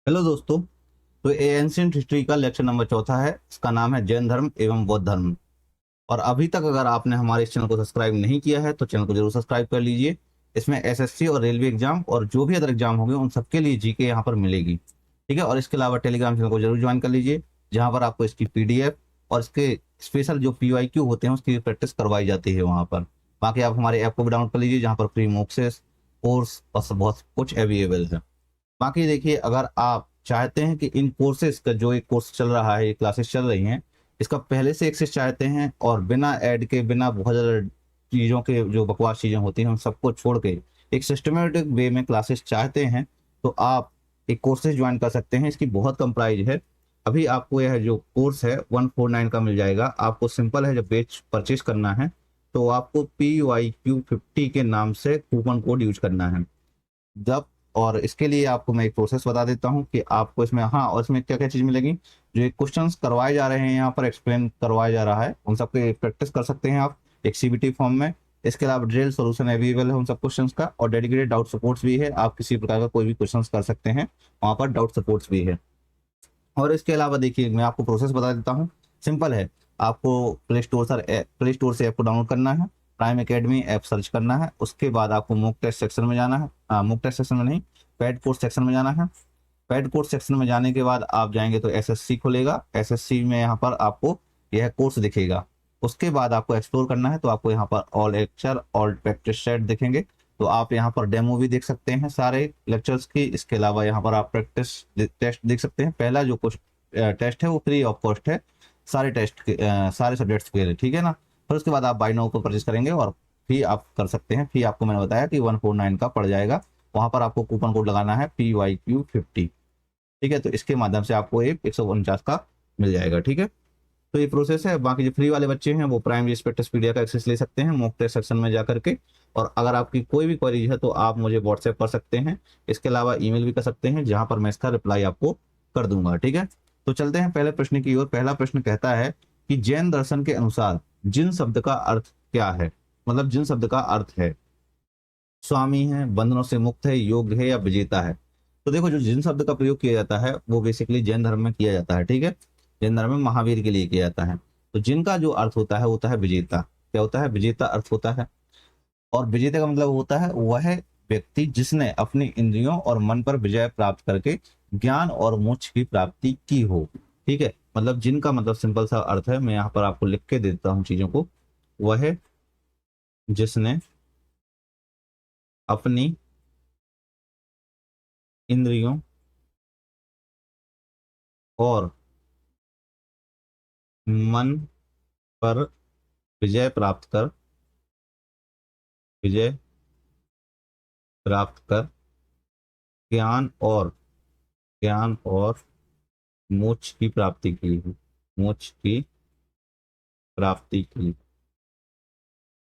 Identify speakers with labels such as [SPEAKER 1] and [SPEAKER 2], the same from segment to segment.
[SPEAKER 1] Hello दोस्तों। तो ये एंशियंट हिस्ट्री का लेक्चर नंबर चौथा है। इसका नाम है जैन धर्म एवं बौद्ध धर्म। और अभी तक अगर आपने हमारे इस चैनल को सब्सक्राइब नहीं किया है तो चैनल को जरूर सब्सक्राइब कर लीजिए। इसमें एसएससी और रेलवे एग्जाम और जो भी अदर एग्जाम होंगे उन सबके लिए जीके यहाँ पर मिलेगी। ठीक है। और इसके अलावा टेलीग्राम चैनल को जरूर ज्वाइन कर लीजिए, जहाँ पर आपको इसकी पीडीएफ और इसके स्पेशल जो पीवाईक्यू होते हैं उसकी प्रैक्टिस करवाई जाती है वहाँ पर। बाकी आप हमारे ऐप को भी डाउनलोड कर लीजिए, जहाँ पर फ्री मॉक्सेस कोर्स और बहुत कुछ अवेलेबल है। बाकी देखिए, अगर आप चाहते हैं कि इन कोर्सेज का जो एक कोर्स चल रहा है, ये क्लासेस चल रही हैं, इसका पहले से एक्सेस चाहते हैं और बिना ऐड के, बिना बहुत ज़्यादा चीज़ों के जो बकवास चीज़ें होती हैं उन सबको छोड़ के एक सिस्टमेटिक वे में क्लासेस चाहते हैं, तो आप एक कोर्सेज ज्वाइन कर सकते हैं। इसकी बहुत कम प्राइस है। अभी आपको यह जो कोर्स है 149 का मिल जाएगा। आपको सिंपल है, जब बेच परचेज करना है तो आपको PYQ50 के नाम से कूपन कोड यूज करना है। जब और इसके लिए आपको मैं एक प्रोसेस बता देता हूँ कि आपको इसमें, हाँ, और इसमें क्या क्या चीज़ मिलेगी। जो एक क्वेश्चंस करवाए जा रहे हैं यहाँ पर, एक्सप्लेन करवाया जा रहा है, उन सबके प्रैक्टिस कर सकते हैं आप एक सीबीटी फॉर्म में। इसके अलावा ड्रिल सॉल्यूशन अवेलेबल है उन सब क्वेश्चंस का, और डेडिकेटेड डाउट सपोर्ट्स भी है। आप किसी प्रकार का कोई भी क्वेश्चंस कर सकते हैं, वहाँ पर डाउट सपोर्ट्स भी है। और इसके अलावा देखिए, मैं आपको प्रोसेस बता देता हूँ। सिंपल है। आपको प्ले स्टोर से ऐप को डाउनलोड करना है, प्राइम एकेडमी ऐप सर्च करना है। उसके बाद आपको मॉक टेस्ट सेक्शन में जाना है, मॉक टेस्ट सेक्शन में नहीं, पेड कोर्स सेक्शन में जाना है। पेड कोर्स सेक्शन में जाने के बाद आप जाएंगे तो एसएससी खुलेगा। एसएससी में यहाँ पर आपको यह कोर्स दिखेगा। उसके बाद आपको एक्सप्लोर करना है, तो आपको यहाँ पर all lecture, all practice set दिखेंगे। तो आप यहाँ पर डेमो भी देख सकते हैं सारे लेक्चर्स की। इसके अलावा यहाँ पर आप प्रैक्टिस टेस्ट देख सकते हैं। पहला जो कुछ टेस्ट है वो फ्री ऑफ कॉस्ट है, सारे टेस्ट के सारे सब्जेक्ट्स के लिए, ठीक है ना। फिर उसके बाद आप बाय नाउ को परचेज करेंगे और फी आप कर सकते हैं। फी आपको मैंने बताया कि 149 का पड़ जाएगा। वहाँ पर आपको कूपन कोड लगाना है PYQ50। ठीक है। तो इसके माध्यम से आपको एक 149 का मिल जाएगा। ठीक है। तो ये प्रोसेस है। बाकी जो फ्री वाले बच्चे हैं वो प्राइमरी स्पेक्टस पीडिया का एक्सेस ले सकते हैं मॉक टेस्ट सेक्शन में जा करके। और अगर आपकी कोई भी क्वेरी है तो आप मुझे व्हाट्सएप कर सकते हैं। इसके अलावा ईमेल भी कर सकते हैं, जहां पर मैं इसका रिप्लाई आपको कर दूंगा। ठीक है। तो चलते हैं पहले प्रश्न की ओर। पहला प्रश्न कहता है कि जैन दर्शन के अनुसार जिन शब्द का अर्थ क्या है। मतलब जिन शब्द का अर्थ है, स्वामी है, बंधनों से मुक्त है, योग्य है, या विजेता है। तो देखो, जो जिन शब्द का प्रयोग किया जाता है वो बेसिकली जैन धर्म में किया जाता है। ठीक है। जैन धर्म में महावीर के लिए किया जाता है। तो जिनका जो अर्थ होता है वो होता है विजेता। क्या होता है? विजेता अर्थ होता है। और विजेता का मतलब होता है वह व्यक्ति जिसने अपनी इंद्रियों और मन पर विजय प्राप्त करके ज्ञान और मोक्ष की प्राप्ति की हो। ठीक है। मतलब जिनका मतलब सिंपल सा अर्थ है, मैं यहाँ पर आपको लिख के देता हूँ चीजों को। वह जिसने अपनी इंद्रियों और मन पर विजय प्राप्त कर विजय प्राप्त कर ज्ञान और ज्ञान और मोक्ष की प्राप्ति की है। मोक्ष की प्राप्ति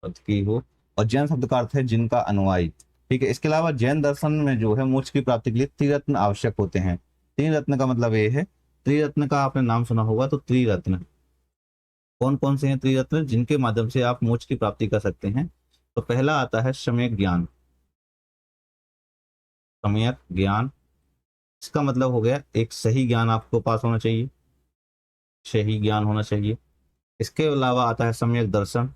[SPEAKER 1] की हो। और जैन शब्द का अर्थ है जिनका अनुयायी। ठीक है। इसके अलावा जैन दर्शन में जो है मोक्ष की प्राप्ति के लिए त्रिरत्न आवश्यक होते हैं। त्रिरत्न का मतलब ये है, त्रिरत्न का आपने नाम सुना होगा। तो त्रिरत्न कौन कौन से हैं? त्रिरत्न जिनके माध्यम से आप मोक्ष की प्राप्ति कर सकते हैं। तो पहला आता है सम्यक ज्ञान। सम्यक ज्ञान, इसका मतलब हो गया एक सही ज्ञान आपको पास होना चाहिए, सही ज्ञान होना चाहिए। इसके अलावा आता है सम्यक दर्शन।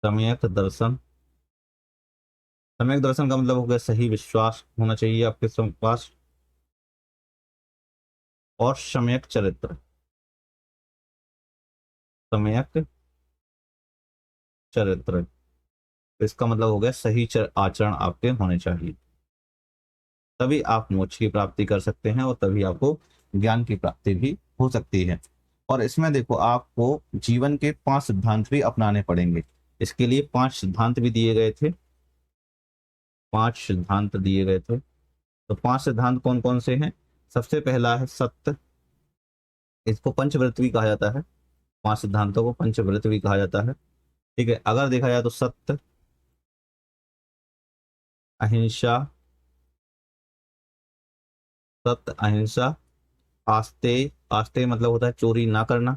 [SPEAKER 1] सम्यक दर्शन, सम्यक दर्शन का मतलब हो गया सही विश्वास होना चाहिए आपके पास। और सम्यक चरित्र, सम्यक चरित्र, इसका मतलब हो गया सही आचरण आपके होने चाहिए। तभी आप मोक्ष की प्राप्ति कर सकते हैं और तभी आपको ज्ञान की प्राप्ति भी हो सकती है। और इसमें देखो, आपको जीवन के 5 सिद्धांत भी अपनाने पड़ेंगे। इसके लिए 5 सिद्धांत भी दिए गए थे। 5 सिद्धांत दिए गए थे। तो 5 सिद्धांत कौन कौन से हैं? सबसे पहला है सत्य। इसको पंचव्रत भी कहा जाता है। 5 सिद्धांतों को पंचव्रत भी कहा जाता है। ठीक है। अगर देखा जाए तो सत्य, अहिंसा, सत्य, अहिंसा, आस्ते। आस्ते मतलब होता है चोरी ना करना।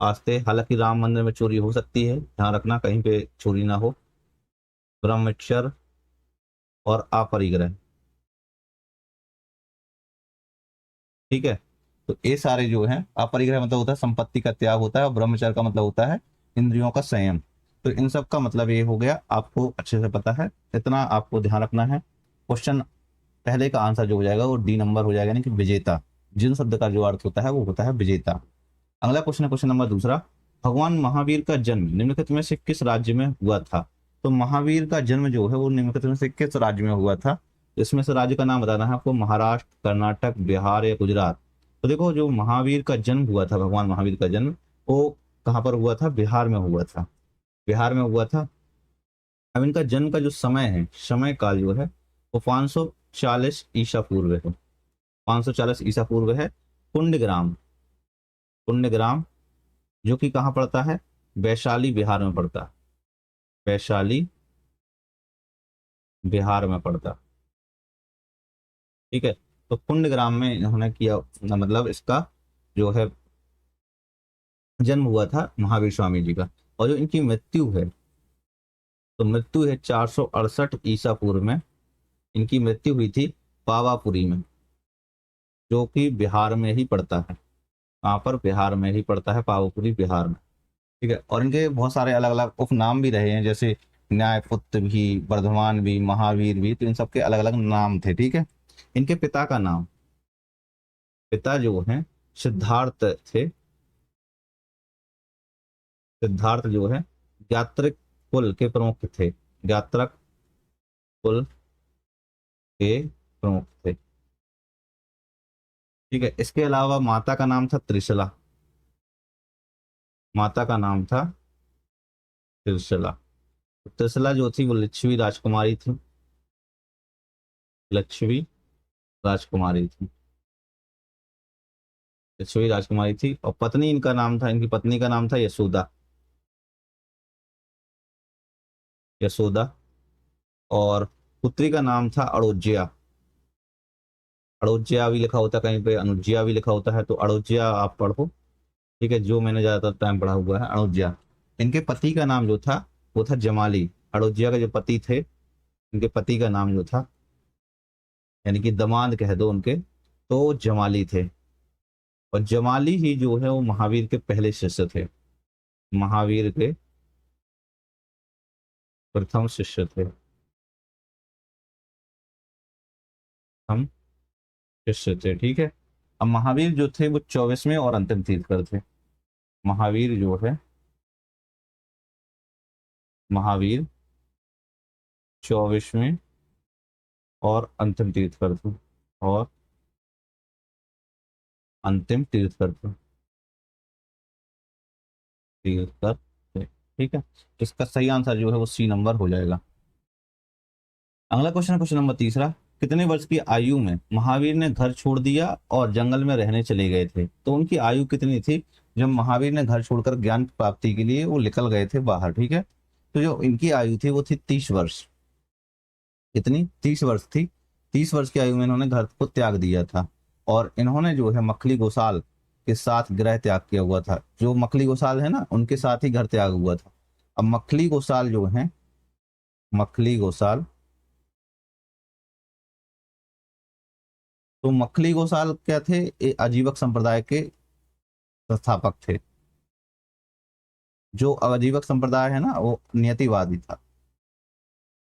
[SPEAKER 1] आस्ते, हालांकि राम मंदिर में चोरी हो सकती है, ध्यान रखना कहीं पे चोरी ना हो। ब्रह्मचर्य और अपरिग्रह। ठीक है। तो ये सारे जो है, अपरिग्रह मतलब होता है संपत्ति का त्याग होता है, और ब्रह्मचर्य का मतलब होता है इंद्रियों का संयम। तो इन सब का मतलब ये हो गया, आपको अच्छे से पता है, इतना आपको ध्यान रखना है। क्वेश्चन पहले का आंसर जो हो जाएगा वो डी नंबर हो जाएगा, यानी कि विजेता। जिन शब्द का जो अर्थ होता है वो होता है विजेता। अगला क्वेश्चन है क्वेश्चन नंबर दूसरा। भगवान महावीर का जन्म निम्नलिखित में से किस राज्य में हुआ था? तो महावीर का जन्म जो है वो निम्नलिखित में से किस राज्य में हुआ था? इसमें से राज्य का नाम बताना है आपको, महाराष्ट्र, कर्नाटक, बिहार या गुजरात। तो देखो, जो महावीर का जन्म हुआ था, भगवान महावीर का जन्म, वो कहाँ पर हुआ था? बिहार में हुआ था। बिहार में हुआ था। अब इनका जन्म का जो समय है, समय काल जो है वो 540 ईसा पूर्व है। 540 ईसा पूर्व है। कुंडग्राम, कुंडग्राम जो कि कहाँ पड़ता है? वैशाली बिहार में पड़ता है। वैशाली बिहार में पड़ता है। ठीक है। तो कुंडग्राम में इन्होंने किया, मतलब इसका जो है जन्म हुआ था महावीर स्वामी जी का। और जो इनकी मृत्यु है, तो मृत्यु है 468 ईसा पूर्व में। इनकी मृत्यु हुई थी पावापुरी में, जो कि बिहार में ही पड़ता है। वहां पर बिहार में ही पड़ता है, पावापुरी बिहार में। ठीक है। और इनके बहुत सारे अलग अलग उपनाम भी रहे हैं, जैसे न्यायपुत्र भी, वर्धमान भी, महावीर भी। तो इन सबके अलग अलग नाम थे। ठीक है। इनके पिता का नाम, पिता जो हैं सिद्धार्थ थे। सिद्धार्थ जो है यात्रिक कुल के प्रमुख थे। यात्रक कुल के प्रमुख थे। ठीक है। इसके अलावा माता का नाम था त्रिशला। माता का नाम था त्रिशला। त्रिशला जो थी वो लिच्छवी राजकुमारी थी। लक्ष्मी राजकुमारी थी। लिच्छवी राजकुमारी थी। और पत्नी इनका नाम था, इनकी पत्नी का नाम था यशोदा। यशोदा। और पुत्री का नाम था अड़ोज्या। अड़ोज्या भी लिखा होता है कहीं पे, अनुज्या भी लिखा होता है, तो अड़ोज्या आप पढ़ो। ठीक है। जो मैंने ज्यादातर टाइम पढ़ा हुआ है अड़ोज्या। इनके पति का नाम जो था वो था जमाली। अड़ोज्या के जो पति थे, इनके पति का नाम जो था, यानी कि दामाद कह दो उनके, तो जमाली थे। और जमाली ही जो है वो महावीर के पहले शिष्य थे। महावीर के प्रथम शिष्य थे। हम शिष्य थे। ठीक है। अब महावीर जो थे वो 24वें और अंतिम तीर्थकर थे। महावीर जो है, महावीर 24वें और अंतिम तीर्थकर थे। और अंतिम तीर्थकर थे। तीर्थकर थे। ठीक है। इसका सही आंसर जो है वो सी नंबर हो जाएगा। अगला क्वेश्चन है क्वेश्चन नंबर तीसरा। कितने वर्ष की आयु में महावीर ने घर छोड़ दिया और जंगल में रहने चले गए थे? तो उनकी आयु कितनी थी जब महावीर ने घर छोड़कर ज्ञान की प्राप्ति के लिए वो निकल गए थे बाहर? ठीक है। तो जो इनकी आयु थी वो थी 30 वर्ष। कितनी? 30 वर्ष थी। 30 वर्ष की आयु में इन्होंने घर को त्याग दिया था। और इन्होंने जो है मखली गोसाल के साथ गृह त्याग किया हुआ था। जो मखली गोसाल है ना, उनके साथ ही घर त्याग हुआ था। अब मखली गोसाल जो है, मखली गोसाल, तो मखली गोसाल क्या थे? आजीवक संप्रदाय के संस्थापक थे। जो आजीवक संप्रदाय है ना, वो नियतिवादी था।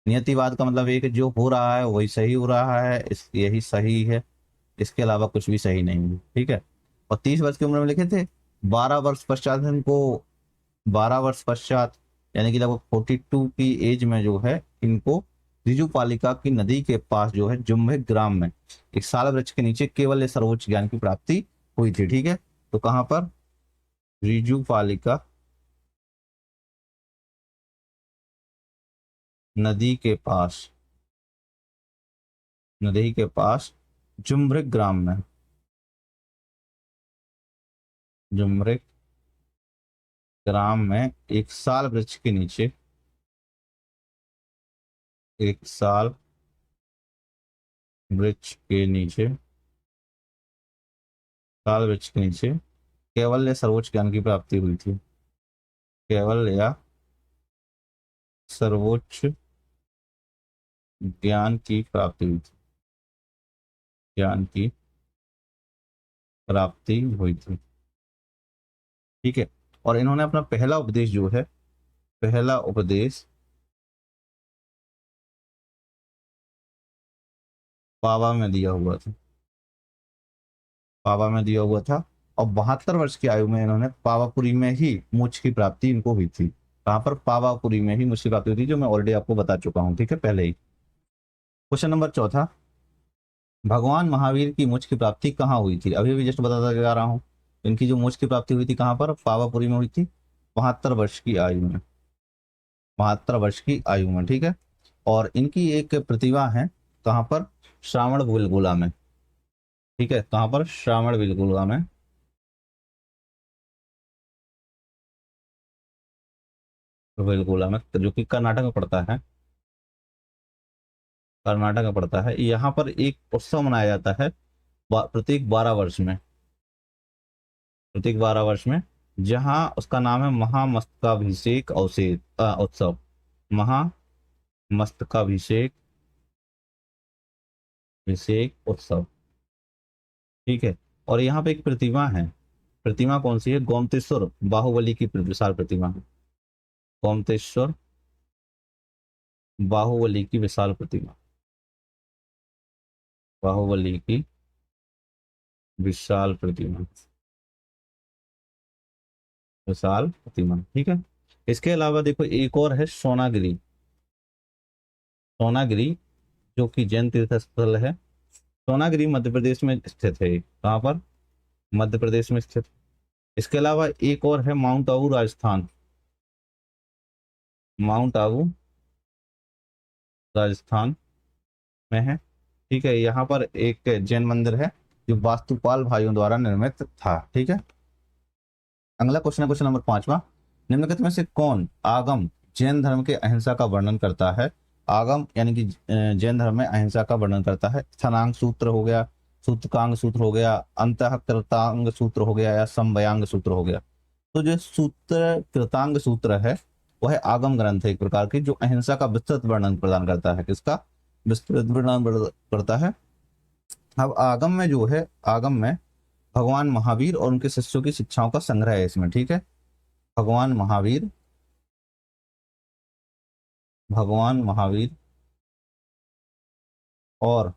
[SPEAKER 1] नियतिवाद का मतलब ये कि जो हो रहा है वही सही हो रहा है, इस यही सही है, इसके अलावा कुछ भी सही नहीं है। ठीक है। और 30 वर्ष की उम्र में लिखे थे। 12 वर्ष पश्चात इनको, 12 वर्ष पश्चात, यानी कि लगभग 42 की एज में जो है इनको रिजुपालिका की नदी के पास जो है जुम्बिक ग्राम में एक साल वृक्ष के नीचे केवल सर्वोच्च ज्ञान की प्राप्ति हुई थी। ठीक है। तो कहाँ पर? रिजुपालिका नदी के पास, नदी के पास जुम्बिक ग्राम में, जुम्बिक ग्राम में एक साल वृक्ष के नीचे, एक साल वृक्ष के नीचे, साल वृक्ष के नीचे केवल या सर्वोच्च ज्ञान की प्राप्ति हुई थी। केवल या सर्वोच्च ज्ञान की प्राप्ति हुई थी। ज्ञान की प्राप्ति हुई थी। ठीक है, और इन्होंने अपना पहला उपदेश जो है, पहला उपदेश पावा में दिया हुआ था, पावा में दिया हुआ था। और 72 वर्ष की आयु में इन्होंने पावापुरी में ही मोक्ष की प्राप्ति इनको हुई थी। कहाँ पर? पावापुरी में ही मोक्ष की प्राप्ति हुई थी, जो मैं ऑलरेडी आपको बता चुका हूँ, ठीक है, पहले ही। क्वेश्चन नंबर चौथा, भगवान महावीर की मोक्ष की प्राप्ति कहाँ हुई थी? अभी भी जस्ट बताता जा रहा हूँ। इनकी जो मोक्ष की प्राप्ति हुई थी कहाँ पर? पावापुरी में हुई थी, 72 वर्ष की आयु में, 72 वर्ष की आयु में, ठीक है। और इनकी एक प्रतिभा है, कहाँ पर? श्रावण बेलगोला में, ठीक है, कहाँ पर? श्रावण बेलगोला में, बेलगोला में, जो कि कर्नाटक में पड़ता है, कर्नाटक में पड़ता है। यहाँ पर एक उत्सव मनाया जाता है प्रत्येक 12 वर्ष में, प्रत्येक 12 वर्ष में, जहाँ उसका नाम है महामस्तकाभिषेक उत्सव, महामस्तकाभिषेक उत्सव, ठीक है। और यहाँ पे एक प्रतिमा है, प्रतिमा कौन सी है? गोमतेश्वर बाहुबली की विशाल प्रतिमा है, गोमतेश्वर बाहुबली की विशाल प्रतिमा, बाहुबली की विशाल प्रतिमा, विशाल प्रतिमा, ठीक है। इसके अलावा देखो एक और है, सोनागिरी, सोनागिरी जो कि जैन तीर्थ स्थल है। सोनागिरी मध्य प्रदेश में स्थित है। कहाँ पर? मध्य प्रदेश में स्थित। इसके अलावा एक और है, माउंट आबू राजस्थान, माउंट आबू राजस्थान में है, ठीक है। यहाँ पर एक जैन मंदिर है जो वास्तुपाल भाइयों द्वारा निर्मित था, ठीक है। अगला क्वेश्चन है, क्वेश्चन नंबर 5वां, निम्नलिखित में से कौन आगम जैन धर्म के अहिंसा का वर्णन करता है? आगम यानी कि जैन धर्म में अहिंसा का वर्णन करता है। स्थानांग सूत्र हो गया, सूत्रकांग सूत्र हो गया, अंतःकृतांग सूत्र हो गया, या समव्यांग सूत्र हो गया। तो जो सूत्र कृतांग सूत्र है वह आगम ग्रंथ है एक प्रकार की, जो अहिंसा का विस्तृत वर्णन प्रदान करता है। किसका विस्तृत वर्णन करता है? अब आगम में जो है, आगम में भगवान महावीर और उनके शिष्यों की शिक्षाओं का संग्रह है इसमें, ठीक है। भगवान महावीर, भगवान महावीर और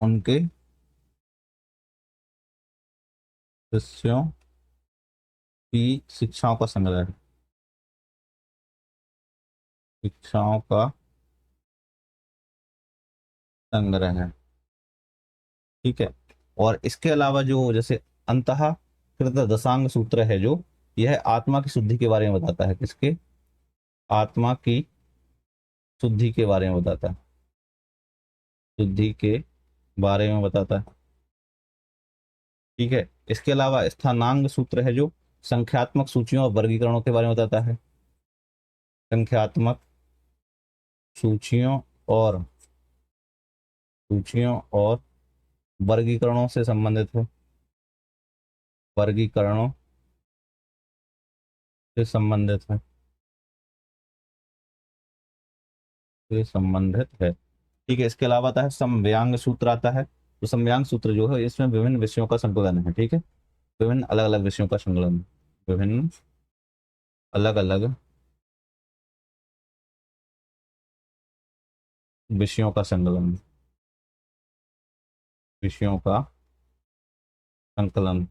[SPEAKER 1] उनके शिष्यों की शिक्षाओं का संग्रह है, शिक्षाओं का संग्रह है, ठीक है। और इसके अलावा जो जैसे अंतःकृत दशांग सूत्र है, जो यह आत्मा की शुद्धि के बारे में बताता है। किसके? आत्मा की शुद्धि के बारे में बताता है, शुद्धि के बारे में बताता है, ठीक है। इसके अलावा स्थानांग सूत्र है, जो संख्यात्मक सूचियों और वर्गीकरणों के बारे में बताता है, संख्यात्मक सूचियों और सूचियों और वर्गीकरणों से संबंधित है, वर्गीकरणों से संबंधित है, से संबंधित है, ठीक है। इसके अलावा आता है समव्यांग सूत्र आता है। तो समव्यांग सूत्र जो है, इसमें विभिन्न विषयों का संकलन है, ठीक है, विभिन्न अलग अलग विषयों का संकलन, विभिन्न अलग अलग विषयों का संकलन, विषयों का संकलन,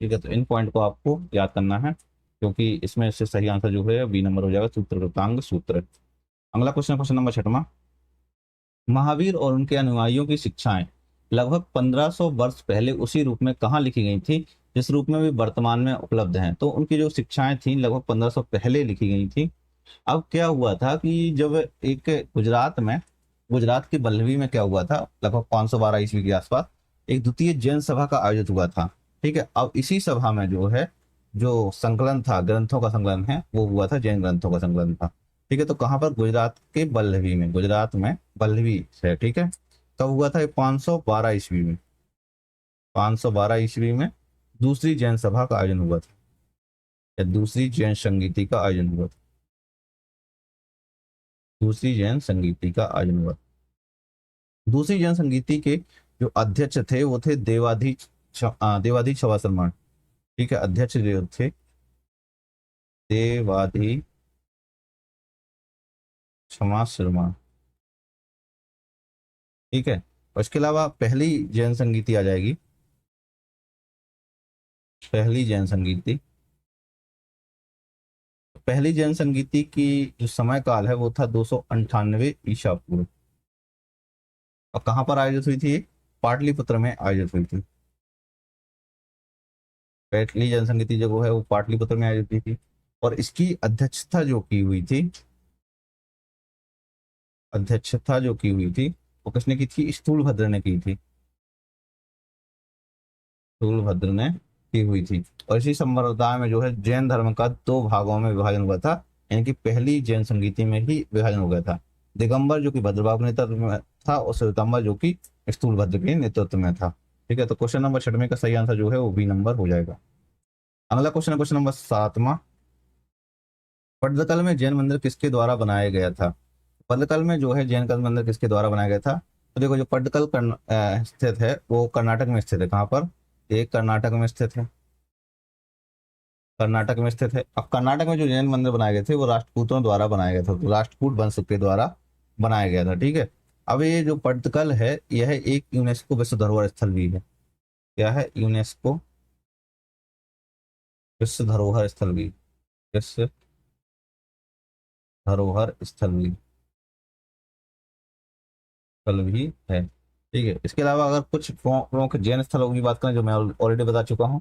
[SPEAKER 1] ठीक है। तो इन पॉइंट को आपको याद करना है, क्योंकि इसमें से सही आंसर जो है बी नंबर हो जाएगा, सूत्रकृतांग सूत्र। अगला क्वेश्चन, क्वेश्चन नंबर 6वां, महावीर और उनके अनुयायियों की शिक्षाएं लगभग 1500 वर्ष पहले उसी रूप में कहाँ लिखी गई थी जिस रूप में भी वर्तमान में उपलब्ध हैं? तो उनकी जो शिक्षाएं थी लगभग 1500 पहले लिखी गई थी। अब क्या हुआ था कि जब एक गुजरात में, गुजरात के बल्लभी में क्या हुआ था, लगभग 512 ईस्वी के आसपास एक द्वितीय जैन सभा का आयोजित हुआ था, ठीक है। अब इसी सभा में जो है, जो संकलन था, ग्रंथों का संकलन है, वो हुआ था, जैन ग्रंथों का संकलन था, ठीक है। तो कहाँ पर? गुजरात के बल्लभी में, गुजरात में बल्लभी है, ठीक है। कब हुआ था? 512 ईस्वी में, 512 ईस्वी में दूसरी जैन सभा का आयोजन हुआ था, या दूसरी जैन संगीति का आयोजन हुआ था, दूसरी जैन संगीति का आयोजन हुआ। दूसरी जन संगीति के जो अध्यक्ष थे वो थे देवाधी क्षमा शर्मा। ठीक है, अध्यक्ष जो थे देवाधी क्षमा शर्मा। ठीक है, और इसके अलावा पहली जैन संगीति आ जाएगी, पहली जैन संगीति। पहली जैन संगीति की जो समय काल है वो था 298 ईसा पूर्व। और कहाँ पर आयोजित हुई थी? पाटलिपुत्र में आयोजित हुई थी। पहली जैन संगीति जो है वो पाटलिपुत्र में आयोजित हुई थी। और इसकी अध्यक्षता जो की हुई थी, अध्यक्षता जो की हुई थी वो किसने की थी? स्थूलभद्र ने की थी, स्थूलभद्र ने की हुई थी। और इसी संप्रदाय में जो है जैन धर्म का दो भागों में विभाजन हुआ था, यानी कि पहली जैन संगीति में ही विभाजन हो गया था। दिगंबर जो कि भद्रबाहु के नेतृत्व में था और श्वेतांबर जो कि स्थूलभद्र के नेतृत्व में था। ठीक है, तो क्वेश्चन नंबर 6 का सही आंसर जो है वो बी नंबर हो जाएगा। अगला क्वेश्चन है क्वेश्चन नंबर 7। पट्टदकल में जैन मंदिर किसके द्वारा बनाया गया था? पट्टदकल में जो है जैन का मंदिर किसके द्वारा बनाया गया था? तो देखो, जो पट्टदकल स्थित है वो कर्नाटक में स्थित है। कहाँ पर? ये कर्नाटक में स्थित है, कर्नाटक में स्थित है। अब कर्नाटक में जो जैन मंदिर बनाए गए थे वो राष्ट्रकूटों द्वारा बनाया गया था, तो राष्ट्रकूट वंश के द्वारा बनाया गया था। ठीक है, अब ये जो पट्टदकल है यह एक यूनेस्को विश्व धरोहर स्थल भी है। क्या है? यूनेस्को विश्व धरोहर स्थल भी, विश्व धरोहर स्थल भी है। ठीक है, इसके अलावा अगर कुछ प्रमुख जैन स्थलों की बात करें जो मैं ऑलरेडी बता चुका हूँ,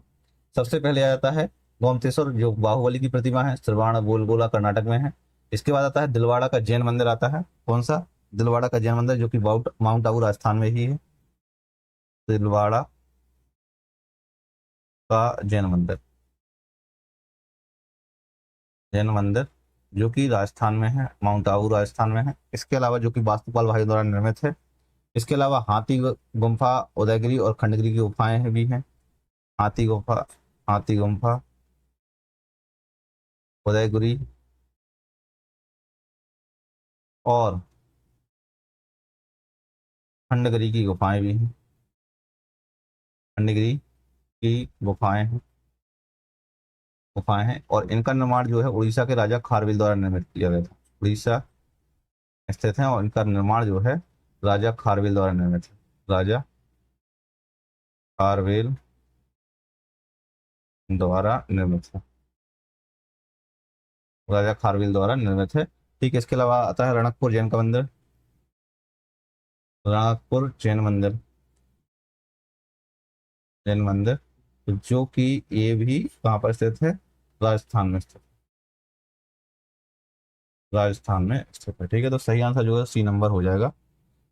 [SPEAKER 1] सबसे पहले आ जाता है गोमतेश्वर जो बाहुबली की प्रतिमा है, श्रवण बेलगोला कर्नाटक में है। इसके बाद आता है दिलवाड़ा का जैन मंदिर आता है। कौन सा? दिलवाड़ा का जैन मंदिर जो कि माउंट आबू राजस्थान में ही है। दिलवाड़ा का जैन मंदिर, जैन मंदिर जो कि राजस्थान में है, माउंट आबू राजस्थान में है। इसके अलावा जो कि वास्तुपाल भाई द्वारा निर्मित है। इसके अलावा हाथी गुम्फा, उदयगिरी और खंडगिरी की गुफाएं भी हैं। हाथी गुफा, हाथी गुम्फा, उदयगिरी और खंडगिरी की गुफाएं भी हैं। खंडगिरी की गुफाएं हैं, गुफाएं हैं। और इनका निर्माण जो है उड़ीसा के राजा खारवेल द्वारा निर्मित किया गया था। उड़ीसा स्थित है और इनका निर्माण जो है राजा खारवेल द्वारा निर्मित है। राजा खारवेल द्वारा निर्मित है, राजा खारवेल द्वारा निर्मित है। ठीक है, इसके अलावा आता है रणकपुर जैन का मंदिर, रणकपुर जैन मंदिर, जैन मंदिर जो कि ये भी कहाँ पर स्थित है? राजस्थान में स्थित, राजस्थान में स्थित है। ठीक है, तो सही आंसर जो है सी नंबर हो जाएगा।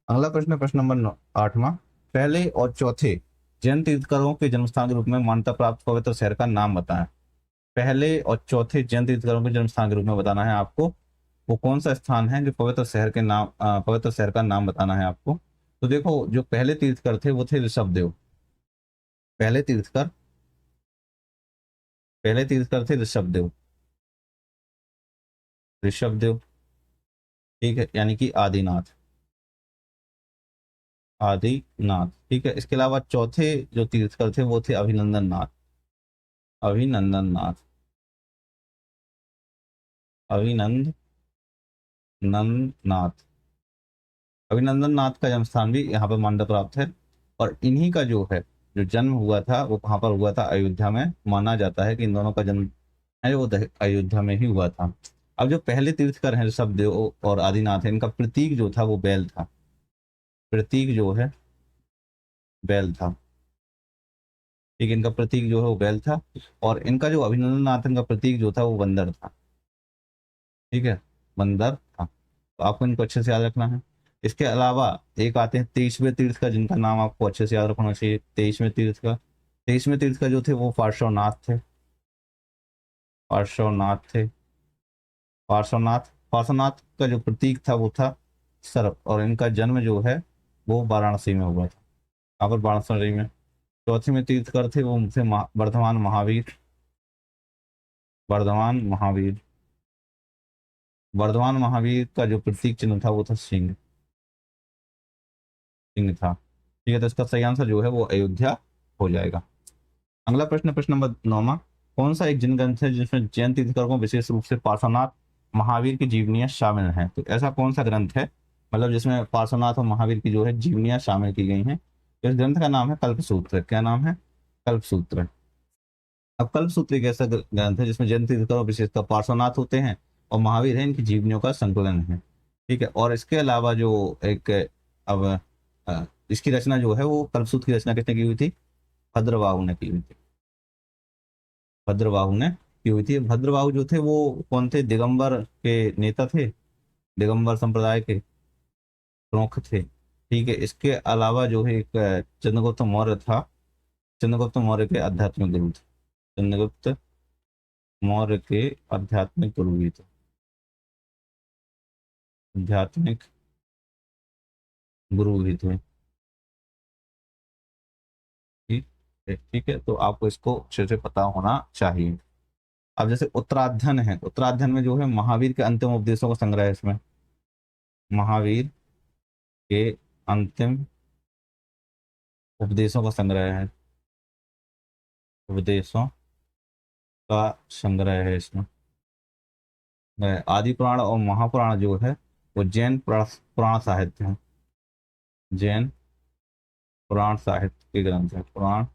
[SPEAKER 1] अगला प्रश्न है प्रश्न नंबर 8वां। पहले और चौथे जैन तीर्थंकरों के जन्मस्थान के रूप में मान्यता प्राप्त पवित्र शहर का नाम बताएं। पहले और चौथे जैन तीर्थंकरों के जन्मस्थान के रूप में बताना है आपको। वो कौन सा स्थान है? जो पवित्र शहर के नाम, पवित्र शहर का नाम बताना है आपको। तो देखो, जो पहले तीर्थकर थे वो थे ऋषभदेव। पहले तीर्थकर, पहले तीर्थकर थे ऋषभदेव, ऋषभदेव। ठीक है, यानी कि आदिनाथ, आदिनाथ। ठीक है, इसके अलावा चौथे जो तीर्थकर थे वो थे अभिनंदन नाथ, अभिनंदन नाथ, अभिनंद नंद नाथ। अभिनंदन नाथ का जन्म स्थान भी यहाँ पर मान्यता प्राप्त है। और इन्हीं का जो है, जो जन्म हुआ था वो कहाँ पर हुआ था? अयोध्या में। माना जाता है कि इन दोनों का जन्म है वो अयोध्या में ही हुआ था। अब जो पहले तीर्थकर हैं ऋषभदेव और आदिनाथ है, इनका प्रतीक जो था वो बैल था। प्रतीक जो है बैल था। ठीक है, इनका प्रतीक जो है वो बैल था। और इनका जो अभिनंदन नाथ, इनका प्रतीक जो था वो बंदर था। ठीक है, बंदर था। तो आपको इनको अच्छे से याद रखना है। इसके अलावा एक आते हैं 23वें तीर्थ का, जिनका नाम आपको अच्छे से याद रखना चाहिए। 23वें तीर्थ का, 23वें तीर्थ का जो थे वो पार्श्वनाथ थे, पार्श्वनाथ थे, पार्श्वनाथ। पार्श्वनाथ का जो प्रतीक था वो था सर्प। और इनका जन्म जो है वो वाराणसी में हुआ था। यहाँ पर वाराणसी में। चौथे में तीर्थकर थे वो थे वर्धमान महावीर, वर्धमान महावीर। वर्धमान महावीर का जो प्रतीक चिन्ह था वो था सिंह, सिंह था। ठीक है, तो इसका सही आंसर जो है वो अयोध्या हो जाएगा। अगला प्रश्न, प्रश्न नंबर 9वां, कौन सा एक जैन ग्रंथ है जिसमें जैन तीर्थंकरों को विशेष रूप से पार्श्वनाथ महावीर की जीवनियां शामिल हैं? तो ऐसा कौन सा ग्रंथ है मतलब जिसमें पार्श्वनाथ और महावीर की जो है जीवनियां शामिल की गई हैं? तो इस ग्रंथ का नाम है कल्पसूत्र। क्या नाम है? कल्पसूत्र। अब कल्पसूत्र एक ऐसा ग्रंथ है जिसमें जैन तीर्थंकरों विशेषकर पार्श्वनाथ होते हैं और महावीर है, इनकी जीवनियों का संकलन है। ठीक है, और इसके अलावा जो एक अब इसकी रचना जो है वो कल्पसूत्र की रचना किसने की हुई थी? भद्रबाहु ने की हुई थी। भद्रबाहु ने की हुई थी। भद्रबाहु जो थे वो कौन थे? दिगंबर के नेता थे, दिगंबर संप्रदाय के प्रमुख थे। ठीक है, इसके अलावा जो है एक चंद्रगुप्त मौर्य था, चंद्रगुप्त मौर्य के आध्यात्मिक गुरु थे, चंद्रगुप्त मौर्य के आध्यात्मिक गुरु भी थे, आध्यात्मिक गुरु भी थे। ठीक है, ठीक है, तो आपको इसको अच्छे से पता होना चाहिए। अब जैसे उत्तराध्ययन है, उत्तराध्ययन में जो है महावीर के अंतिम उपदेशों का संग्रह है इसमें, महावीर के अंतिम उपदेशों का संग्रह है, उपदेशों का संग्रह है इसमें। आदि पुराण और महापुराण जो है वो जैन पुराण साहित्य है, जैन पुराण साहित्य के ग्रंथ है, पुराण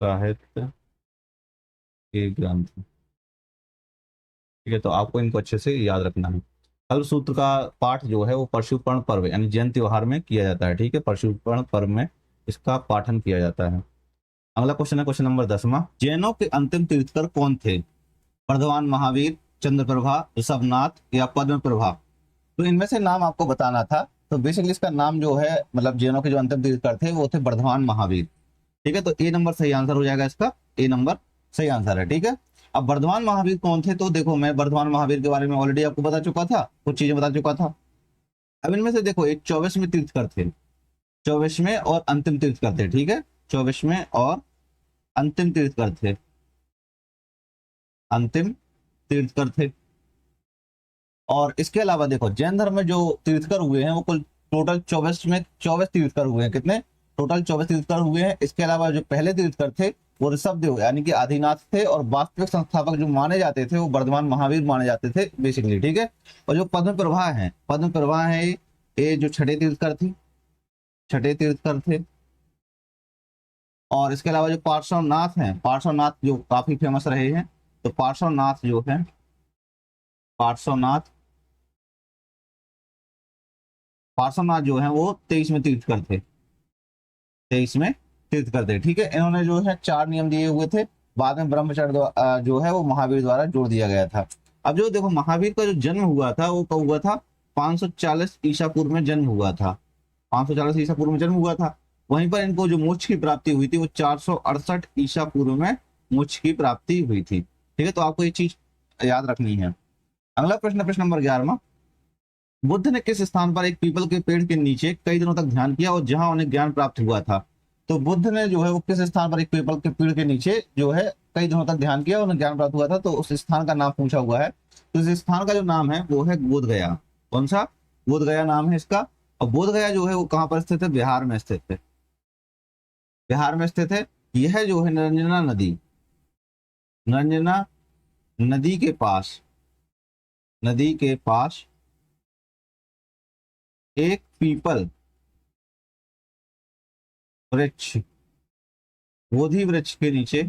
[SPEAKER 1] साहित्य के ग्रंथ है। ठीक है, तो आपको इनको अच्छे से याद रखना है। कल्प सूत्र का पाठ जो है वो परशुपर्ण पर्व यानी जैन त्योहार में किया जाता है। ठीक है, परशुपर्ण पर्व में इसका पाठन किया जाता है। अगला क्वेश्चन है क्वेश्चन नंबर 10वां, जैनों के अंतिम तीर्थकर कौन थे? वर्धमान महावीर, चंद्रप्रभा, ऋषभनाथ या पद्म प्रभा? तो इनमें से नाम आपको बताना था। तो बेसिकली इसका नाम जो है मतलब जैनों के जो अंतिम तीर्थकर थे वो थे वर्धमान महावीर। ठीक है, तो ए नंबर सही आंसर हो जाएगा इसका, ए नंबर सही आंसर है। ठीक है, अब वर्धमान महावीर कौन थे? तो देखो मैं वर्धमान महावीर के बारे में ऑलरेडी आपको बता चुका था, कुछ चीजें बता चुका था। अब इनमें से देखो एक 24वें तीर्थकर थे, 24वें और अंतिम तीर्थकर थे। ठीक है, 24वें और अंतिम तीर्थकर थे, अंतिम तीर्थकर थे। और इसके अलावा देखो जैन धर्म में जो तीर्थकर हुए हैं वो कुल टोटल 24 में 24 तीर्थकर हुए हैं। कितने? टोटल 24 तीर्थकर हुए हैं। इसके अलावा जो पहले तीर्थकर थे वो ऋषभदेव यानी कि आदिनाथ थे, और वास्तविक संस्थापक जो माने जाते थे वो वर्धमान महावीर माने जाते थे बेसिकली। ठीक है, और जो पद्म प्रभा है, पद्म प्रभा है ये जो छठे तीर्थकर थी, छठे तीर्थकर थे। और इसके अलावा जो पार्श्वनाथ हैं, पार्श्वनाथ जो काफी फेमस रहे हैं, तो पार्श्वनाथ जो है, पार्श्वनाथ, पार्श्वनाथ जो है वो 23वें तीर्थकर थे, 23वें तीर्थकर थे। ठीक है, इन्होंने जो है 4 नियम दिए हुए थे, बाद में ब्रह्मचर्य जो है वो महावीर द्वारा जोड़ दिया गया था। अब जो देखो महावीर का जो जन्म हुआ था वो कब हुआ था? 540 ईसा पूर्व में जन्म हुआ था, 540 ईसा पूर्व में जन्म हुआ था। वहीं पर इनको जो मोक्ष की प्राप्ति हुई थी वो 468 ईसा पूर्व में मोक्ष की प्राप्ति हुई थी। ठीक है, तो आपको ये चीज याद रखनी है। अगला प्रश्न, प्रश्न नंबर 11वां, बुद्ध ने किस स्थान पर एक पीपल के पेड़ के नीचे कई दिनों तक ध्यान किया और जहां उन्हें ज्ञान प्राप्त हुआ था? तो बुद्ध ने जो है वो किस स्थान पर एक पीपल के पेड़ के नीचे जो है कई दिनों तक ध्यान किया, उन्हें ज्ञान प्राप्त हुआ था, तो उस स्थान का नाम पूछा हुआ है। तो इस स्थान का जो नाम है वो है बोध गया। कौन सा? बोध गया नाम है इसका। और बोध गया जो है वो कहाँ पर स्थित है? बिहार में स्थित है, बिहार में स्थित है। यह जो है निरंजना नदी, निरंजना नदी के पास, नदी के पास एक पीपल वृक्ष, बोधि वृक्ष के नीचे,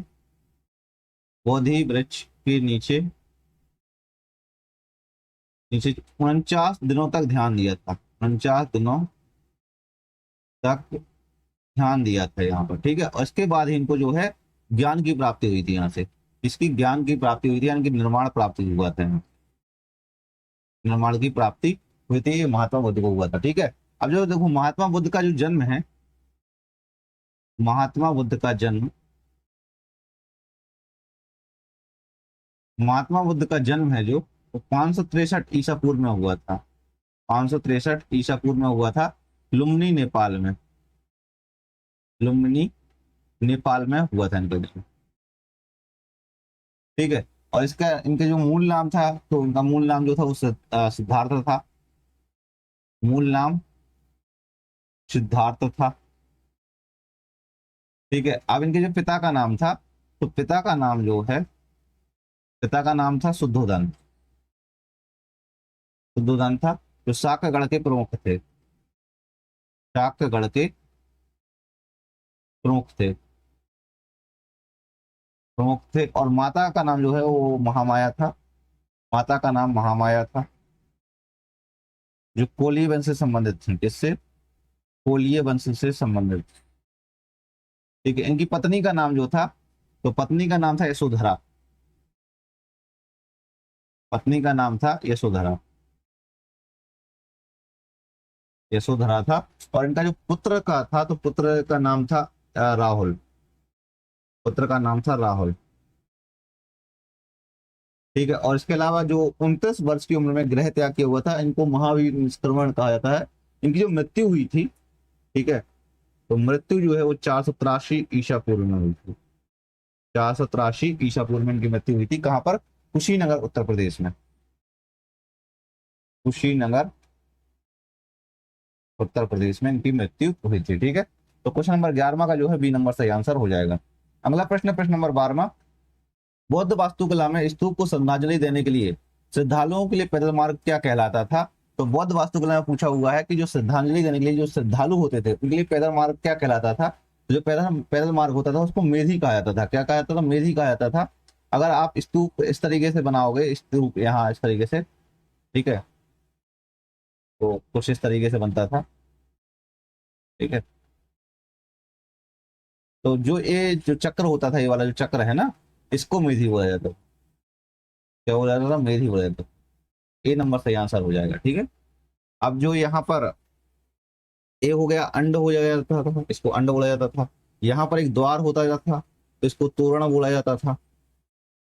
[SPEAKER 1] बोधि वृक्ष के नीचे नीचे 49 दिनों तक ध्यान दिया था, 49 दिनों तक ध्यान दिया था यहाँ पर। ठीक है, और इसके बाद ही इनको जो है ज्ञान की प्राप्ति हुई थी यहाँ से, इसकी ज्ञान की प्राप्ति हुई थी यानी कि निर्माण प्राप्ति हुआ था, निर्माण की प्राप्ति हुई थी, ये महात्मा बुद्ध को हुआ था। ठीक है, अब जो देखो महात्मा बुद्ध का जो जन्म है, महात्मा बुद्ध का जन्म, महात्मा बुद्ध का जन्म है जो वो 563 ईसा पूर्व में हुआ था, 563 ईसा पूर्व में हुआ था, लुम्बिनी नेपाल में, लुम्बिनी नेपाल में हुआ था इनका जन्म। ठीक है, और इसका इनका जो मूल नाम था, तो उनका मूल नाम जो था वो सिद्धार्थ था, मूल नाम सिद्धार्थ था। ठीक है, अब इनके जो पिता का नाम था, तो पिता का नाम जो है, पिता का नाम था शुद्धोधन। शुद्धोधन था, जो शाक्यगढ़ के प्रमुख थे। शाक्यगढ़ के प्रमुख थे, प्रमुख थे। और माता का नाम जो है वो महामाया था। माता का नाम महामाया था, जो कोलीय वंश से संबंधित थी। किससे? कोलीय वंश से संबंधित। ठीक है, इनकी पत्नी का नाम जो था, तो पत्नी का नाम था यशोधरा। पत्नी का नाम था यशोधरा, यशोधरा था। और इनका जो पुत्र का था, तो पुत्र का नाम था राहुल। पुत्र का नाम था राहुल। ठीक है, और इसके अलावा जो 29 वर्ष की उम्र में गृह त्याग किया हुआ था, इनको महावीर निष्क्रमण कहा जाता है। इनकी जो मृत्यु हुई थी, ठीक है, तो मृत्यु जो है वो 483 ईसा पूर्व में हुई थी। 483 ईसा पूर्व में इनकी मृत्यु हुई थी। कहाँ पर? कुशीनगर, उत्तर प्रदेश में। कुशीनगर, उत्तर प्रदेश में इनकी मृत्यु हुई थी। ठीक है, तो क्वेश्चन नंबर 11 का जो है बी नंबर सही आंसर हो जाएगा। अगला प्रश्न, प्रश्न नंबर 12। बौद्ध वास्तुकला में स्तूप को श्रद्धांजलि देने के लिए श्रद्धालुओं के लिए पैदल मार्ग क्या कहलाता था? तो बौद्ध वास्तुकला में पूछा हुआ है कि जो श्रद्धांजलि देने के लिए जो श्रद्धालु होते थे, उनके लिए पैदल मार्ग क्या कहलाता था? तो जो पैदल पैदल मार्ग होता था उसको मेधी कहा जाता था। क्या कहा जाता था? मेधी कहा जाता था। अगर आप स्तूप इस तरीके से बनाओगे, स्तूप यहाँ इस तरीके से, ठीक है, तो कुछ इस तरीके से बनता था। ठीक है, तो जो ये जो चक्र होता था, ये वाला जो चक्र है ना, इसको मेधी बोला जाता था। क्या बोला जाता था? मेधी बोला जाता था। ए नंबर सही आंसर हो जाएगा। ठीक है, अब जो यहाँ पर ए हो गया, अंड हो जाता था, इसको अंड बोला जाता था। यहाँ पर एक द्वार होता जाता था, तो इसको तोरण बोला जाता था।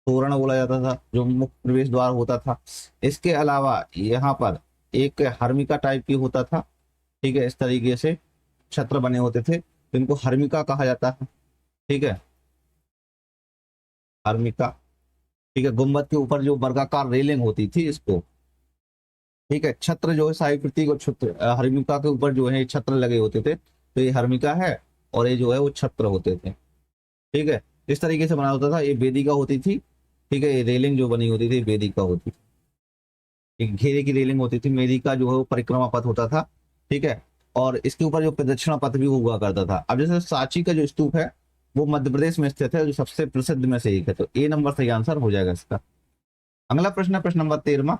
[SPEAKER 1] तोरण बोला जाता था, जो मुख्य प्रवेश द्वार होता था। इसके अलावा यहाँ पर एक हर्मिका टाइप की होता था। ठीक है, इस तरीके से छत्र बने होते थे, तो इनको हर्मिका कहा जाता है। ठीक है, हर्मिका। ठीक है, गुम्बद के ऊपर जो वर्गाकार रेलिंग होती थी, इसको, ठीक है, छत्र जो है शाही प्रतीक, और छत्र हर्मिका के ऊपर जो है छत्र लगे होते थे, तो ये हर्मिका है, और ये जो है वो छत्र होते थे। ठीक है, इस तरीके से बना होता था। ये वेदिका होती थी। ठीक है, ये रेलिंग जो बनी होती थी वेदिका होती थी। एक घेरे की रेलिंग होती थी। वेदिका जो है वो परिक्रमा पथ होता था। ठीक है, और इसके ऊपर जो प्रदक्षिणा पथ भी हुआ करता था। अब जैसे सांची का जो स्तूप है, वो मध्य प्रदेश में स्थित है, जो सबसे प्रसिद्ध में से एक है, तो ए नंबर सही आंसर हो जाएगा इसका। अगला प्रश्न है प्रश्न नंबर 13।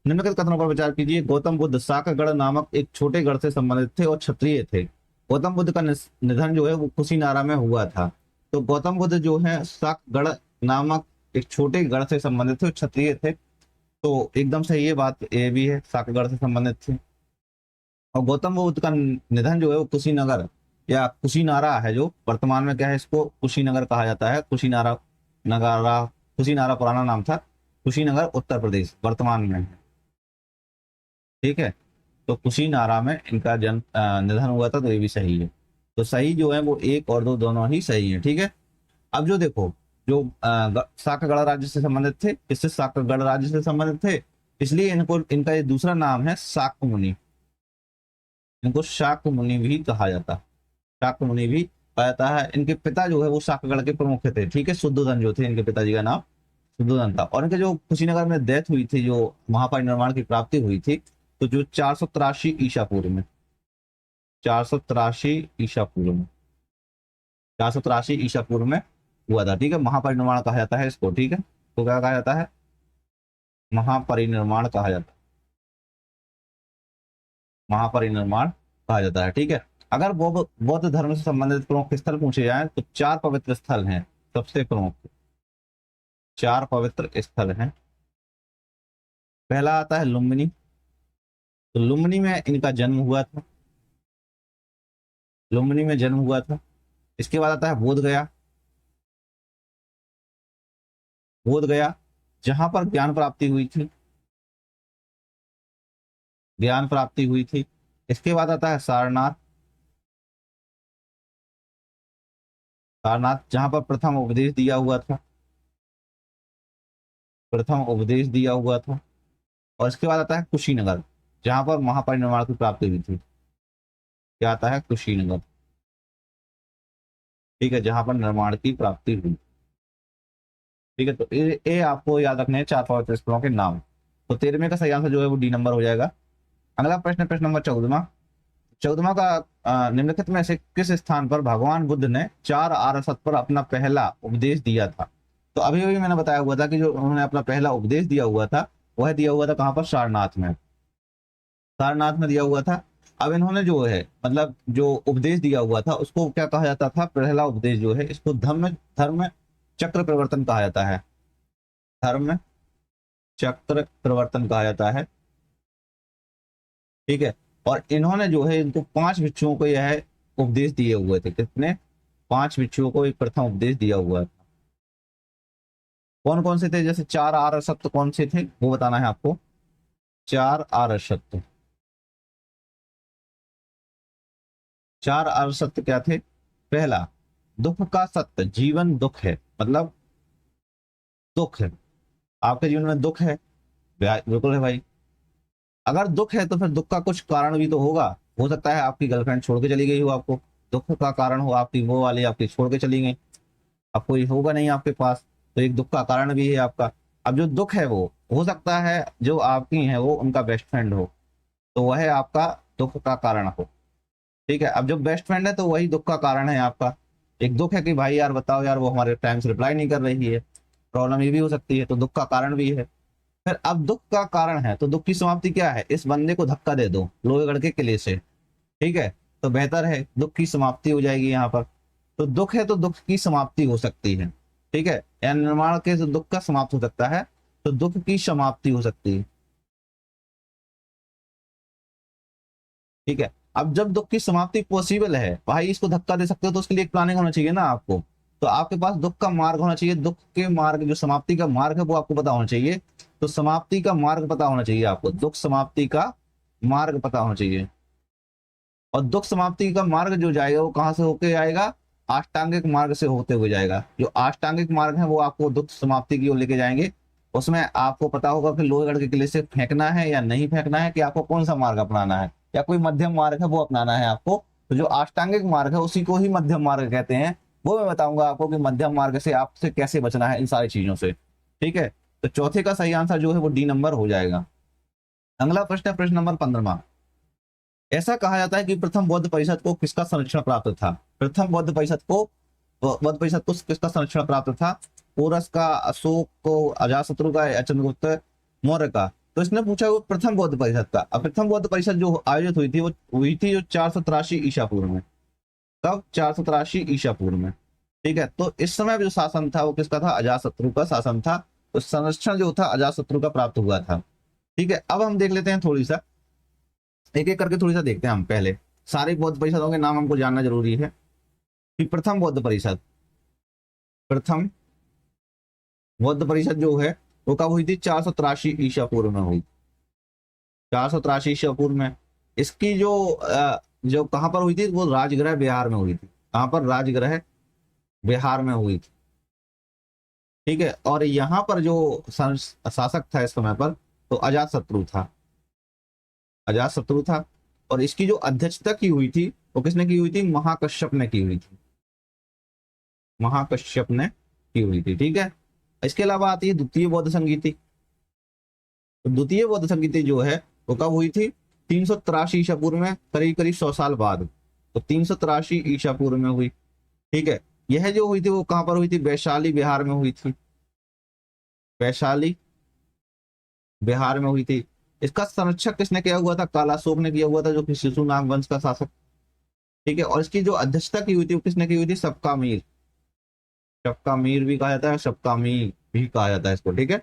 [SPEAKER 1] निम्नलिखित कथनों पर विचार कीजिए। गौतम बुद्ध साकगढ़ नामक एक छोटे गढ़ से संबंधित थे और क्षत्रिय थे। गौतम बुद्ध का निधन जो है वो कुशीनारा में हुआ था। तो गौतम बुद्ध जो है साकगढ़ नामक एक छोटे गढ़ से संबंधित थे और क्षत्रिय थे। तो एकदम सही ये बात, ये भी है, साकगढ़ से संबंधित थे। और गौतम बुद्ध का निधन जो है वो कुशीनगर या कुशीनारा है, जो वर्तमान में क्या है, इसको कुशीनगर कहा जाता है। कुशीनारा, नगारा, कुशीनारा पुराना नाम था। कुशीनगर उत्तर प्रदेश वर्तमान में है। ठीक है, तो कुशीनारा में इनका जन्म निधन हुआ था, तो ये भी सही है। तो सही जो है वो एक और दो दोनों ही सही है। ठीक है, अब जो देखो, जो साकगढ़ राज्य से संबंधित थे, इससे साकगढ़ राज्य से संबंधित थे, इसलिए इनको, इनका ये दूसरा नाम है शाक्य मुनि। इनको शाक्य मुनि भी कहा जाता है। शाक्य मुनि भी कहा जाता है। इनके पिता जो है वो साकगढ़ के प्रमुख थे। ठीक है, शुद्धोधन जो थे, इनके पिताजी का नाम शुद्धोधन था। और इनके जो कुशीनगर में डेथ हुई थी, जो महापरिनिर्वाण की प्राप्ति हुई थी, तो जो 483 ईसा पूर्व में, 483 ईसा पूर्व में, 483 ईसा पूर्व में हुआ था। ठीक है, महापरिनिर्वाण कहा जाता है इसको। ठीक है, तो क्या कहा जाता है? महापरिनिर्वाण कहा जाता है। महापरिनिर्वाण कहा जाता है। ठीक है, अगर बौद्ध धर्म से संबंधित प्रमुख स्थल पूछे जाएं, तो 4 पवित्र स्थल हैं, सबसे प्रमुख 4 पवित्र स्थल हैं। पहला आता है लुम्बिनी। तो लुम्बिनी में इनका जन्म हुआ था। लुम्बिनी में जन्म हुआ था। इसके बाद आता है बोध गया। बोध गया, जहां पर ज्ञान प्राप्ति हुई थी। ज्ञान प्राप्ति हुई थी। इसके बाद आता है सारनाथ। सारनाथ, जहां पर प्रथम उपदेश दिया हुआ था। प्रथम उपदेश दिया हुआ था। और इसके बाद आता है कुशीनगर, जहां पर महापरिनिर्वाण की प्राप्ति हुई थी। क्या आता है, कुशीनगर। ठीक है, जहां पर निर्माण की प्राप्ति हुई। ठीक है, तो ये आपको याद रखने हैं 4 पवित्र स्थलों के नाम। तो 13वें का सही आंसर जो है वो डी नंबर हो जाएगा। अगला प्रश्न, प्रश्न नंबर 14वां। 14वां का निम्नलिखित में से किस स्थान पर भगवान बुद्ध ने 4 आर्य सत्य पर अपना पहला उपदेश दिया था? तो अभी अभी मैंने बताया हुआ था कि जो उन्होंने अपना पहला उपदेश दिया हुआ था, वह दिया हुआ था कहाँ पर, सारनाथ में। सारनाथ में दिया हुआ था। अब इन्होंने जो है मतलब जो उपदेश दिया हुआ था उसको क्या कहा जाता था, पहला उपदेश जो है इसको धर्म धर्म चक्र प्रवर्तन कहा जाता है। धर्म चक्र प्रवर्तन कहा जाता है। ठीक है, और इन्होंने जो है इनको 5 भिक्षुओं को यह उपदेश दिए हुए थे। कितने? 5 भिक्षुओं को एक प्रथम उपदेश दिया हुआ था। कौन कौन से थे? जैसे 4 आर्य सत्य कौन से थे वो बताना है आपको। 4 आर्य सत्य, 4 आर्य सत्य क्या थे? पहला, दुख का सत्य, जीवन दुख है, मतलब दुख है, आपके जीवन में दुख है। बिल्कुल है भाई। अगर दुख है तो फिर दुख का कुछ कारण भी तो होगा। हो सकता है आपकी गर्लफ्रेंड छोड़ के चली गई हो, आपको दुख का कारण हो, आपकी वो वाली आपकी छोड़ के चली गई, अब कोई होगा नहीं आपके पास, तो एक दुख का कारण भी है आपका। अब जो दुख है वो हो सकता है जो आपकी है वो उनका बेस्ट फ्रेंड हो, तो वह आपका दुख का कारण हो। ठीक है, अब जो बेस्ट फ्रेंड है तो वही दुख का कारण है आपका। एक दुख है कि भाई यार बताओ यार वो हमारे टाइम से रिप्लाई नहीं कर रही है, प्रॉब्लम ये भी हो सकती है, तो दुख का कारण भी है। फिर अब दुख का कारण है तो दुख की समाप्ति क्या है? इस बंदे को धक्का दे दो लोहेगढ़ के किले से। ठीक है, तो बेहतर है, दुख की समाप्ति हो जाएगी यहाँ पर। तो दुख है तो दुख की समाप्ति हो सकती है। ठीक है, या निर्माण के जो दुख का समाप्त हो सकता है तो दुख की समाप्ति हो सकती है। ठीक है, अब जब दुख की समाप्ति पॉसिबल है भाई, इसको धक्का दे सकते हो तो उसके लिए एक प्लानिंग होना चाहिए ना आपको। तो आपके पास दुख का मार्ग होना चाहिए, दुख के मार्ग जो समाप्ति का मार्ग है वो आपको पता होना चाहिए। तो समाप्ति का मार्ग पता होना चाहिए आपको, दुख समाप्ति का मार्ग पता होना चाहिए। और दुख समाप्ति का मार्ग जो जाएगा वो कहाँ से होके आएगा? अष्टांगिक मार्ग से होते हुए जाएगा। जो अष्टांगिक मार्ग है वो आपको दुख समाप्ति की ओर लेके जाएंगे। उसमें आपको पता होगा कि लोहगढ़ के किले से फेंकना है या नहीं फेंकना है, कि आपको कौन सा मार्ग अपनाना है, या कोई मध्यम मार्ग है वो अपनाना है आपको। तो जो अष्टांगिक मार्ग है उसी को ही मध्यम मार्ग कहते हैं। वो मैं बताऊंगा आपको कि मध्यम मार्ग से आपसे कैसे बचना है इन सारी चीजों से। ठीक है, तो चौथे का सही आंसर जो है वो डी नंबर हो जाएगा। अगला प्रश्न है प्रश्न नंबर 15वां। ऐसा कहा जाता है कि प्रथम बौद्ध परिषद को किसका संरक्षण प्राप्त था? प्रथम बौद्ध परिषद को किसका संरक्षण प्राप्त था? पोरस का, अशोक को, अजातशत्रु का, या चंद्रगुप्त मौर्य का? तो इसने पूछा वो प्रथम बौद्ध परिषद का। अब प्रथम बौद्ध परिषद जो आयोजित हुई थी वो हुई थी जो 483 ईसा पूर्व में। कब? 483 ईसा पूर्व में। ठीक है, तो इस समय जो शासन था वो किसका था? अजातशत्रु का शासन था। तो संरक्षण जो था अजातशत्रु का प्राप्त हुआ था। ठीक है, अब हम देख लेते हैं थोड़ी सा, एक एक करके थोड़ी सा देखते हैं हम। पहले सारे बौद्ध परिषदों के नाम हमको जानना जरूरी है। कि प्रथम बौद्ध परिषद, प्रथम बौद्ध परिषद जो है वो कब हुई थी? 483 ईसा पूर्व में हुई। 483 ईसा पूर्व में। इसकी जो कहाँ पर हुई थी? वो राजगृह बिहार में हुई थी। कहाँ पर? राजगृह बिहार में हुई थी। ठीक है, और यहाँ पर जो शासक था इस समय पर तो अजात शत्रु था। अजात शत्रु था। और इसकी जो अध्यक्षता की हुई थी वो किसने की हुई थी? महाकश्यप ने की हुई थी। महाकश्यप ने की हुई थी। ठीक है, इसके अलावा आती है द्वितीय बौद्ध संगीति। तो द्वितीय बौद्ध संगीति जो है वो कब हुई थी? 383 ईसा पूर्व में, करीब करीब 100 साल बाद। तो 383 ईसा पूर्व में हुई। ठीक है, यह जो हुई थी वो कहां पर हुई थी? वैशाली बिहार में हुई थी। वैशाली बिहार में हुई थी। इसका संरक्षक किसने किया हुआ था? कालाशोक ने किया हुआ था, जो कि शिशुनाग वंश का शासक। ठीक है, और इसकी जो अध्यक्षता की हुई थी वो किसने की हुई थी? सबका मीर। सबका मीर भी कहा जाता है, सबका मीर भी कहा जाता है इसको। ठीक है,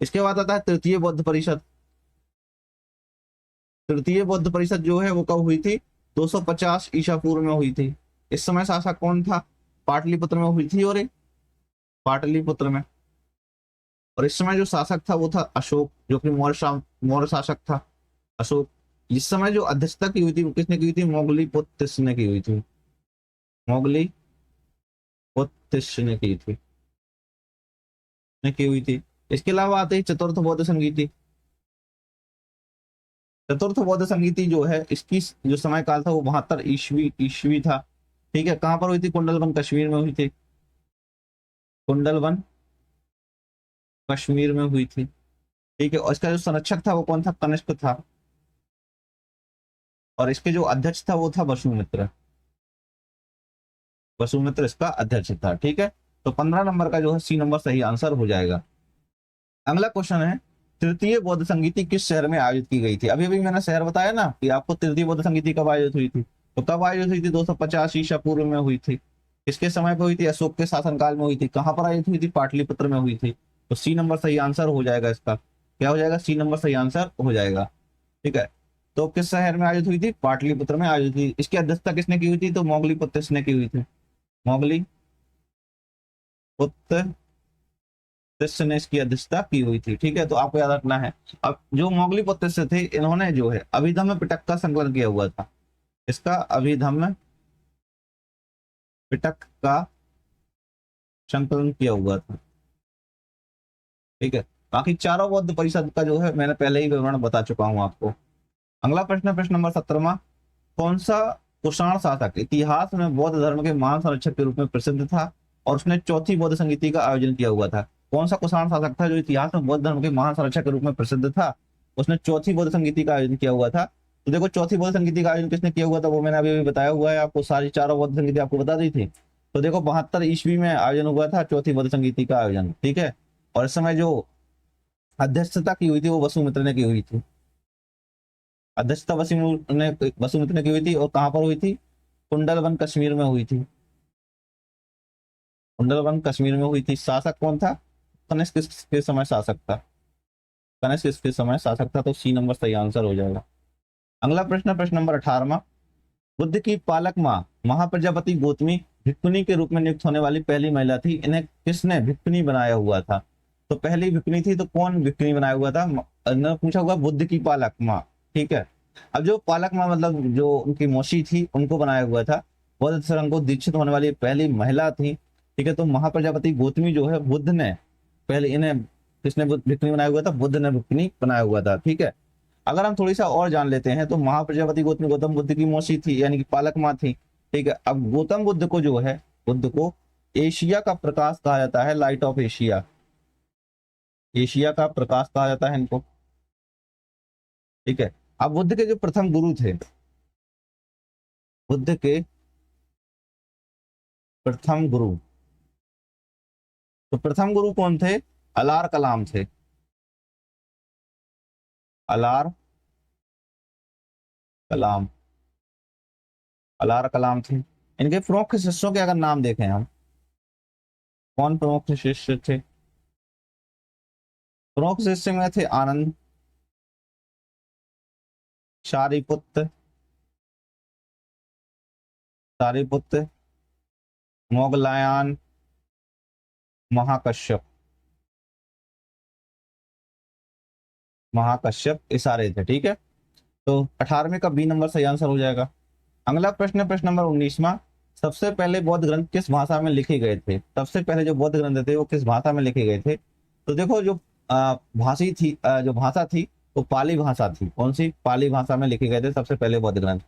[SPEAKER 1] इसके बाद आता है तृतीय बौद्ध परिषद। तृतीय बौद्ध परिषद जो है वो कब हुई थी? 250 ईसा पूर्व में हुई थी। इस समय शासक कौन था? पाटलिपुत्र में हुई थी, और पाटलिपुत्र में। और इस समय जो शासक था वो था अशोक, जो कि मौर्य शासक था, अशोक। इस समय जो अध्यक्षता की हुई थी वो किसने की हुई थी? मोगली पुत्तिस ने की हुई थी। मोगली पुत्तिस ने की हुई थी। इसके अलावा आते ही चतुर्थ बौद्ध संगीति। चतुर्थ बौद्ध संगीति जो है इसकी जो समय काल था वो 72 ईस्वी ईस्वी था। ठीक है, कहां पर हुई थी? कुंडलवन कश्मीर में हुई थी। कुंडलवन कश्मीर में हुई थी। ठीक है, और इसका जो संरक्षक था वो कौन था? कनिष्क था। और इसके जो अध्यक्ष था वो था वसुमित्र। वसुमित्र इसका अध्यक्ष था। ठीक है, तो 15 नंबर का जो है सी नंबर सही आंसर हो जाएगा। अगला क्वेश्चन है, तृतीय बौद्ध संगीति किस शहर में आयोजित की गई थी? अभी अभी मैंने शहर बताया ना कि आपको तृतीय बौद्ध संगीति कब आयोजित हुई थी, तो कब आयोजित हुई थी? 250 ईसा पूर्व में हुई थी। किसके समय पे हुई थी? अशोक के शासनकाल में हुई थी। कहां पर आयोजित हुई थी? पाटलिपुत्र में हुई थी। तो सी नंबर सही आंसर हो जाएगा इसका। क्या हो जाएगा? सी नंबर सही आंसर हो जाएगा। ठीक है, तो किस शहर में आयोजित हुई थी? पाटलिपुत्र में आयोजित हुई। इसकी अध्यक्षता किसने की हुई थी? तो मोगली पुत्र ने की हुई थी। मोगली पुत्र ने इसकी अध्यक्षता की हुई थी। ठीक है, तो आपको याद रखना है। अब जो मोगली पुत्र थे इन्होंने जो है अभिधम्म पिटक का संकलन किया हुआ था। इसका अभिधम्म पिटक का संकलन किया हुआ था। ठीक है, बाकी चारों बौद्ध परिषद का जो है मैंने पहले ही विवरण बता चुका हूं आपको। अगला प्रश्न, प्रश्न नंबर 17वां, कौन सा कुषाण शासक इतिहास में बौद्ध धर्म के महान संरक्षक के रूप में प्रसिद्ध था और उसने चौथी बौद्ध संगीति का आयोजन किया हुआ था? कौन सा कुषाण शासक था जो इतिहास में बौद्ध धर्म के महान संरक्षक के रूप में प्रसिद्ध था, उसने चौथी बौद्ध संगीति का आयोजन किया हुआ था? तो देखो, चौथी बौद्ध संगीति का आयोजन किसने किया हुआ था वो मैंने अभी अभी बताया हुआ है आपको। सारी चारों बौद्ध संगीति आपको बता दी थी। तो देखो, 72 ईस्वी में आयोजन हुआ था चौथी बौद्ध संगीति का आयोजन। ठीक है, और इस समय जो अध्यक्षता की हुई थी वो वसुमित्र ने की हुई थी। अध्यक्षता वसुमित्र ने की हुई थी। और कहां पर हुई थी? कुंडलवन कश्मीर में हुई थी। कुंडलवन कश्मीर में हुई थी। शासक कौन था? कनिष्क किसके समय शासक था? कनिष्क किसके समय शासक था? तो सी नंबर सही आंसर हो जाएगा। अगला प्रश्न, प्रश्न नंबर 18वां, बुद्ध की पालक माँ महाप्रजापति गौतमी भिक्षुनी के रूप में नियुक्त होने वाली पहली महिला थी। इन्हें किसने भिक्षुनी बनाया हुआ था? तो पहली भिक्षुनी थी, तो कौन भिक्षुनी बनाया हुआ था? इन्होंने पूछा हुआ बुद्ध की पालक माँ। ठीक है, अब जो पालक माँ मतलब जो उनकी मौसी थी उनको बनाया हुआ था। बौद्ध धर्म को दीक्षित होने वाली पहली महिला थी। ठीक है, तो महाप्रजापति गौतमी जो है बुद्ध ने पहले इन्हें किसने भिक्षुनी बनाया हुआ था? बुद्ध ने भिक्षुनी बनाया हुआ था। ठीक है, अगर हम थोड़ी सा और जान लेते हैं तो महाप्रजापति गौतमी गौतम बुद्ध की मौसी थी यानी कि पालक माँ थी। ठीक है, अब गौतम बुद्ध को जो है बुद्ध को एशिया का प्रकाश कहा जाता है, लाइट ऑफ एशिया। एशिया का प्रकाश कहा जाता है इनको। ठीक है, अब बुद्ध के जो प्रथम गुरु थे, बुद्ध के प्रथम गुरु, तो प्रथम गुरु कौन थे? अलार कलाम थे। अलार कलाम, अलार कलाम थे। इनके प्रमुख शिष्यों के अगर नाम देखें हम, कौन प्रमुख शिष्य थे? प्रमुख शिष्य में थे आनंद, शारिपुत्र, सारिपुत्र, मोगलायन, महाकश्यप। महाकश्यप ये सारे थे। ठीक है, तो 18वें का बी नंबर सही आंसर हो जाएगा। अगला प्रश्न, प्रश्न नंबर 19वां, सबसे पहले बौद्ध ग्रंथ किस भाषा में लिखे गए थे? सबसे पहले जो बौद्ध ग्रंथ थे वो किस भाषा में लिखे गए थे? तो देखो, जो भाषी थी जो भाषा थी वो पाली भाषा थी। कौन सी? पाली भाषा में लिखे गए थे सबसे पहले बौद्ध ग्रंथ।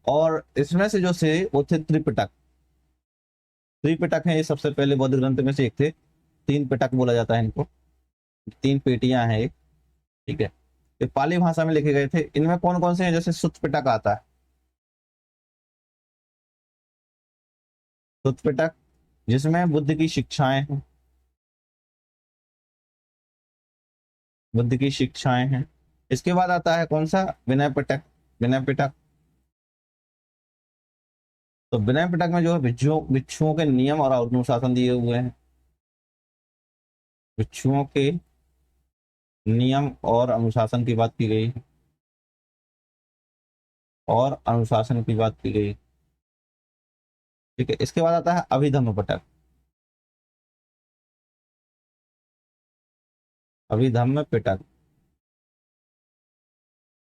[SPEAKER 1] और इसमें से जो थे वो थे त्रिपिटक। त्रिपिटक है ये सबसे पहले बौद्ध ग्रंथ में से एक थे। तीन पिटक बोला जाता है इनको, तीन पेटियां हैं एक। ठीक है, ये पाली भाषा में लिखे गए थे। इनमें कौन कौन से हैं? जैसे सुत्त पिटक आता है, सुत्त पिटक जिसमें बुद्ध की शिक्षाएं हैं, बुद्ध की शिक्षाएं हैं। इसके बाद आता है कौन सा? विनय पिटक। विनय पिटक, तो विनय पिटक में जो है भिक्षुओं भिक्षुओं के नियम और अनुशासन दिए हुए हैं। भिक्षुओं के नियम और अनुशासन की बात की गई है, और अनुशासन की बात की गई। ठीक है, इसके बाद आता है अभिधम्म पिटक। अभिधम्म पिटक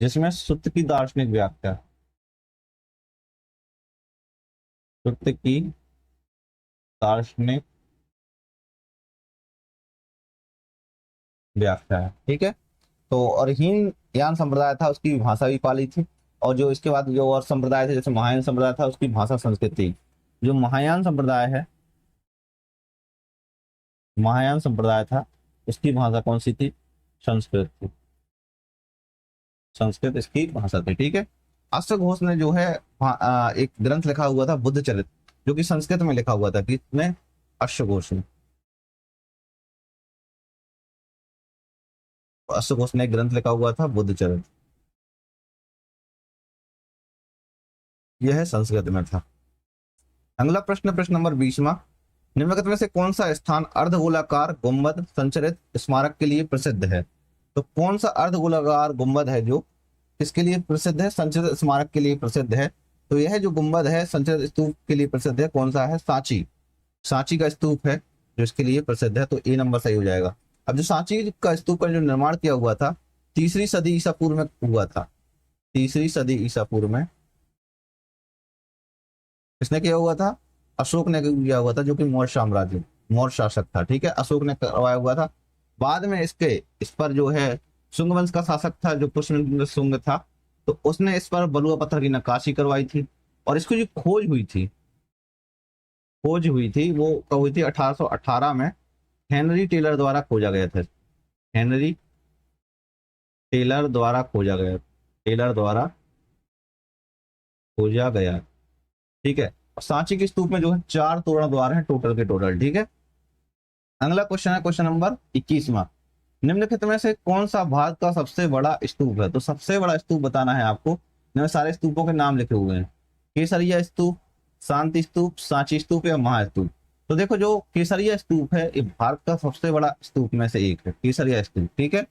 [SPEAKER 1] जिसमें सुत्त की दार्शनिक व्याख्या, सुत्त की दार्शनिक व्याख्या है। ठीक है, तो और हीनयान संप्रदाय था उसकी भाषा भी पाली थी, और जो इसके बाद जो और संप्रदाय थे जैसे महायान संप्रदाय था उसकी भाषा संस्कृत थी। जो महायान संप्रदाय है, महायान संप्रदाय था उसकी भाषा कौन सी थी? संस्कृत थी। संस्कृत इसकी भाषा थी, ठीक है। अश्व घोष ने जो है एक ग्रंथ लिखा हुआ था बुद्ध चरित, जो कि संस्कृत में लिखा हुआ था, किसने? अश्व घोष ने। अश्व घोष ने एक ग्रंथ लिखा हुआ था बुद्ध चरित, यह संस्कृत में था। अगला प्रश्न, प्रश्न नंबर 20वां, निम्नलिखित में से कौन सा स्थान अर्धगोलाकार गुंबद संचरित स्मारक के लिए प्रसिद्ध है? तो कौन सा अर्धगोलाकार गुंबद है जो किसके लिए प्रसिद्ध है? संचरित स्मारक के लिए प्रसिद्ध है। तो यह जो गुंबद है संचरित स्तूप के लिए प्रसिद्ध है, कौन सा है? सांची। सांची का स्तूप है जो इसके लिए प्रसिद्ध है, तो ए नंबर सही हो जाएगा। अब जो सांची का स्तूप का जो निर्माण किया हुआ था 3री सदी ईसा पूर्व में हुआ था। 3री सदी ईसा पूर्व में किसने किया हुआ था? अशोक ने किया हुआ था, जो कि मौर्य साम्राज्य, मौर्य शासक था, ठीक है। अशोक ने करवाया हुआ था। बाद में इस पर जो है शुंग वंश का शासक था जो पुष्यमित्र शुंग था, तो उसने इस पर बलुआ पत्थर की नक्काशी करवाई थी। और इसकी जो खोज हुई थी वो कब हुई थी? 1818 में हेनरी टेलर द्वारा खोजा गया था। हेनरी टेलर द्वारा खोजा गया, टेलर द्वारा खोजा गया, ठीक है। और सांची के स्तूप में जो है 4 तोरण द्वार हैं टोटल के टोटल, ठीक है। अगला क्वेश्चन है क्वेश्चन नंबर 21वां, निम्नलिखित में से कौन सा भारत का सबसे बड़ा स्तूप है? तो सबसे बड़ा स्तूप बताना है आपको। इनमें सारे स्तूपों के नाम लिखे हुए हैं, केसरिया स्तूप, शांति स्तूप, सांची स्तूप या महास्तूप। तो देखो जो केसरिया स्तूप है ये भारत का सबसे बड़ा स्तूप में से एक है, केसरिया स्तूप, ठीक है।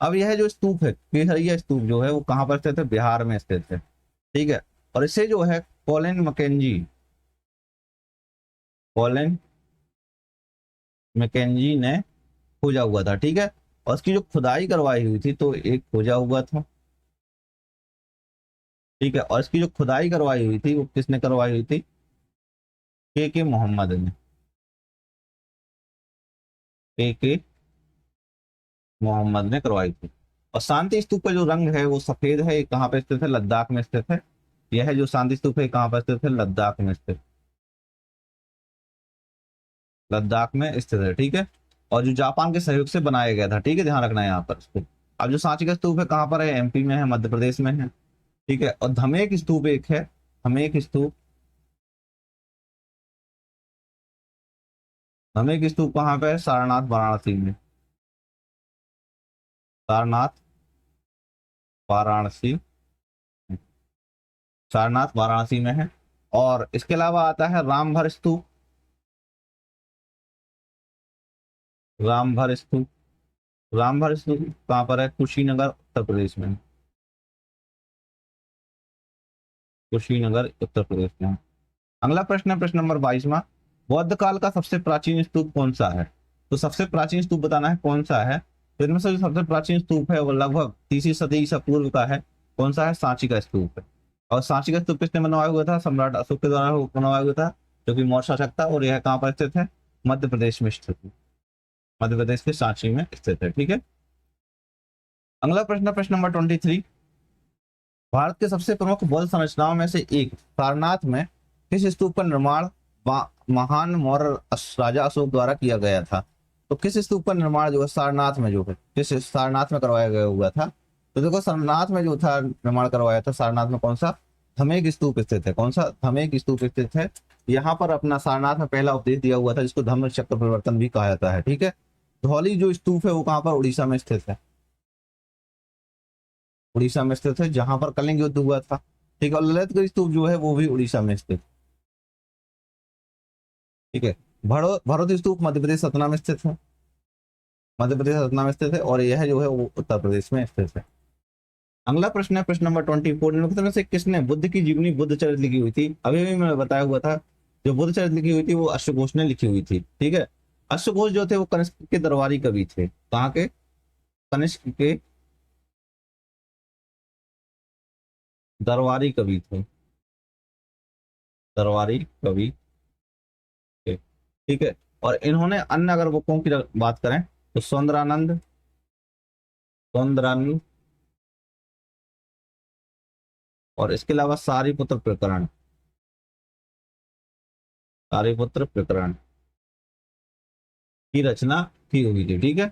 [SPEAKER 1] अब यह जो स्तूप है केसरिया स्तूप जो है वो कहाँ पर स्थित है? बिहार में स्थित है, ठीक है। और इसे जो है कॉलिन मैकेंजी ने खोजा हुआ था, ठीक है। और उसकी जो खुदाई करवाई हुई थी तो एक खोजा हुआ था, ठीक है। और इसकी जो खुदाई करवाई हुई थी वो किसने करवाई हुई थी? के मोहम्मद ने, के मोहम्मद ने करवाई थी। और शांति स्तूप का जो रंग है वो सफेद है, ये कहाँ पे स्थित है? लद्दाख में स्थित है। यह जो शांति स्तूप है कहाँ पर स्थित है? लद्दाख में स्थित, लद्दाख में स्थित है, ठीक है। और जो जापान के सहयोग से बनाया गया था, ठीक है, ध्यान रखना है यहाँ पर इसको। अब जो सांची का स्तूप है कहाँ पर है? एमपी में है, मध्य प्रदेश में है, ठीक है। और धमेक स्तूप एक है, धमेक स्तूप, धमेक स्तूप कहाँ पे है? सारनाथ वाराणसी में, सारनाथ वाराणसी, सारनाथ वाराणसी में है। और इसके अलावा आता है रामभर स्तूप, रामभर स्तूप, रामभर स्तूप कहाँ पर है? कुशीनगर उत्तर प्रदेश में, कुशीनगर उत्तर प्रदेश में। अगला प्रश्न है प्रश्न नंबर 22वां, बौद्ध काल का सबसे प्राचीन स्तूप कौन सा है? तो सबसे प्राचीन स्तूप बताना है कौन सा है। तो इनमें से जो सबसे प्राचीन स्तूप है वो लगभग 3री सदी ईसा पूर्व का है। कौन सा है? सांची का स्तूप है। और सांची का स्तूप किसने बनवाया हुआ था? सम्राट अशोक के द्वारा बनवाया हुआ था, जो कि मौर्य शासक था। और यह कहाँ पर स्थित है? मध्य प्रदेश में स्थित है, मध्य प्रदेश के सांची में स्थित है, ठीक है। अगला प्रश्न, प्रश्न नंबर 23, भारत के सबसे प्रमुख बौद्ध संरचनाओं में से एक सारनाथ में किस स्तूप का निर्माण महान मौर्य राजा अशोक द्वारा किया गया था? तो किस स्तूप का निर्माण जो है सारनाथ में, जो है किस सारनाथ में करवाया गया हुआ था? तो देखो सारनाथ में जो था निर्माण करवाया था, सारनाथ में कौन सा? धमेक स्तूप स्थित है। कौन सा? धमेक स्तूप स्थित है। यहाँ पर अपना सारनाथ में पहला उपदेश दिया हुआ था जिसको धम्म चक्र परिवर्तन भी कहा जाता है, ठीक है। धौली जो स्तूप है वो कहाँ पर? उड़ीसा में स्थित है, उड़ीसा में स्थित है, जहां पर कलिंग युद्ध हुआ था, ठीक है। और ललितगढ़ स्तूप जो है वो भी उड़ीसा में स्थित, ठीक है। भरत स्तूप मध्य प्रदेश सतना में स्थित है, मध्य प्रदेश सतना में स्थित है। और यह जो है वो उत्तर प्रदेश में स्थित है। अगला प्रश्न है प्रश्न नंबर 24, निम्नलिखित में से किसने बुद्ध की जीवनी बुद्ध चरित लिखी हुई थी? अभी भी मैंने बताया हुआ था, जो बुद्ध चरित लिखी हुई थी वो अश्वघोष ने लिखी हुई थी, ठीक है। अश्वघोष जो थे वो कनिष्क के दरबारी कवि थे। कहाँ के? कनिष्क के दरबारी कवि थे, दरबारी कवि थे, ठीक है। और इन्होंने अन्य अगर बुकों की बात करें तो सौंदरानंद, तोंदरानी, और इसके अलावा सारीपुत्र प्रकरण, सारीपुत्र प्रकरण की रचना की हुई थी। ठीक है।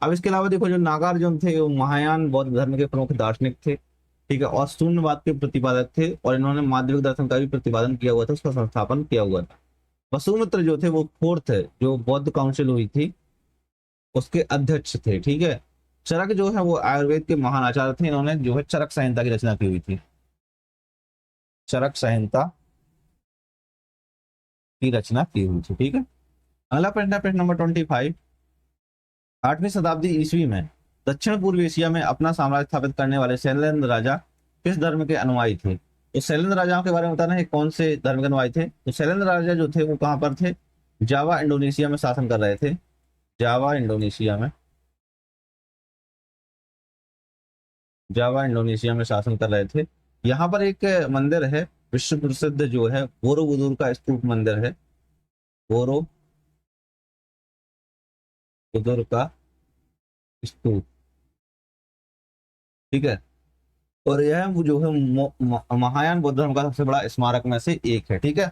[SPEAKER 1] अब इसके अलावा देखो, जो नागार्जुन थे वो महायान बौद्ध धर्म के प्रमुख दार्शनिक थे। ठीक है। और शून्यवाद के प्रतिपादक थे, और इन्होंने माध्यमिक दर्शन का भी प्रतिपादन किया हुआ था, उसका संस्थापन किया हुआ था। वसुमित्र जो थे वो फोर्थ है जो बौद्ध काउंसिल हुई थी उसके अध्यक्ष थे। ठीक है। चरक जो है वो आयुर्वेद के महान आचार्य थे, इन्होंने जो है चरक संहिता की रचना की हुई थी। चरक संहिता की रचना की हुई थी। ठीक है। अगला प्रश्न है प्रश्न नंबर 25। 8वीं शताब्दी ईस्वी में दक्षिण पूर्व एशिया में अपना साम्राज्य स्थापित करने वाले शैलेंद्र राजा किस धर्म के अनुयायी थे? तो शैलेंद्र राजाओं के बारे में बताना है कौन से धर्म के अनुयायी थे। तो शैलेंद्र राजा जो थे वो कहाँ पर थे? जावा इंडोनेशिया में शासन कर रहे थे। जावा इंडोनेशिया में, जावा इंडोनेशिया में शासन कर रहे थे। यहाँ पर एक मंदिर है विश्व प्रसिद्ध जो है बोरोबुदुर का स्तूप मंदिर है। बोरोबुदुर का स्तूप। ठीक है। और यह वो जो है महायान बौद्ध धर्म का सबसे बड़ा स्मारक में से एक है। ठीक है।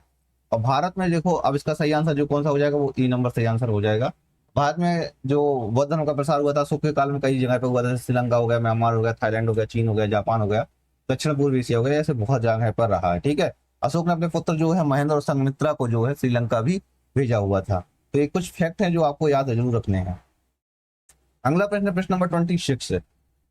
[SPEAKER 1] और भारत में देखो, अब इसका सही आंसर जो कौन सा हो जाएगा वो ई नंबर सही आंसर हो जाएगा। भारत में जो बौद्ध धर्म का प्रसार हुआ था अशोक के काल में कई जगह पे हुआ था, जैसे श्रीलंका हो गया, म्यांमार हो गया, थाईलैंड हो गया, चीन हो गया, जापान हो गया, दक्षिण पूर्व एशिया हो गया, ऐसे बहुत जगह पर रहा है। ठीक है। अशोक ने अपने पुत्र जो है महेंद्र और संघमित्रा को जो है श्रीलंका भी भेजा हुआ था। तो ये कुछ फैक्ट है जो आपको याद जरूर रखने हैं। अगला प्रश्न, प्रश्न नंबर 26 है,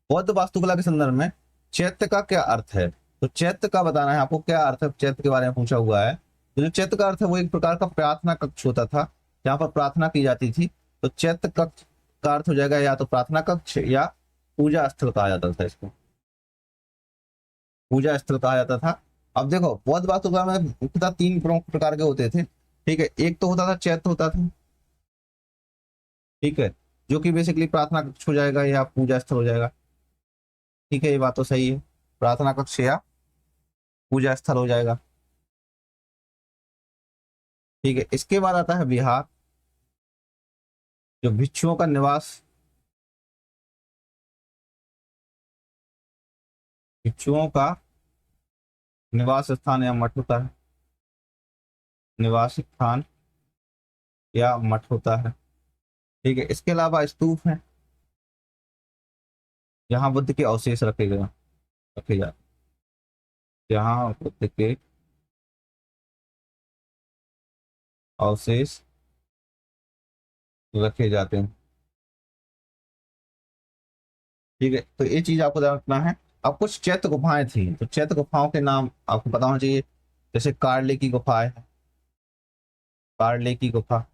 [SPEAKER 1] बौद्ध वास्तुकला के संदर्भ में चैत्य का क्या अर्थ है? तो चैत्य का बताना है आपको, क्या अर्थ है चैत्य के बारे में पूछा हुआ है। तो जो चैत्य का अर्थ है वो एक प्रकार का प्रार्थना कक्ष होता था, जहां पर प्रार्थना की जाती थी। तो चैत्य कक्ष का अर्थ हो जाएगा या तो प्रार्थना कक्ष या पूजा स्थल कहा जाता था, इसको पूजा स्थल कहा जाता था। अब देखो, बौद्ध वास्तुकला में मुख्यतः 3 प्रमुख प्रकार के होते थे। ठीक है। एक तो होता था चैत्य होता था। ठीक है। जो कि बेसिकली प्रार्थना कक्ष हो जाएगा या पूजा स्थल हो जाएगा। ठीक है, ये बात तो सही है, प्रार्थना कक्ष या पूजा स्थल हो जाएगा। ठीक है। इसके बाद आता है विहार, जो भिक्षुओं का निवास, भिक्षुओं का निवास स्थान या मठ होता है, निवास स्थान या मठ होता है। ठीक है। इसके अलावा स्तूप है, जहां बुद्ध के अवशेष रखे जाते, जहां बुद्ध के अवशेष रखे जाते हैं। ठीक है। तो ये चीज आपको ध्यान रखना है। अब कुछ चैत्य गुफाएं थी, तो चैत्य गुफाओं के नाम आपको पता होना चाहिए। जैसे कार्ले की गुफा है, कार्ले की गुफा,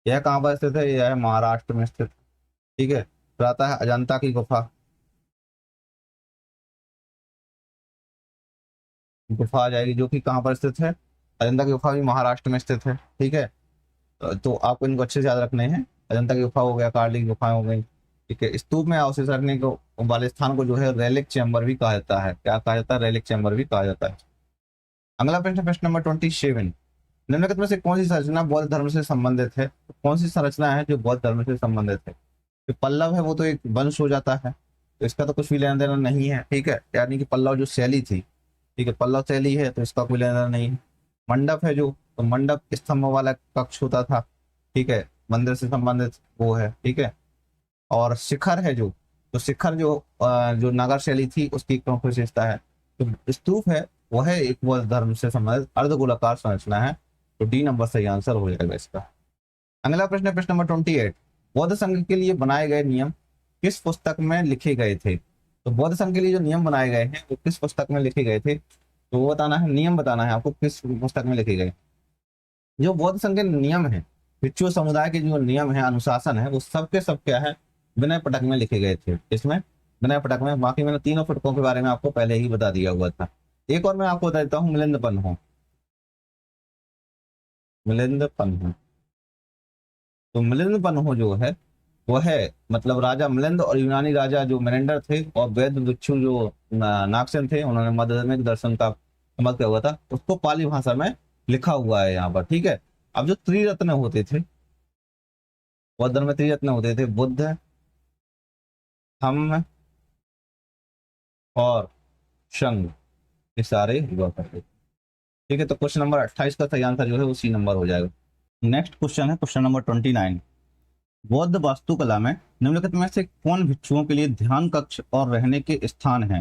[SPEAKER 1] यह कहाँ पर स्थित है? यह है महाराष्ट्र में स्थित। ठीक है। फिर आता है अजंता की गुफा, गुफा आ जाएगी जो कि कहाँ पर स्थित है? अजंता की गुफा भी महाराष्ट्र में स्थित है। ठीक है। तो आपको इनको अच्छे से याद रखने हैं। अजंता की गुफा हो गया, कार्ली की गुफा हो गई। ठीक है। स्तूप में अवशेष रखने को वाले स्थान को जो है रेलिक चैम्बर भी कहा जाता है। क्या कहा जाता है? रेलिक चैम्बर भी कहा जाता है। अगला प्रश्न, प्रश्न नंबर 27, निम्नलिखित में से कौन सी संरचना बौद्ध धर्म से संबंधित है? तो कौन सी संरचना है जो बौद्ध धर्म से संबंधित है? जो पल्लव है वो तो एक वंश हो जाता है, तो इसका तो कुछ भी लेना देना नहीं है। ठीक है। यानी कि पल्लव जो शैली थी, ठीक है, पल्लव शैली है, तो इसका कोई लेना देना नहीं है। मंडप है जो, तो मंडप स्तंभ वाला कक्ष होता था। ठीक है। मंदिर से संबंधित वो है। ठीक है। और शिखर है जो, तो शिखर जो जो नागर शैली थी उसकी एक प्रमुख विशेषता है। तो स्तूप है वह है एक बौद्ध धर्म से संबंधित अर्धगोलाकार संरचना है। तो डी नंबर सही आंसर हो जाएगा इसका। अगला प्रश्न है प्रश्न नंबर 28, बौद्ध संघ के लिए बनाए गए नियम किस पुस्तक में लिखे गए थे? तो बौद्ध संघ के लिए जो नियम बनाए गए हैं वो किस पुस्तक में लिखे गए थे? तो वो बताना है, नियम बताना है आपको किस पुस्तक में लिखे गए। जो बौद्ध संघ के नियम है, भिक्षु समुदाय के जो नियम है, अनुशासन है, वो सबके सब क्या है? विनय पिटक में लिखे गए थे। इसमें विनय पिटक में। बाकी मैंने तीनों पिटकों के बारे में आपको पहले ही बता दिया हुआ था। एक और मैं आपको बता देता हूँ, मिलिंद पन्ह, मिलिंद पन्ह। तो मिलिंद पन्ह जो है वो है, मतलब राजा मिलिंद और यूनानी राजा जो मेनेंडर थे और वैद्य भिक्षु जो नागसेन थे, उन्होंने माध्यमिक दर्शन का अमल किया हुआ था, उसको पाली भाषा में लिखा हुआ है यहाँ पर। ठीक है। अब जो त्रिरत्न होते थे बौद्ध धर्म में, त्रिरत्न होते थे, बुद्ध, थम और शंग, ये सारे हुआ करते थे। ठीक है, तो क्वेश्चन नंबर 28 का सही आंसर जो है वो सी नंबर हो जाएगा। नेक्स्ट क्वेश्चन है क्वेश्चन नंबर 29। बौद्ध वास्तुकला में निम्नलिखित में से कौन भिक्षुओं के लिए ध्यान कक्ष और रहने के स्थान है?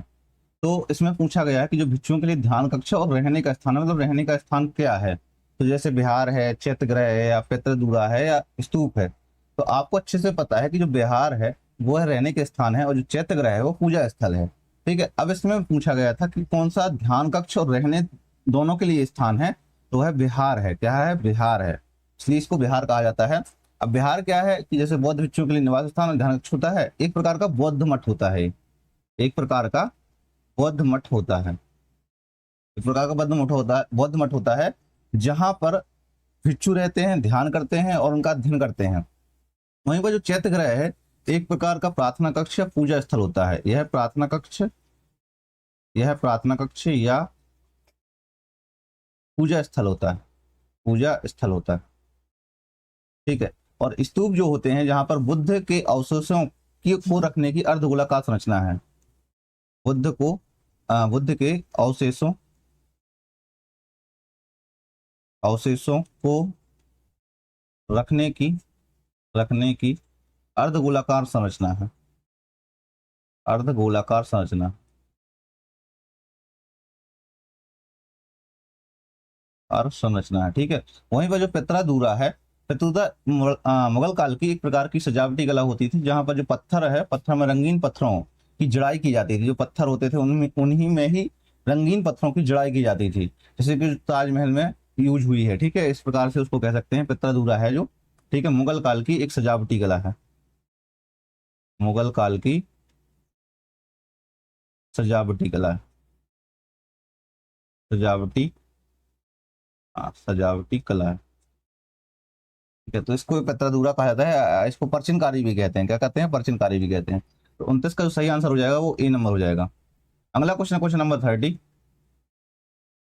[SPEAKER 1] तो इसमें पूछा गया है कि जो भिक्षुओं के लिए ध्यान कक्ष और रहने का स्थान है, मतलब रहने का स्थान क्या है? तो जैसे विहार है, चैत्यगृह है, या पितृदूरा है, या स्तूप है। तो आपको अच्छे से पता है कि जो विहार है वो है रहने के स्थान है, और जो चैत्यगृह है वो पूजा स्थल है। ठीक है, अब इसमें पूछा गया था कि कौन सा ध्यान कक्ष और रहने दोनों के लिए स्थान है? तो वह विहार है। क्या है? विहार है, इसलिए इसको विहार कहा जाता है। अब विहार क्या है कि जैसे बौद्ध भिक्षुओं के लिए निवास स्थान और ध्यान कक्ष होता है, एक प्रकार का बौद्ध मठ होता है, एक प्रकार का बौद्ध मठ होता है, एक प्रकार का बौद्ध मठ होता है, जहां पर भिक्षु रहते हैं, ध्यान करते हैं और उनका अध्ययन करते हैं। वहीं पर जो चैत्यगृह है, एक प्रकार का प्रार्थना कक्ष या पूजा स्थल होता है। यह प्रार्थना कक्ष या पूजा स्थल होता है, पूजा स्थल होता है। ठीक है, और स्तूप जो होते हैं जहां पर बुद्ध के अवशेषों की को रखने की अर्धगोलाकार संरचना है। बुद्ध के अवशेषों को रखने की अर्धगोलाकार संरचना है, अर्धगोलाकार संरचना, अर्ध संरचना है। ठीक है, वहीं पर जो पितृदूरा है, मुगल काल की एक प्रकार की सजावटी कला होती थी, जहां पर जो पत्थर है, पत्थर में रंगीन पत्थरों की जड़ाई की जाती थी। जो पत्थर होते थे उनमें, उन्हीं में ही रंगीन पत्थरों की जड़ाई की जाती थी, जैसे कि ताजमहल में यूज हुई है। ठीक है, इस प्रकार से उसको कह सकते हैं, पितृदूरा है जो। ठीक है, मुगल काल की एक सजावटी कला है, मुगल काल की सजावटी कला है, सजावटी, सजावटी कला है। ठीक है, तो इसको पितृदूरा कहा जाता है। इसको परचिनकारी भी कहते हैं। क्या कहते हैं? परचिनकारी भी कहते हैं। तो 29 का जो सही आंसर हो जाएगा वो ए नंबर हो जाएगा। अगला क्वेश्चन, क्वेश्चन नंबर 30।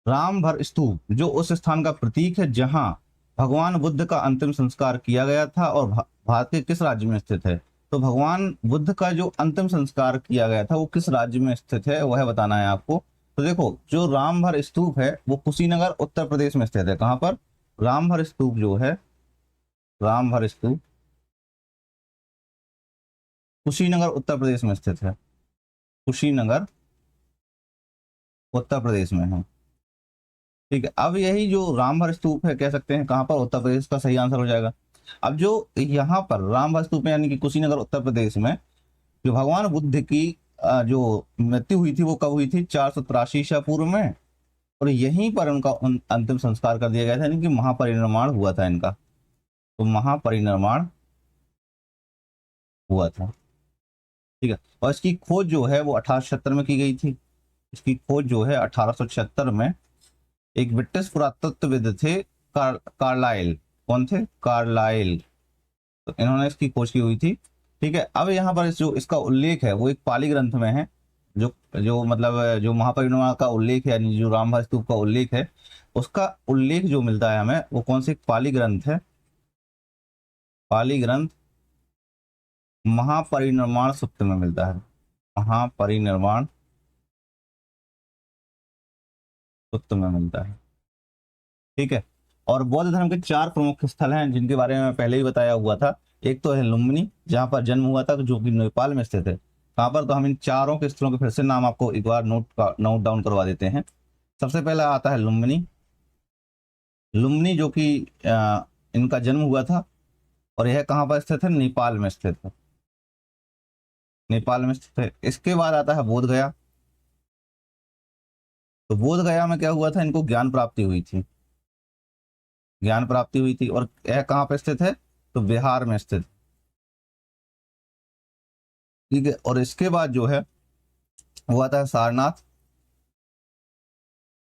[SPEAKER 1] रामभर स्तूप जो उस स्थान का प्रतीक है जहां भगवान बुद्ध का अंतिम संस्कार किया गया था और भारत के किस राज्य में स्थित है? तो भगवान बुद्ध का जो अंतिम संस्कार किया गया था वो किस राज्य में स्थित है, वह बताना है आपको। तो देखो, जो रामभर स्तूप है वो कुशीनगर उत्तर प्रदेश में स्थित है। कहाँ पर? रामभर स्तूप जो है, रामभर स्तूप कुशीनगर उत्तर प्रदेश में स्थित है, कुशीनगर उत्तर प्रदेश में है। ठीक है, अब यही जो रामभर स्तूप है, कह सकते हैं कहाँ पर? उत्तर प्रदेश का सही आंसर हो जाएगा। अब जो यहाँ पर रामभर स्तूप है, यानी कि कुशीनगर उत्तर प्रदेश में, जो भगवान बुद्ध की जो मृत्यु हुई थी वो कब हुई थी? 483 ईसा पूर्व में। और यहीं पर उनका अंतिम संस्कार कर दिया गया था, यानी कि महापरिनिर्वाण हुआ था इनका। तो महापरिनिर्वाण हुआ था। ठीक है, और इसकी खोज जो है वो 1876 में की गई थी। इसकी खोज जो है 1876 में एक ब्रिटिश पुरातत्वविद थे, कार्लाइल। कौन थे? कार्लाइल। तो इन्होंने इसकी खोज की हुई थी। ठीक है, अब यहाँ पर जो इसका उल्लेख है वो एक पाली ग्रंथ में है। जो जो मतलब जो महापरिनिर्वाण का उल्लेख है, यानी जो रामभर स्तूप का उल्लेख है, उसका उल्लेख जो मिलता है हमें वो कौन से? पाली ग्रंथ है, पाली ग्रंथ महापरिनिर्वाण सूक्त में मिलता है, महापरिनिर्वाण सूक्त में मिलता है। ठीक है, और बौद्ध धर्म के 4 प्रमुख स्थल हैं जिनके बारे में पहले ही बताया हुआ था। एक तो है लुम्बिनी, जहां पर जन्म हुआ था, जो कि नेपाल में स्थित है। कहाँ पर? तो हम इन चारों के स्थलों के फिर से नाम आपको एक बार नोट डाउन करवा देते हैं। सबसे पहला आता है लुम्बिनी। लुम्बिनी जो कि इनका जन्म हुआ था, और यह कहाँ पर स्थित है? नेपाल में स्थित है, नेपाल में स्थित है। इसके बाद आता है बोध गया। तो बोध गया में क्या हुआ था? इनको ज्ञान प्राप्ति हुई थी, ज्ञान प्राप्ति हुई थी। और यह कहाँ पे स्थित है? तो बिहार में स्थित। ठीक है, और इसके बाद जो है वो आता है सारनाथ।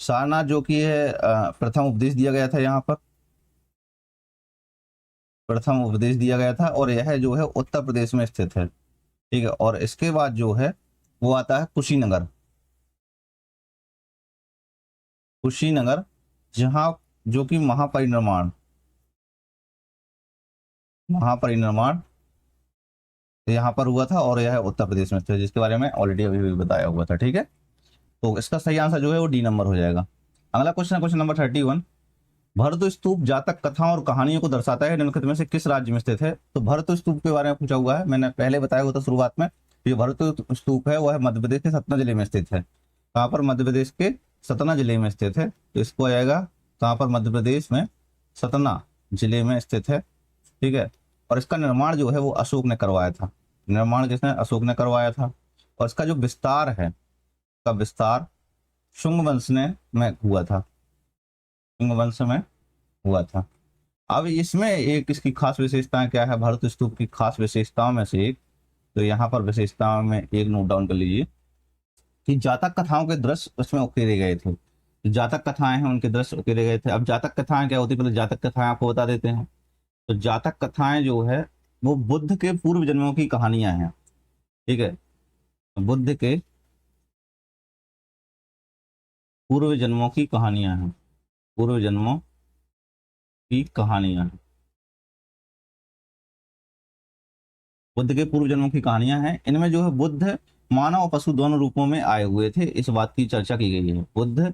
[SPEAKER 1] सारनाथ जो कि है प्रथम उपदेश दिया गया था यहाँ पर, प्रथम उपदेश दिया गया था, और यह जो है उत्तर प्रदेश में स्थित है। ठीक है, और इसके बाद जो है वो आता है कुशीनगर। कुशीनगर, जहाँ जो कि महापरिनिर्वाण, महापरिनिर्वाण तो यहाँ पर हुआ था, और यह है उत्तर प्रदेश में, तो जिसके बारे में ऑलरेडी अभी भी बताया हुआ था। ठीक है, तो इसका सही आंसर जो है वो डी नंबर हो जाएगा। अगला क्वेश्चन है क्वेश्चन नंबर 31। भरत स्तूप जातक कथाओं और कहानियों को दर्शाता है, निम्नलिखित में से किस राज्य में स्थित है? तो भरत स्तूप के बारे में पूछा हुआ है, मैंने पहले बताया हुआ था शुरुआत में। जो भरत स्तूप है वो है मध्य प्रदेश के सतना जिले में स्थित है। कहाँ पर? मध्य प्रदेश के सतना जिले में स्थित है। तो इसको आ जाएगा कहाँ पर? मध्य प्रदेश में सतना जिले में स्थित है। ठीक है, और इसका निर्माण जो है वो अशोक ने करवाया था। निर्माण किसने? अशोक ने करवाया था। और इसका जो विस्तार है, का विस्तार शुंग वंश ने में हुआ था, शुंग वंश में हुआ था। अब इसमें एक इसकी खास विशेषताएं क्या है, भरत स्तूप की खास विशेषताओं में से एक, तो यहाँ पर विशेषताओं में एक नोट डाउन कर लीजिए कि जातक कथाओं के दृश्य उसमें उकेरे गए थे। जो जातक कथाएं हैं उनके दृश्य उकेरे गए थे। अब जातक कथाएं क्या होती है, पहले जातक कथाएं आपको बता देते हैं। तो जातक कथाएं जो है वो बुद्ध के पूर्व जन्मों की कहानियां हैं। ठीक है, बुद्ध के पूर्व जन्मों की कहानियां हैं, पूर्व जन्मों की कहानियां हैं, बुद्ध के पूर्व जन्मों की कहानियां हैं। इनमें जो है बुद्ध मानव और पशु दोनों रूपों में आए हुए थे, इस बात की चर्चा की गई है। बुद्ध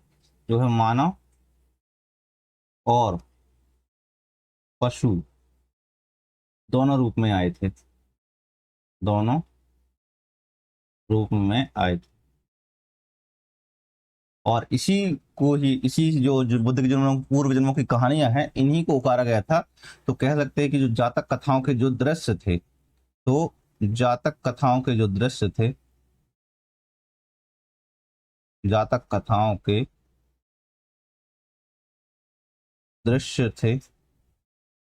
[SPEAKER 1] जो है मानव और पशु दोनों रूप में आए थे, दोनों रूप में आए थे। और इसी को ही, इसी जो बुद्ध के जन्मों पूर्व जन्मों की कहानियां हैं, इन्हीं को उकारा गया था। तो कह सकते हैं कि जो जातक कथाओं के जो दृश्य थे, तो जातक कथाओं के जो दृश्य थे, जातक कथाओं के दृश्य थे,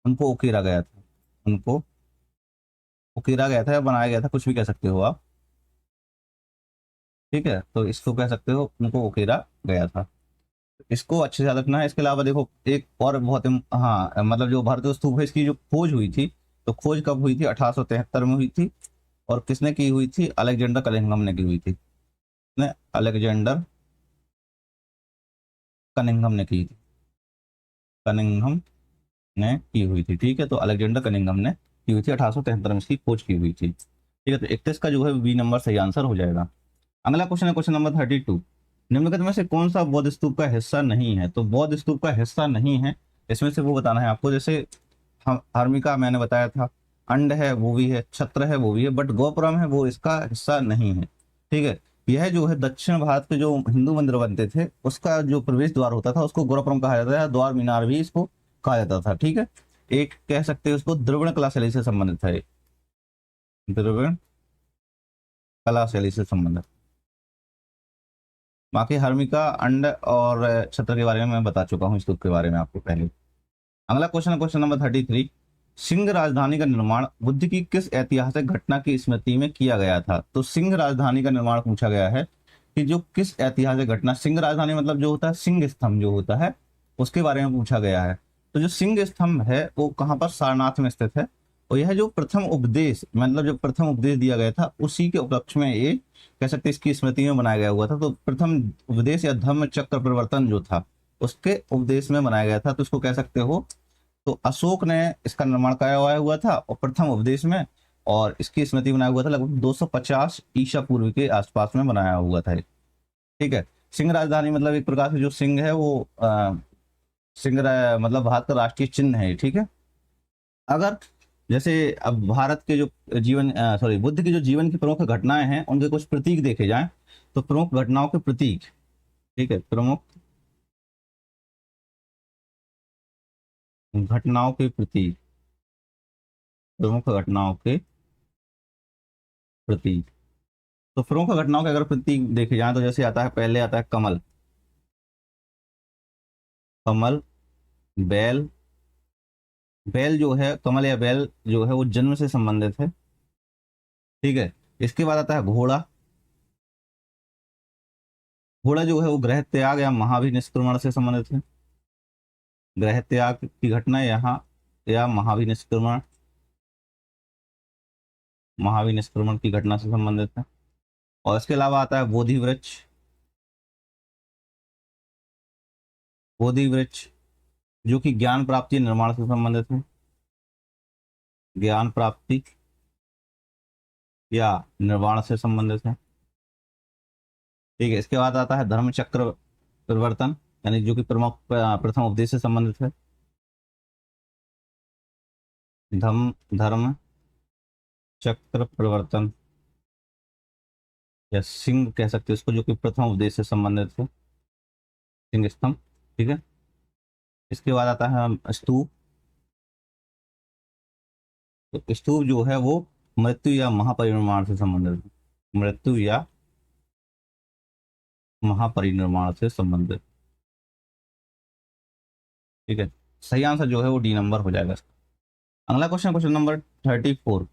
[SPEAKER 1] उनको उकेरा गया था, उनको उकेरा गया था या बनाया गया था, कुछ भी कह सकते हो आप। ठीक है, तो इसको कह सकते हो उनको उकेरा गया था। इसको अच्छे से याद रखना है। इसके अलावा देखो एक और बहुत हाँ, मतलब जो भारत स्तूप है इसकी जो खोज हुई थी, तो खोज कब हुई थी? 1873 में हुई थी। और किसने की हुई थी? अलेक्जेंडर कनिंघम ने की हुई थी। ने अलेक्जेंडर कनिंघम ने की थी, कनिंघम ने की हुई थी। ठीक है, तो अलेक्जेंडर कनिंघम ने की हुई थी, 1873 में इसकी खोज की हुई थी। ठीक है, तो 31 का जो है बी नंबर सही आंसर हो जाएगा। अगला क्वेश्चन है क्वेश्चन नंबर 32। निम्नलिखित में से कौन सा बौद्ध स्तूप का हिस्सा नहीं है? तो बौद्ध स्तूप का हिस्सा नहीं है, इसमें से वो बताना है आपको। जैसे हम हर्मिका मैंने बताया था, अंड है वो भी है, छत्र है वो भी है, बट गोपुरम है वो इसका हिस्सा नहीं है। ठीक है, यह जो है दक्षिण भारत के जो हिंदू मंदिर बनते थे उसका जो प्रवेश द्वार होता था उसको गोपुरम कहा जाता है, द्वार मीनार भी इसको कहा जाता था। ठीक है, एक कह सकते हैं उसको द्रविड़ कला शैली से संबंधित है, द्रविड़ कला शैली से संबंधित। बाकी हर्मिका, अंड और छत्र के बारे में मैं बता चुका हूँ, स्तूप के बारे में आपको पहले। अगला क्वेश्चन है क्वेश्चन नंबर 33। सिंह राजधानी का निर्माण बुद्ध की किस ऐतिहासिक घटना की स्मृति में किया गया था? तो सिंह राजधानी का निर्माण पूछा गया है कि जो किस ऐतिहासिक घटना, सिंह राजधानी मतलब जो होता है सिंह स्तंभ जो होता है, उसके बारे में पूछा गया है। तो जो सिंह स्तंभ है वो कहाँ पर? सारनाथ में स्थित है। और यह जो प्रथम उपदेश, मतलब जो प्रथम उपदेश दिया गया था उसी के उपलक्ष्य में ये कह सकते हैं इसकी स्मृति में बनाया गया हुआ था। तो प्रथम उपदेश या धम्म चक्र परिवर्तन जो था उसके उपदेश में बनाया गया था, तो इसको कह सकते हो। तो अशोक ने इसका निर्माण कराया हुआ था और प्रथम उपदेश में, और इसकी स्मृति बनाया हुआ था लगभग 250 ईसा पूर्व के आसपास में बनाया हुआ था। ठीक है, सिंह राजधानी मतलब एक प्रकार से जो सिंह है वो मतलब भारत का राष्ट्रीय चिन्ह है। ठीक है, अगर जैसे अब भारत के जो जीवन सॉरी बुद्ध की जो जीवन की प्रमुख घटनाएं हैं उनके कुछ प्रतीक देखे जाएं, तो प्रमुख घटनाओं के प्रतीक, ठीक है, प्रमुख घटनाओं के प्रतीक, प्रमुख घटनाओं के प्रतीक। तो प्रमुख घटनाओं के अगर प्रतीक देखे जाए तो जैसे आता है, पहले आता है कमल, कमल, बैल, बैल जो है, कमल या बैल जो है वो जन्म से संबंधित है। ठीक है, इसके बाद आता है घोड़ा, घोड़ा जो है वो गृह त्याग या महाभिनिष्क्रमण से संबंधित है। गृह त्याग की घटना यहाँ या महाभिनिष्क्रमण, महाभिनिष्क्रमण की घटना से संबंधित है। और इसके अलावा आता है बोधि वृक्ष, बोधि वृक्ष जो कि ज्ञान प्राप्ति निर्माण से संबंधित है, ज्ञान प्राप्ति या निर्वाण से संबंधित है। ठीक है, इसके बाद आता है धर्म चक्र परिवर्तन, यानी जो कि प्रमुख प्रथम उपदेश से संबंधित है। धर्म चक्र परिवर्तन या सिंह कह सकते हैं इसको, जो कि प्रथम उपदेश से संबंधित है, सिंह स्तंभ। ठीक है, इसके बाद आता है स्तूप। तो स्तूप जो है वो मृत्यु या महापरिनिर्वाण से संबंधित है, मृत्यु या महापरिनिर्वाण से संबंधित। ठीक है, सही आंसर जो है वो डी नंबर हो जाएगा। अगला question, question number 34।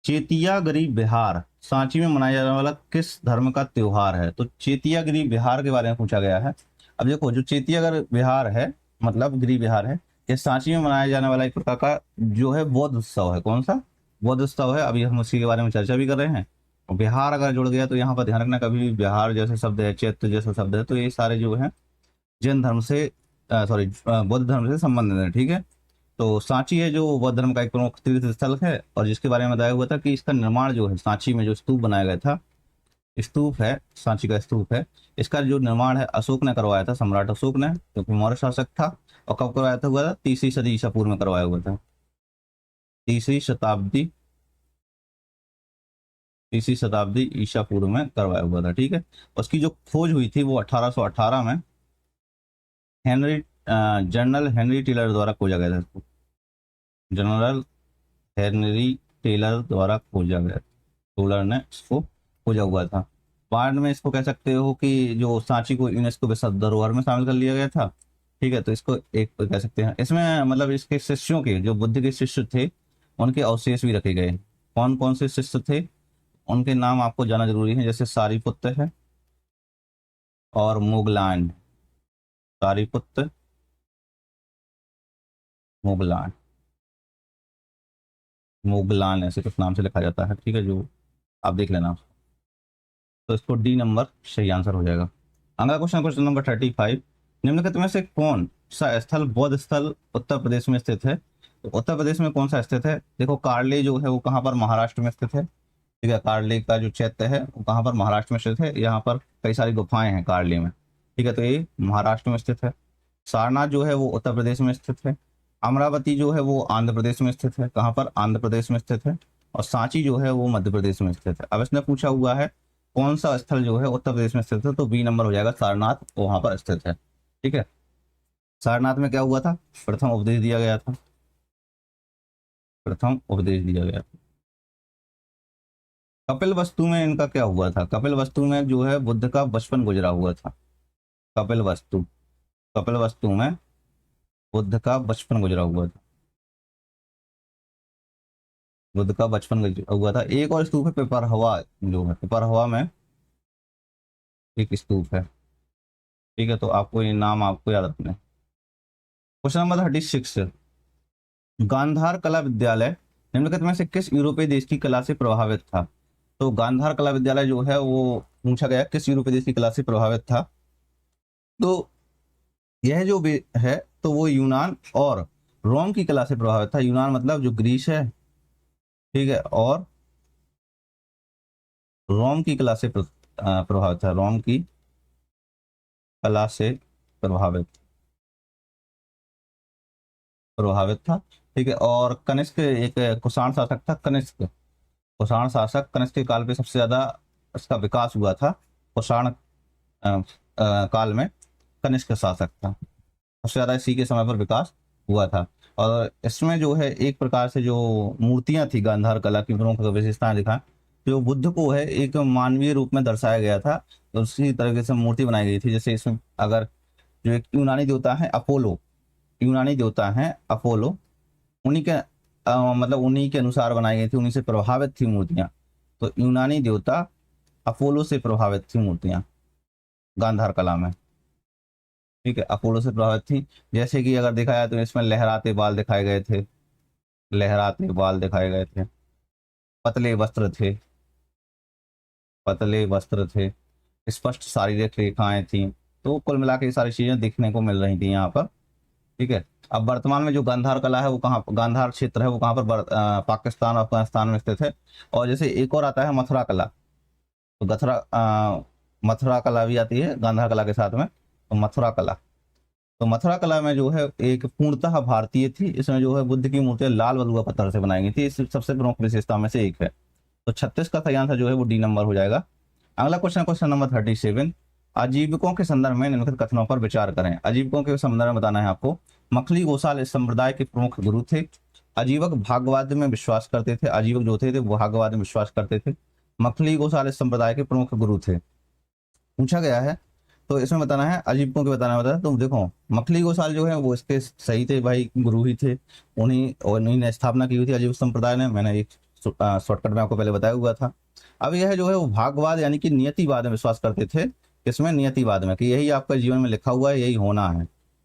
[SPEAKER 1] Chetiyagiri Vihar Sanchi में मनाया जाने वाला किस धर्म का त्योहार है? तो चेतियागिरी बिहार के बारे में पूछा गया है। अब देखो, जो चेतियागिरी बिहार है, मतलब गिरी बिहार है, ये सांची में मनाया जाने वाला एक प्रकार का जो है बौद्ध उत्सव है। कौन सा बौद्ध उत्सव है? अभी हम उसी के बारे में चर्चा भी कर रहे हैं। और बिहार अगर जुड़ गया तो यहाँ पर ध्यान रखना, कभी भी बिहार जैसे शब्द है, चैत्य जैसा शब्द है, तो ये सारे जो है जैन धर्म से सॉरी बौद्ध धर्म से संबंधित है। ठीक है, तो सांची है जो बौद्ध धर्म का एक प्रमुख तीर्थ स्थल है, और जिसके बारे में बताया हुआ था कि इसका निर्माण जो है सांची में जो स्तूप बनाया गया था, स्तूप है, सांची का स्तूप है, इसका जो निर्माण है अशोक ने करवाया था, सम्राट अशोक ने, क्योंकि मौर्य शासक था। और कब करवाया था हुआ था? तीसरी सदी ईसा पूर्व में करवाया हुआ था। तीसरी शताब्दी तीसरी शताब्दी ईसा पूर्व में करवाया हुआ था। ठीक है, उसकी जो खोज हुई थी वो 1818 में हेनरी जनरल हेनरी टेलर द्वारा खोजा गया था। इसको जनरल हेनरी टेलर द्वारा खोजा गया, टेलर ने इसको खोजा हुआ था। बाद में इसको कह सकते हो कि जो सांची को यूनेस्को विश्व धरोहर में शामिल कर लिया गया था। ठीक है, तो इसको एक कह सकते हैं। इसमें मतलब इसके शिष्यों के, जो बुद्ध के शिष्य थे, उनके अवशेष भी रखे गए। कौन कौन से शिष्य थे उनके नाम आपको जाना जरूरी है, जैसे सारीपुत्र है और मुगलान। सारीपुत्र, मुगलान, मुगलान ऐसे कुछ नाम से लिखा जाता है। ठीक है, जो आप देख लेना। तो इसको डी नंबर सही आंसर हो जाएगा। अगला क्वेश्चन, क्वेश्चन नंबर 35। निम्नलिखित में से कौन सा स्थल, बौद्ध स्थल, उत्तर प्रदेश में स्थित है? तो उत्तर प्रदेश में कौन सा स्थित है? देखो, कार्ले जो है वो कहाँ पर? महाराष्ट्र में स्थित है। ठीक है, कार्ले का जो चैत्य है वो कहाँ पर? महाराष्ट्र में स्थित है। यहाँ पर कई सारी गुफाएं हैं कार्ले में। ठीक है, तो ये महाराष्ट्र में स्थित है। सारनाथ जो है वो उत्तर प्रदेश में स्थित है। अमरावती जो है वो आंध्र प्रदेश में स्थित है। कहाँ पर? आंध्र प्रदेश में स्थित है। और सांची जो है वो मध्य प्रदेश में स्थित है। अब इसने पूछा हुआ है कौन सा स्थल जो है उत्तर प्रदेश में स्थित है, तो बी नंबर हो जाएगा, सारनाथ वहां पर स्थित है। ठीक है, सारनाथ में क्या हुआ था? प्रथम उपदेश दिया गया था। प्रथम उपदेश दिया गया था। कपिल वस्तु में इनका क्या हुआ था? कपिल वस्तु में जो है बुद्ध का बचपन गुजरा हुआ था। कपिल वस्तु, कपिल वस्तु में बुद्ध का बचपन गुजरा हुआ था। बुद्ध का बचपन गुजरा हुआ था। एक और स्तूप है पिपरहवा, जो है पिपरहवा में एक स्तूप है। ठीक है, तो आपको ये नाम आपको याद रखना है। Question number 36। गांधार कला विद्यालय निम्नलिखित में से किस यूरोपीय देश की कला से प्रभावित था? तो गांधार कला विद्यालय जो है वो पूछा गया किस यूरोपीय देश की कला से प्रभावित था। तो यह जो भी है तो वो यूनान और रोम की कला से प्रभावित था। यूनान मतलब जो ग्रीस है, ठीक है, और रोम की कला से प्रभावित था। रोम की कला से प्रभावित प्रभावित था। ठीक है, और कनिष्क एक कुषाण शासक था। कनिष्क, कुषाण शासक, कनिष्क के काल पे सबसे ज्यादा इसका विकास हुआ था। कुषाण काल में कनिष्क शासक था, सबसे ज्यादा इसी के समय पर विकास हुआ था। और इसमें जो है एक प्रकार से जो मूर्तियां थी गांधार कला की प्रमुख विशेषताएं दिखा, जो बुद्ध को है एक मानवीय रूप में दर्शाया गया था, तो उसी तरीके से मूर्ति बनाई गई थी। जैसे इसमें अगर जो एक यूनानी देवता है अपोलो, यूनानी देवता है अपोलो, उन्हीं के मतलब उन्हीं के अनुसार बनाई गई थी, उन्हीं से प्रभावित थी मूर्तियां। तो यूनानी देवता अपोलो से प्रभावित थी मूर्तियां गांधार कला में। ठीक है, अपोलो से प्रभावित थी। जैसे कि अगर देखा जाए तो इसमें लहराते बाल दिखाए गए थे, लहराते बाल दिखाए गए थे, पतले वस्त्र थे, पतले वस्त्र थे, स्पष्ट शारीरिक रेखाएं थी। तो कुल मिला के ये सारी चीजें देखने को मिल रही थी यहाँ पर। ठीक है। अब वर्तमान में जो गांधार कला है वो कहाँ, गांधार क्षेत्र है वो कहाँ पर, पाकिस्तान अफगानिस्तान में स्थित है। और जैसे एक और आता है मथुरा कला, तो मथुरा कला भी आती है गांधार कला के साथ में। तो मथुरा कला, तो मथुरा कला में जो है एक पूर्णतः भारतीय थी। इसमें जो है बुद्ध की मूर्ति लाल बलुआ पत्थर से बनाई गई थी। इस सबसे प्रमुख विशेषता में से एक है। तो 36 का सही आंसर जो है वो डी नंबर हो जाएगा। अगला क्वेश्चन, क्वेश्चन नंबर 37। आजीविकों के संदर्भ में निम्नलिखित कथनों पर विचार करें। आजीविकों के संदर्भ में बताना है आपको। मखली गोसाल इस संप्रदाय के प्रमुख गुरु थे। आजीवक भाग्यवाद में विश्वास करते थे। आजीवक जो थे वो भाग्यवाद में विश्वास करते थे। मखली गोसाल इस संप्रदाय के प्रमुख गुरु थे, पूछा गया है। तो इसमें बताना है अजीबकों के बताना होता है। तो देखो मखली गोसाल जो है वो इसके सही थे भाई, गुरु ही थे। उन्हीं ने स्थापना की हुई थी अजीब संप्रदाय ने। मैंने एक शॉर्टकट में आपको पहले बताया हुआ था। अब यह जो है वो भाग्यवाद यानी कि नियतिवाद में विश्वास करते थे। किसमें? नियतिवाद में, कि यही आपका जीवन में लिखा हुआ है, यही होना है।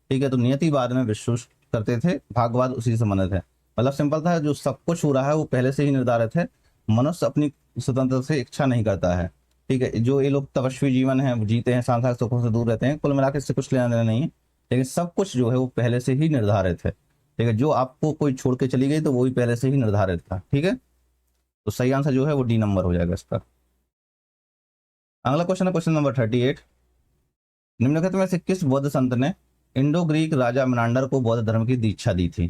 [SPEAKER 1] ठीक है, तो नियतिवाद में विश्वास करते थे, भाग्यवाद उसी से संबंधित है। मतलब सिंपल था, जो सब कुछ हो रहा है वो पहले से ही निर्धारित है। मनुष्य अपनी स्वतंत्रता से इच्छा नहीं करता है। ठीक है, जो ये लोग तपस्वी जीवन है जीते हैं, सांसारिक सुखों से दूर रहते हैं, कुल मिलाकर इससे कुछ लेना देना नहीं है। लेकिन सब कुछ जो है वो पहले से ही निर्धारित है। ठीक है, जो आपको कोई छोड़ के चली गई तो वो भी पहले से ही निर्धारित था। ठीक है, तो सही आंसर जो है वो डी नंबर हो जाएगा इसका। अगला क्वेश्चन है क्वेश्चन नंबर 38। निम्नलिखित में से किस बौद्ध संत ने इंडो ग्रीक राजा मेनांडर को बौद्ध धर्म की दीक्षा दी थी?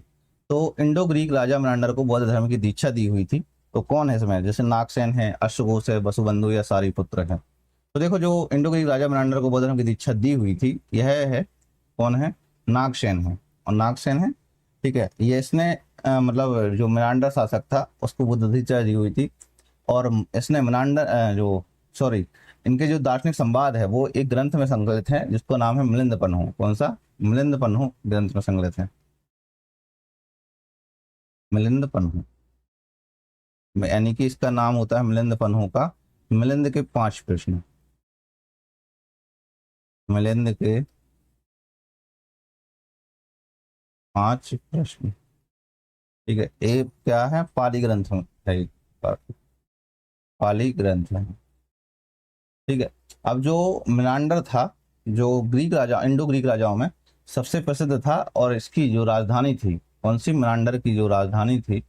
[SPEAKER 1] तो इंडो ग्रीक राजा मेनांडर को बौद्ध धर्म की दीक्षा दी हुई थी, तो कौन है इसमें? जैसे नागसेन है, अश्वघोष है, वसुबंधु या सारिपुत्र है। तो देखो जो इंडो ग्रीक राजा मेनांडर को बौद्ध धर्म की दीक्षा दी हुई थी, यह है कौन है? नागसेन है। और नागसेन है, ठीक है, ये इसने मतलब जो मेनांडर शासक था उसको बुद्ध दीक्षा दी हुई थी। और इसने मेनांडर जो सॉरी इनके जो दार्शनिक संवाद है वो एक ग्रंथ में संकलित है जिसका नाम है मिलिंद पन्हु। कौन सा? मिलिंद पन्हु ग्रंथ में संकलित है। मिलिंद पन्हु, यानी कि इसका नाम होता है मिलिंद पन्हु का मिलिंद के 5 प्रश्न। मिलिंद के 5 प्रश्न। ठीक है, ये क्या है? पाली ग्रंथ में है, पाली ग्रंथ है। ठीक है, अब जो मिनांडर था, जो ग्रीक राजा, इंडो ग्रीक राजाओं में सबसे प्रसिद्ध था। और इसकी जो राजधानी थी, कौन सी? मिनांडर की जो राजधानी थी,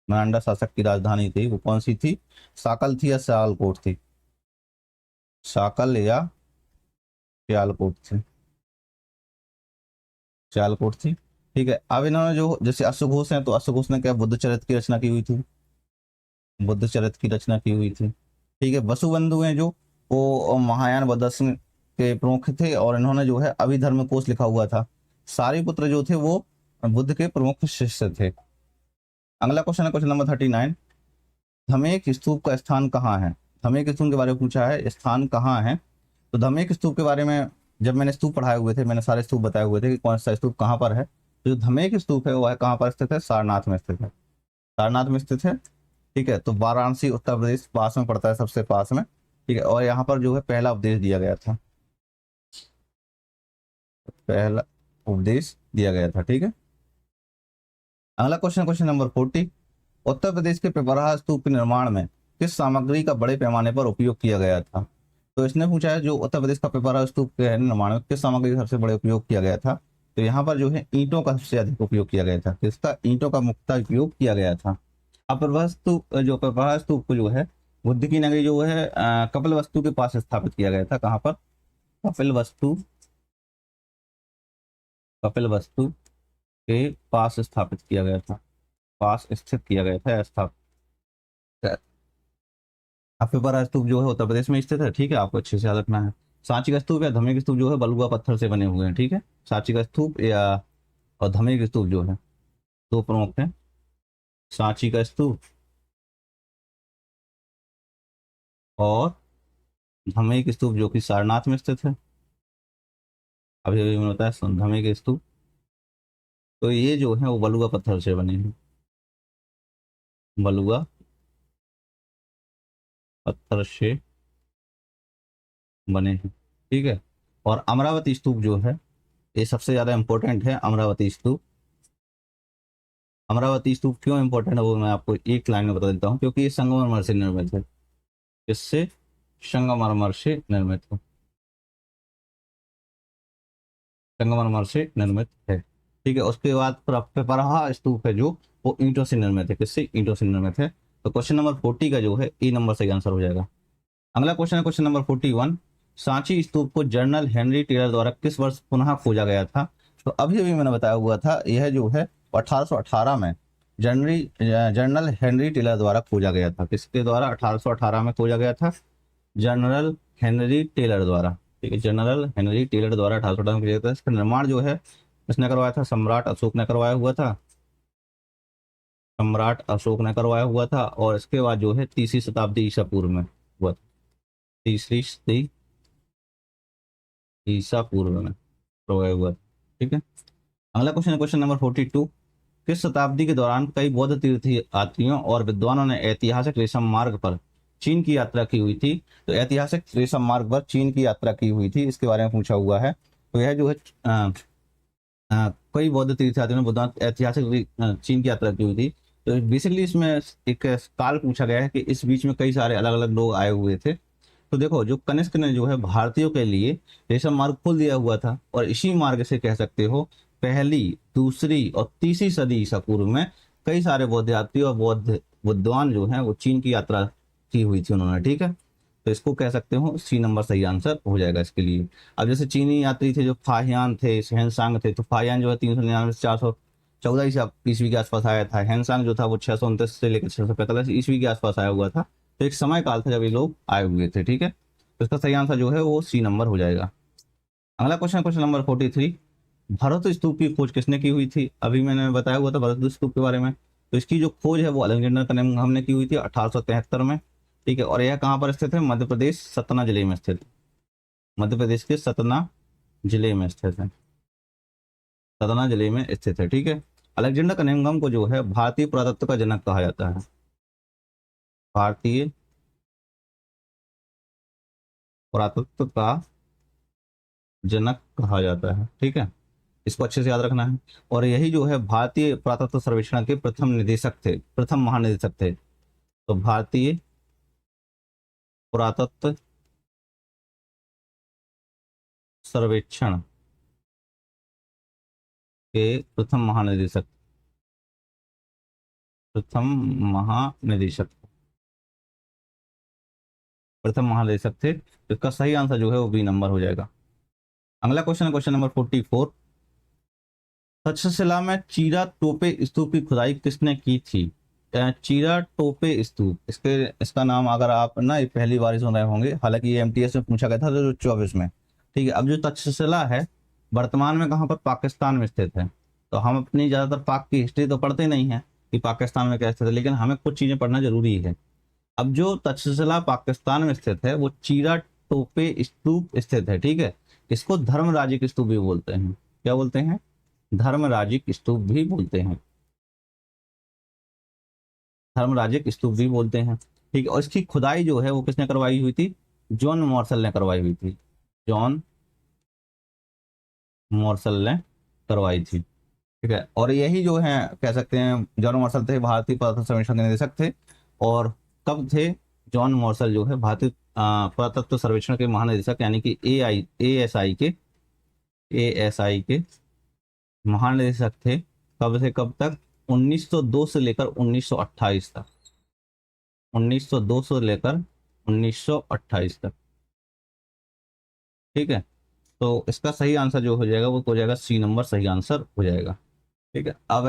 [SPEAKER 1] मिनांडर शासक की राजधानी थी वो कौन सी थी? साकल थी या सियालकोट थी? साकल या सियालकोट थी? सियालकोट थी। ठीक है, अब इन्होंने जो जैसे अश्वघोष हैं, तो अश्वघोष ने क्या बुद्ध चरित्र की रचना की हुई थी? बुद्ध चरित्र की रचना की हुई थी। ठीक है, वसुबंधु हैं जो, वो महायान बौद्ध दर्शन के प्रमुख थे और इन्होंने जो है अभिधर्म कोश लिखा हुआ था। सारिपुत्र जो थे वो बुद्ध के प्रमुख शिष्य थे। अगला क्वेश्चन है क्वेश्चन नंबर 39। धमेक स्तूप का स्थान कहाँ है? धमेक स्तूप के बारे में पूछा है, स्थान कहाँ है। तो धमेक स्तूप के बारे में जब मैंने स्तूप पढ़ाए हुए थे, मैंने सारे स्तूप बताए हुए थे कि कौन सा स्तूप कहाँ पर है। तो जो धमेक स्तूप है वह कहाँ पर स्थित है? सारनाथ में स्थित है। सारनाथ में स्थित है। ठीक है, तो वाराणसी उत्तर प्रदेश पास में पड़ता है, सबसे पास में। ठीक है, और यहाँ पर जो है पहला उपदेश दिया गया था। पहला उपदेश दिया गया था। ठीक है, अगला question, question number 40। Uttar Pradesh के पिपराहा स्तूप के निर्माण में किस सामग्री का बड़े पैमाने पर उपयोग किया गया था? तो इसने पूछा है जो उत्तर प्रदेश का पिपराहा स्तूप के निर्माण में किस सामग्री का सबसे बड़े उपयोग किया गया था। तो यहाँ पर जो है ईंटों का सबसे अधिक उपयोग किया गया था। किसका? ईंटों का मुख्यतः उपयोग किया गया था। अब पिपराहा स्तूप, जो पिपराहा स्तूप को जो है बुद्ध की नगरी जो है कपिल वस्तु के पास स्थापित किया गया था। कहाँ पर? कपिल वस्तु, कपिल वस्तु के पास स्थापित किया गया था, पास स्थित किया गया था, स्थापित। अब पिपराहा स्तूप जो है उत्तर प्रदेश में स्थित है। ठीक है, आपको अच्छे से याद रखना है। सांची का स्तूप या धमेक स्तूप जो है बलुआ पत्थर से बने हुए हैं। ठीक है, सांची का स्तूप या और धमेक स्तूप जो है दो प्रमुख हैं। सांची का स्तूप और धमेक स्तूप जो कि सारनाथ में स्थित है। अभी अभी मैंने बताया धमेक स्तूप, तो ये जो है वो बलुआ पत्थर से बने हैं। बलुआ पत्थर से बने हैं। ठीक है, और अमरावती स्तूप जो है ये सबसे ज्यादा इंपॉर्टेंट है। अमरावती स्तूप, अमरावती स्तूप क्यों इंपॉर्टेंट है वो मैं आपको एक लाइन में बता देता हूँ। क्योंकि ये संगमरमर से निर्मित है। इससे संगमरमर से निर्मित है, संगमरमर से निर्मित है। ठीक है। उसके बाद पिपराहा स्तूप है जो, वो ईंटों से निर्मित है। किससे? ईंटों से निर्मित है। तो क्वेश्चन नंबर 40 का जो है ए नंबर सही आंसर हो जाएगा। अगला क्वेश्चन है क्वेश्चन नंबर 41। सांची स्तूप को जनरल हेनरी टेलर द्वारा किस वर्ष पुनः खोजा गया था? तो अभी अभी मैंने बताया हुआ था, यह जो है 1818 में जनरल हेनरी टेलर द्वारा खोजा गया था। किसके द्वारा? 1818 में खोजा गया था, जनरल हेनरी टेलर द्वारा। ठीक है, जनरल हेनरी टेलर द्वारा 1818 में खोजा गया था। इसका निर्माण जो है किसने करवाया था? सम्राट अशोक ने करवाया हुआ था। सम्राट अशोक ने करवाया हुआ था। और इसके बाद जो है तीसरी शताब्दी ईसा पूर्व में हुआ था। तीसरी शताब्दी ईसा पूर्व में करवाया हुआ था। ठीक है। अगला क्वेश्चन है क्वेश्चन नंबर 42। किस शताब्दी के दौरान कई बौद्ध तीर्थयात्रियों और विद्वानों ने ऐतिहासिक रेशम मार्ग पर चीन की यात्रा की हुई थी? तो ऐतिहासिक रेशम मार्ग पर चीन की यात्रा की हुई थी, इसके बारे में पूछा हुआ है। तो यह जो है कई बौद्ध तीर्थयात्रियों ने बुद्ध ऐतिहासिक चीन की यात्रा की हुई थी। तो बेसिकली इसमें एक काल पूछा गया है कि इस बीच में कई सारे अलग अलग लोग आए हुए थे। तो देखो, जो कनिष्क ने जो है भारतीयों के लिए रेशम मार्ग खोल दिया हुआ था, और इसी मार्ग से कह सकते हो पहली, दूसरी और तीसरी सदी ईसा पूर्व में कई सारे बौद्ध यात्री और बौद्ध विद्वान जो हैं वो चीन की यात्रा की हुई थी उन्होंने। ठीक है, तो इसको कह सकते हो सी नंबर सही आंसर हो जाएगा इसके लिए। अब जैसे चीनी यात्री थे जो फाहियान थे, शहनसांग थे, तो फाहियान जो है 399 से 414 ईस्वी के आसपास आया था। हैंसांग जो था वो 629 से लेकर 645 ईस्वी के आसपास आया हुआ था। तो एक समय काल था जब ये लोग आए हुए थे। ठीक है, तो इसका सही आंसर जो है वो सी नंबर हो जाएगा। अगला क्वेश्चन, क्वेश्चन नंबर 43। भरत स्तूप की खोज किसने की हुई थी? अभी मैंने बताया हुआ था भरत स्तूप के बारे में। तो इसकी जो खोज है वो अलेक्जेंडर कनिंघम ने की हुई थी 1873 में। ठीक है, और यह कहाँ पर स्थित है? मध्य प्रदेश सतना जिले में स्थित। मध्य प्रदेश के सतना जिले में स्थित है। सतना जिले में स्थित है। ठीक है, अलेक्जेंडर कनिंघम को जो है भारतीय पुरातत्व का जनक कहा जाता है। भारतीय पुरातत्व का जनक कहा जाता है। ठीक है, इसको अच्छे से याद रखना है। और यही जो है भारतीय पुरातत्व सर्वेक्षण के प्रथम निदेशक थे, प्रथम महानिदेशक थे। तो भारतीय पुरातत्व सर्वेक्षण के प्रथम महानिदेशक, प्रथम महानिदेशक, प्रथम महानिदेशक थे। तो इसका सही आंसर जो है वो बी नंबर हो जाएगा। अगला क्वेश्चन है क्वेश्चन नंबर 44। तक्षशिला में चीरा टोपे स्तूप की खुदाई किसने की थी? चीरा टोपे स्तूप, इसका नाम अगर आप ना ये पहली बार सुन रहे होंगे, हालांकि ये एमटीएस में पूछा गया था 2024 में। ठीक है, अब जो तक्षशिला है वर्तमान में कहाँ पर? पाकिस्तान में स्थित है। तो हम अपनी ज्यादातर पाक की हिस्ट्री तो पढ़ते नहीं है कि पाकिस्तान में क्या स्थित है, लेकिन हमें कुछ चीजें पढ़ना जरूरी है। अब जो तक्षशिला पाकिस्तान में स्थित है वो चीरा टोपे स्तूप स्थित है। ठीक है, इसको धर्मराजिक स्तूप भी बोलते हैं। क्या बोलते हैं? धर्मराजिक स्तूप भी बोलते हैं। धर्मराजिक स्तूप भी बोलते हैं। ठीक है, और इसकी खुदाई जो है वो किसने करवाई हुई थी? जॉन मॉर्सल ने करवाई हुई थी। जॉन मॉर्सल ने करवाई थी। ठीक है, और यही जो है कह सकते हैं जॉन मॉर्सल थे भारतीय पुरातत्व सर्वेक्षण के निदेशक थे। और कब थे जॉन मॉर्सल जो है भारतीय पुरातत्व सर्वेक्षण के महानिदेशक, यानी कि एएसआई के महानिदेशक थे। कब से कब तक? 1902 से लेकर 1928 तक। 1902 से लेकर 1928 तक। ठीक है, तो इसका सही आंसर जो हो जाएगा वो हो जाएगा सी नंबर सही आंसर हो जाएगा। ठीक है, अब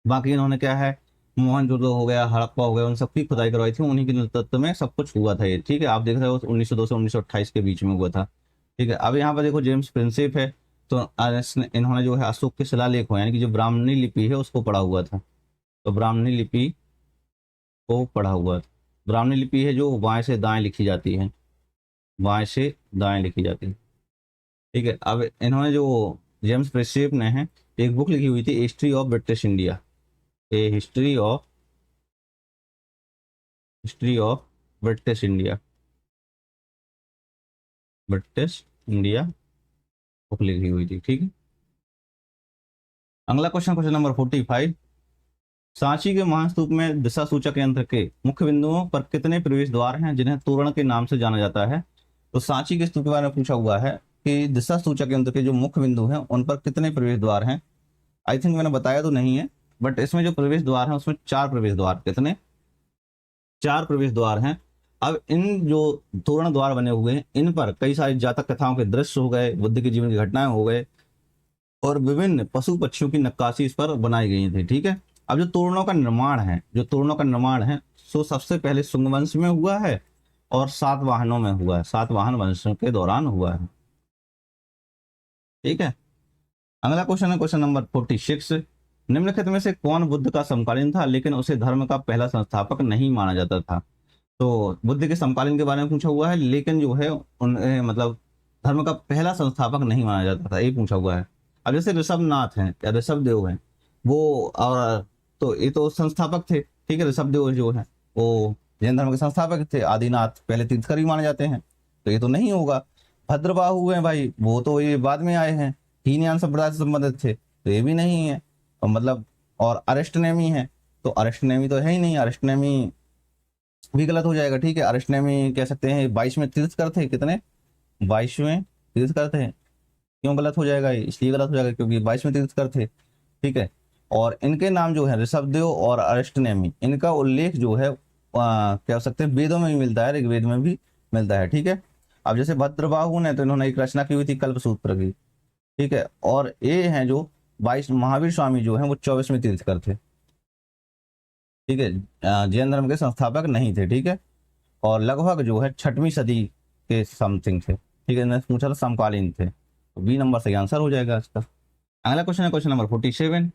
[SPEAKER 1] बाकी इन्होंने क्या है, मोहनजोदड़ो हो गया, हड़प्पा हो गया, उन सबकी खुदाई करवाई थी, उन्हीं के नेतृत्व में सब कुछ हुआ था ये। ठीक है, आप देख रहे हो 1902 से 1928 के बीच में हुआ था। ठीक है, अब यहाँ पर देखो जेम्स प्रिंसिप है। तो इन्होंने जो है अशोक के शिलालेख हो, यानी कि जो ब्राह्मणी लिपि है उसको पढ़ा हुआ था। तो ब्राह्मणी लिपि को पढ़ा हुआ था। ब्राह्मणी लिपि है जो बाएं से दाएं लिखी जाती है, बाएं से दाएं लिखी जाती है। ठीक है, अब इन्होंने जो जेम्स प्रिंसिप ने है एक बुक लिखी हुई थी, history of British India. A history of British India, British India book लिखी हुई थी। ठीक है, अगला क्वेश्चन, क्वेश्चन नंबर 45। सांची के महास्तूप में दिशा सूचक यंत्र के मुख्य बिंदुओं पर कितने प्रवेश द्वार हैं जिन्हें तोरण के नाम से जाना जाता है? तो सांची के स्तूप के बारे में पूछा हुआ है। कि दिशा सूचक यंत्र के जो मुख्य बिंदु हैं उन पर कितने प्रवेश द्वार हैं? आई थिंक मैंने बताया तो नहीं है, बट इसमें जो प्रवेश द्वार हैं उसमें 4 प्रवेश द्वार, कितने? 4 प्रवेश द्वार हैं। अब इन जो तोरण द्वार बने हुए हैं इन पर कई सारी जातक कथाओं के दृश्य हो गए, बुद्ध के जीवन की घटनाएं हो गए और विभिन्न पशु पक्षियों की नक्काशी इस पर बनाई गई थी। ठीक है, अब जो तोरणों का निर्माण है, सो सबसे पहले शुंग वंश में हुआ है और सातवाहनों में हुआ है, सातवाहन वंश के दौरान हुआ है। ठीक है, अगला क्वेश्चन है क्वेश्चन नंबर 46। निम्नलिखित में से कौन बुद्ध का समकालीन था लेकिन उसे धर्म का पहला संस्थापक नहीं माना जाता था? तो बुद्ध के समकालीन के बारे में पूछा हुआ है, लेकिन जो है मतलब धर्म का पहला संस्थापक नहीं माना जाता था, ये पूछा हुआ है। अब जैसे ऋषभनाथ हैं या ऋषभ देव हैं, वो और तो ये तो संस्थापक थे। ठीक है, ऋषभ देव जो है वो जैन धर्म के संस्थापक थे। आदिनाथ पहले तीर्थंकर ही माने जाते हैं, तो ये तो नहीं होगा। भद्रबाहु हैं भाई, वो तो ये बाद में आए हैं, हीनयान संप्रदाय से संबंधित थे, तो ये भी नहीं है। और मतलब और अरिष्टनेमी है, तो अरिष्टनेमी तो है ही नहीं, अरिष्टनेमी भी गलत हो जाएगा। ठीक है, अरिष्टनेमी कह सकते हैं 22वें तीर्थंकर थे। कितने? 22वें तीर्थंकर थे। क्यों गलत हो जाएगा? इसलिए गलत हो जाएगा क्योंकि 22वें तीर्थंकर थे। ठीक है, और इनके नाम जो है ऋषभदेव और अरिष्टनेमी, इनका उल्लेख जो है कह सकते हैं वेदों में भी मिलता है, ऋग्वेद में भी मिलता है। ठीक है, अब जैसे भद्रबाहु ने तो इन्होंने एक रचना की हुई थी कल्पसूत्र की। ठीक है, और ये हैं जो 22 महावीर स्वामी जो हैं वो 24वें तीर्थंकर थे। ठीक है, जैन धर्म के संस्थापक नहीं थे। ठीक है, और लगभग जो है 6वीं सदी के समथिंग थे। ठीक है, मैंने पूछा था समकालीन थे, तो बी नंबर सही आंसर हो जाएगा इसका। अगला क्वेश्चन है क्वेश्चन नंबर 47।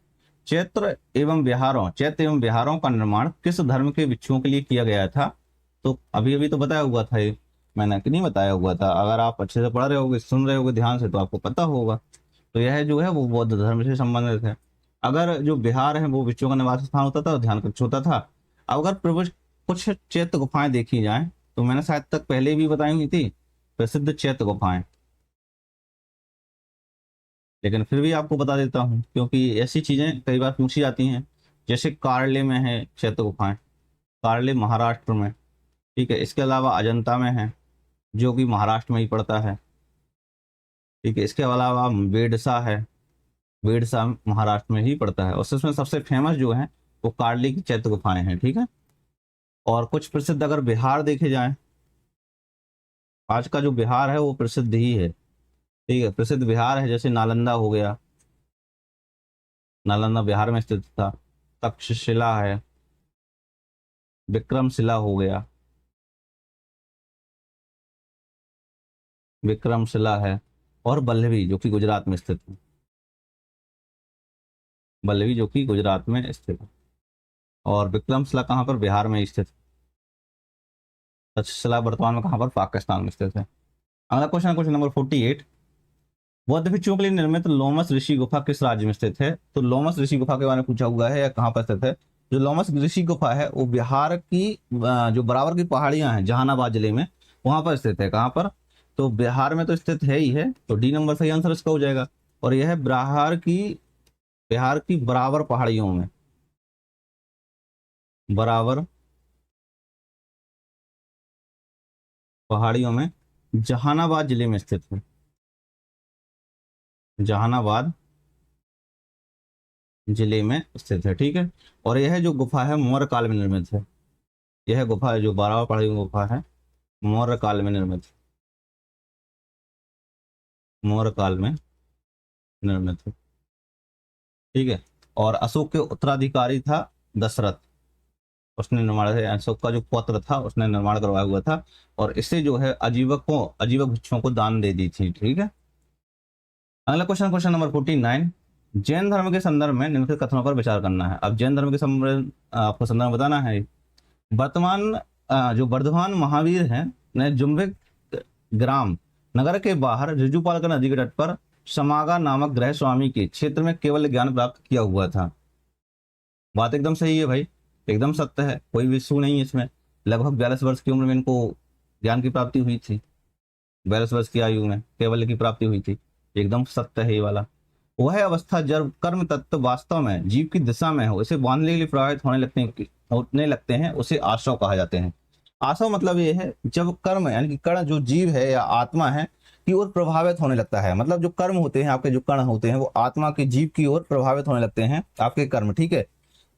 [SPEAKER 1] चैत्र एवं विहारों का निर्माण किस धर्म के भिक्षुओं के लिए किया गया था? तो अभी अभी तो बताया हुआ था ये, मैंने कि नहीं बताया हुआ था? अगर आप अच्छे से पढ़ रहे होगे, सुन रहे होगे ध्यान से, तो आपको पता होगा। तो यह जो है वो बौद्ध धर्म से संबंधित है। अगर जो बिहार है वो भिक्षुओं का निवास स्थान होता था, ध्यान कक्ष होता था। अब अगर कुछ चैत्य गुफाएं देखी जाएं, तो मैंने शायद तक पहले भी बताई हुई थी प्रसिद्ध चैत्य गुफाएं, लेकिन फिर भी आपको बता देता हूँ क्योंकि ऐसी चीजें कई बार पूछी जाती हैं। जैसे कार्ले में है चैत्य गुफाएं, कार्ले महाराष्ट्र में। ठीक है, इसके अलावा अजंता में है जो कि महाराष्ट्र में ही पड़ता है। ठीक है, इसके अलावा बेडसा है, बेडसा महाराष्ट्र में ही पड़ता है। और उसमें सबसे फेमस जो है वो कार्ली की चैत्य गुफाएं हैं। ठीक है, और कुछ प्रसिद्ध अगर बिहार देखे जाएं, आज का जो बिहार है वो प्रसिद्ध ही है। ठीक है, प्रसिद्ध बिहार है जैसे नालंदा हो गया, नालंदा बिहार में स्थित था। तक्षशिला है, विक्रमशिला हो गया, विक्रमशिला है। और बल्लभी जो कि गुजरात में स्थित है, बल्लभी जो कि गुजरात में स्थित है। और विक्रमशिला कहाँ पर? बिहार में स्थित है। तक्षशिला वर्तमान में कहाँ पर? पाकिस्तान में स्थित है। अगला क्वेश्चन क्वेश्चन नंबर 48। बौद्ध भिक्षुओं के लिए निर्मित लोमस ऋषि गुफा किस राज्य में स्थित है? तो लोमस ऋषि गुफा के बारे में पूछा हुआ है या कहाँ पर स्थित है? जो लोमस ऋषि गुफा है वो बिहार की जो बराबर की पहाड़ियां हैं जहानाबाद जिले में, वहां पर स्थित है। कहाँ पर? तो बिहार में तो स्थित है ही है, तो डी नंबर सही आंसर इसका हो जाएगा। और यह है बिहार की बराबर पहाड़ियों में, बराबर पहाड़ियों में जहानाबाद जिले में स्थित है, जहानाबाद जिले में स्थित है। ठीक है, और यह जो गुफा है मौर्य काल में निर्मित है। यह गुफा है जो बराबर पहाड़ियों की गुफा है, मौर्य काल में निर्मित, मौर्य काल में निर्मित है। ठीक है, और अशोक के उत्तराधिकारी था दशरथ, उसने निर्माण है, अशोक का जो पौत्र था उसने निर्माण करवाया हुआ था। और इससे जो है अजीवक भिक्षुओं को दान दे दी थी। ठीक है, अगला क्वेश्चन क्वेश्चन नंबर 49। जैन धर्म के संदर्भ में निम्नलिखित कथनों पर विचार करना है। अब जैन धर्म के संदर्भ आपको संदर्भ बताना है। वर्तमान जो वर्धमान महावीर हैं ने जुम्बिक ग्राम नगर के बाहर ऋजुपालका नदी के तट पर समागा नामक गृह स्वामी के क्षेत्र में केवल ज्ञान प्राप्त किया हुआ था। बात एकदम सही है भाई, एकदम सत्य है, कोई भी इशू नहीं है इसमें। लगभग 42 वर्ष की उम्र में इनको ज्ञान की प्राप्ति हुई थी, 42 वर्ष की आयु में केवल की प्राप्ति हुई थी, एकदम सत्य है ये वाला। वह अवस्था जब कर्म तत्व वास्तव में जीव की दिशा में हो, इसे बांधने के लिए प्रभावित होने लगते हैं, उसे आशव कहा जाते हैं। आशव मतलब ये है जब कर्म यानी कि कर्ण जो जीव है या आत्मा है की ओर प्रभावित होने लगता है। मतलब जो कर्म होते हैं आपके, जो कर्ण होते हैं, वो आत्मा के जीव की ओर प्रभावित होने लगते हैं आपके कर्म, ठीक है।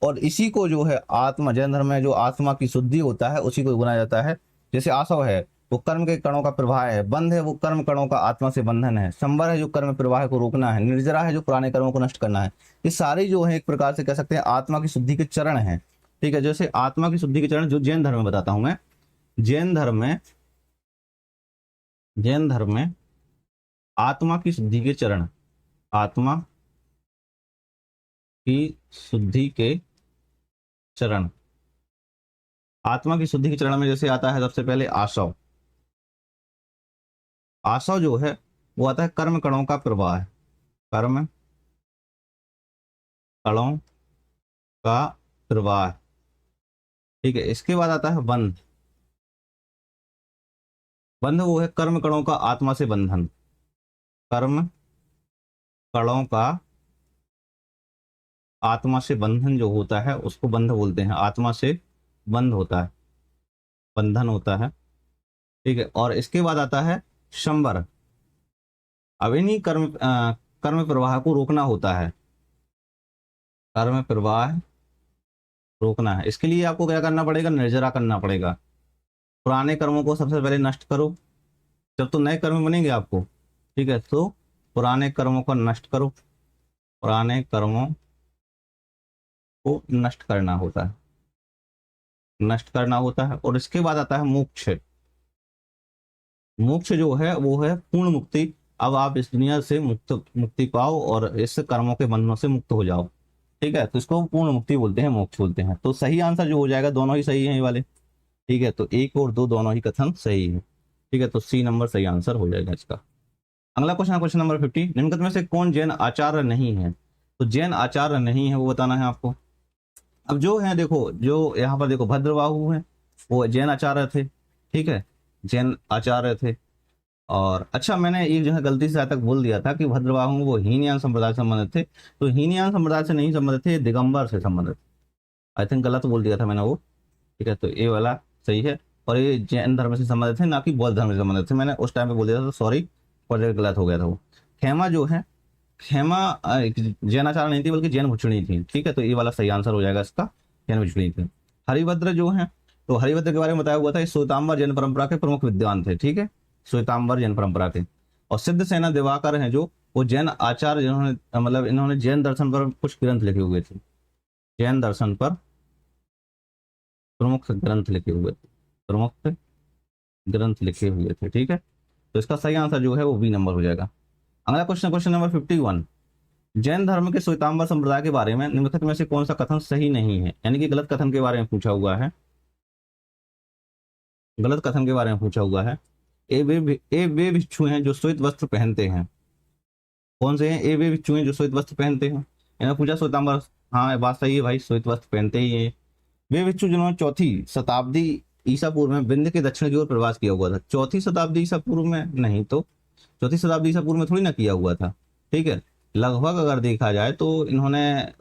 [SPEAKER 1] और इसी को जो है आत्मा, जैन धर्म में जो आत्मा की शुद्धि होता है उसी को गुना जाता है। जैसे आसव है वो कर्म के कणों का प्रवाह है, बंध है वो कर्म कणों का आत्मा से बंधन है, संवर है जो कर्म प्रवाह को रोकना है, निर्जरा है जो पुराने कर्मों को नष्ट करना है। ये सारे जो है एक प्रकार से कह सकते हैं आत्मा की शुद्धि के चरण हैं, ठीक है। जैसे आत्मा की शुद्धि के चरण जो जैन धर्म में बताता हूं मैं, जैन धर्म में आत्मा की शुद्धि के चरण, आत्मा की शुद्धि के चरण, आत्मा की शुद्धि के चरण में जैसे आता है सबसे पहले आसव। आसव जो है वो आता है कर्म कणों का प्रवाह है, कर्म कणों का प्रवाह, ठीक है। इसके बाद आता है बंध। बंध वो है कर्म कणों का आत्मा से बंधन, कर्म कणों का आत्मा से बंधन जो होता है उसको बंध बोलते हैं, आत्मा से बंध होता है, बंधन होता है, ठीक है। और इसके बाद आता है शंबर। अब इन्हीं कर्म प्रवाह को रोकना होता है, कर्म प्रवाह रोकना है। इसके लिए आपको क्या करना पड़ेगा, निर्जरा करना पड़ेगा। पुराने कर्मों को सबसे पहले नष्ट करो, जब तो नए कर्म बनेंगे आपको, ठीक है। तो पुराने कर्मों को नष्ट करो, पुराने कर्मों को नष्ट करना होता है, नष्ट करना होता है। और इसके बाद आता है मोक्ष। मोक्ष जो है वो है पूर्ण मुक्ति। अब आप इस दुनिया से मुक्ति पाओ और इस कर्मों के बंधनों से मुक्त हो जाओ, ठीक है। तो इसको पूर्ण मुक्ति बोलते हैं, मोक्ष बोलते हैं। तो सही आंसर जो हो जाएगा, दोनों ही सही हैं ये वाले, ठीक है। तो 1 और 2 दोनों ही कथन सही है, ठीक है। तो सी नंबर सही आंसर हो जाएगा इसका। अगला क्वेश्चन, क्वेश्चन नंबर 50, निम्नलिखित में से कौन जैन आचार्य नहीं है? तो जैन आचार्य नहीं है वो बताना है आपको। अब जो है देखो, जो यहाँ पर देखो भद्रबाहु है वो जैन आचार्य थे, ठीक है, जैन आचार्य थे। और अच्छा, मैंने एक जो है गलती से आज तक बोल दिया था कि भद्रबाहु वो हीनयान संप्रदाय से संबंधित थे। तो हीनयान संप्रदाय से नहीं संबंधित थे, दिगंबर से संबंधित, आई थिंक गलत बोल दिया था मैंने वो, ठीक है। तो ये वाला सही है। और ये जैन धर्म से संबंधित थे, ना कि बौद्ध धर्म से संबंधित थे। मैंने उस टाइम पे बोल दिया था, तो सॉरी, पर गलत हो गया था वो। खेमा जो है, खेमा जैनाचार्य नहीं थी बल्कि जैन भुक्षुणी थी, ठीक है। तो ये वाला सही आंसर हो जाएगा इसका, जैन भुक्षुणी थी। हरिभद्र जो है, तो हरिभद्र के बारे में बताया हुआ था, ये श्वेतांबर जैन परंपरा के प्रमुख विद्वान थे, ठीक है, श्वेतांबर जैन परंपरा के। और सिद्ध सेना दिवाकर हैं जो, वो जैन आचार्य जिन्होंने, मतलब इन्होंने जैन दर्शन पर कुछ ग्रंथ लिखे हुए थे, जैन दर्शन पर प्रमुख ग्रंथ लिखे हुए थे, प्रमुख ग्रंथ लिखे हुए थे, ठीक है। तो इसका सही आंसर जो है वो बी नंबर हो जाएगा। अगला क्वेश्चन, क्वेश्चन नंबर 51, जैन धर्म के श्वेतांबर संप्रदाय के बारे में निम्नलिखित में से कौन सा कथन सही नहीं है? यानी कि गलत कथन के बारे में पूछा हुआ है, गलत कथन के बारे में पूछा हुआ है। ए वे भिक्षु हैं जो श्वेत वस्त्र पहनते हैं। कौन से हैं ए वे भिक्षु हैं जो श्वेत वस्त्र पहनते हैं? इन्होंने पूछा श्वेतांबर, हाँ बात सही है भाई, श्वेत वस्त्र पहनते ही है। वे भिक्षु जिन्होंने 4वीं शताब्दी ईसा पूर्व में विंध्य के दक्षिण की ओर प्रवास किया हुआ था। 4वीं शताब्दी ईसा पूर्व में नहीं, तो 4वीं शताब्दी ईसा पूर्व में थोड़ी ना किया हुआ था, ठीक है। लगभग अगर देखा जाए तो इन्होंने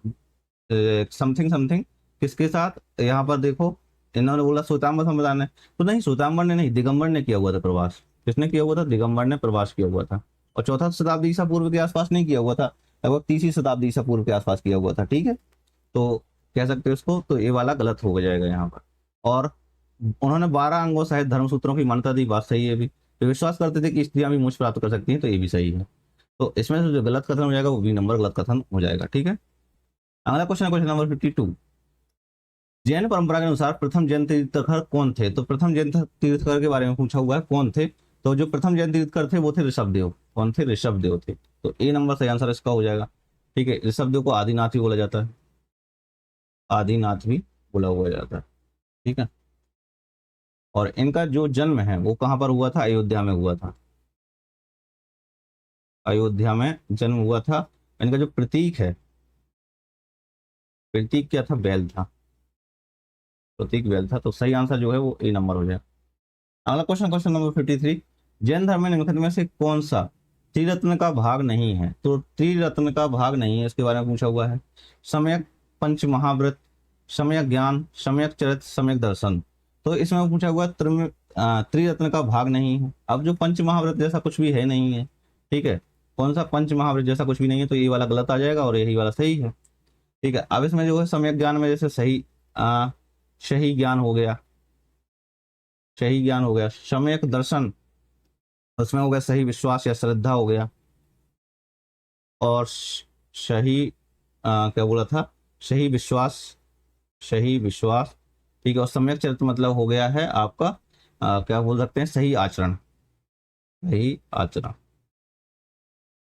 [SPEAKER 1] समथिंग समथिंग किसके साथ, यहाँ पर देखो इन्होंने बोला श्वेतांबर संप्रदाय ने, तो नहीं, श्वेतांबर ने नहीं, दिगंबर ने किया हुआ था प्रवास। किसने किया हुआ था? दिगंबर ने प्रवास किया हुआ था। और 4वीं शताब्दी ईसा पूर्व के आसपास नहीं किया हुआ था, लगभग 3वीं शताब्दी ईसा पूर्व के आसपास किया हुआ था, ठीक है। तो कह सकते हैं उसको, तो ये वाला गलत हो जाएगा यहाँ पर। और उन्होंने 12 अंगों सहित धर्म सूत्रों की मान्यता दी, बात सही है भी। तो विश्वास करते थे कि स्त्रियां भी मोक्ष प्राप्त कर सकती हैं, तो ये भी सही है। तो इसमें से जो गलत कथन हो जाएगा वो बी नंबर गलत कथन हो जाएगा, ठीक है। अगला क्वेश्चन, क्वेश्चन नंबर 52, जैन परंपरा के अनुसार प्रथम जैन तीर्थकर कौन थे? तो प्रथम जैन तीर्थकर के बारे में पूछा हुआ है, कौन थे? तो जो प्रथम जैन तीर्थकर थे वो थे ऋषभदेव। कौन थे? ऋषभदेव थे। तो ए नंबर सही आंसर इसका हो जाएगा, ठीक है। ऋषभदेव को आदिनाथ भी बोला जाता है, आदिनाथ भी बोला हुआ जाता है, ठीक है। और इनका जो जन्म है वो कहाँ पर हुआ था? अयोध्या में हुआ था, अयोध्या में जन्म हुआ था। इनका जो प्रतीक है, प्रतीक क्या था? बैल था, प्रतीक बैल था। तो सही आंसर जो है वो ए नंबर हो जाए। अगला क्वेश्चन, क्वेश्चन नंबर 53, जैन धर्म में निम्नलिखित में से कौन सा त्रिरत्न का भाग नहीं है? तो त्रिरत्न का भाग नहीं है, इसके बारे में पूछा हुआ है। सम्यक पंच महाव्रत, सम्यक ज्ञान, सम्यक चरित्र, सम्यक दर्शन। तो इसमें पूछा हुआ त्रिरत्न का भाग नहीं है। अब जो पंच महाव्रत जैसा कुछ भी है नहीं है, ठीक है, कौन सा पंच महाव्रत जैसा कुछ भी नहीं है, तो ये वाला गलत आ जाएगा और यही वाला सही है। ठीक है, अब इसमें जो है सम्यक ज्ञान में जैसे सही सही ज्ञान हो गया, सही ज्ञान हो गया, सम्यक दर्शन उसमें हो गया सही विश्वास या श्रद्धा हो गया, और सही क्या बोला था, सही विश्वास, सही विश्वास, ठीक है, और सम्यक चरित्र मतलब हो गया है आपका क्या बोल सकते हैं, सही आचरण, सही आचरण।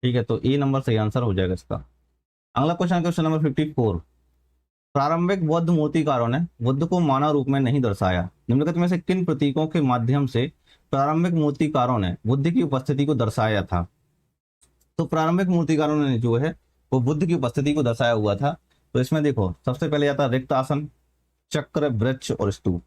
[SPEAKER 1] ठीक है, तो ए नंबर सही आंसर हो जाएगा इसका। अगला क्वेश्चन, क्वेश्चन नंबर 54। प्रारंभिक बौद्ध मूर्तिकारों ने बुद्ध को मानव रूप में नहीं दर्शाया, निम्नलिखित में से किन प्रतीकों के माध्यम से प्रारंभिक मूर्तिकारों ने बुद्ध की उपस्थिति को दर्शाया था। तो प्रारंभिक मूर्तिकारों ने जो है वो बुद्ध की उपस्थिति को दर्शाया हुआ था। तो इसमें देखो सबसे पहले आता रिक्त आसन, चक्र, वृक्ष और स्तूप।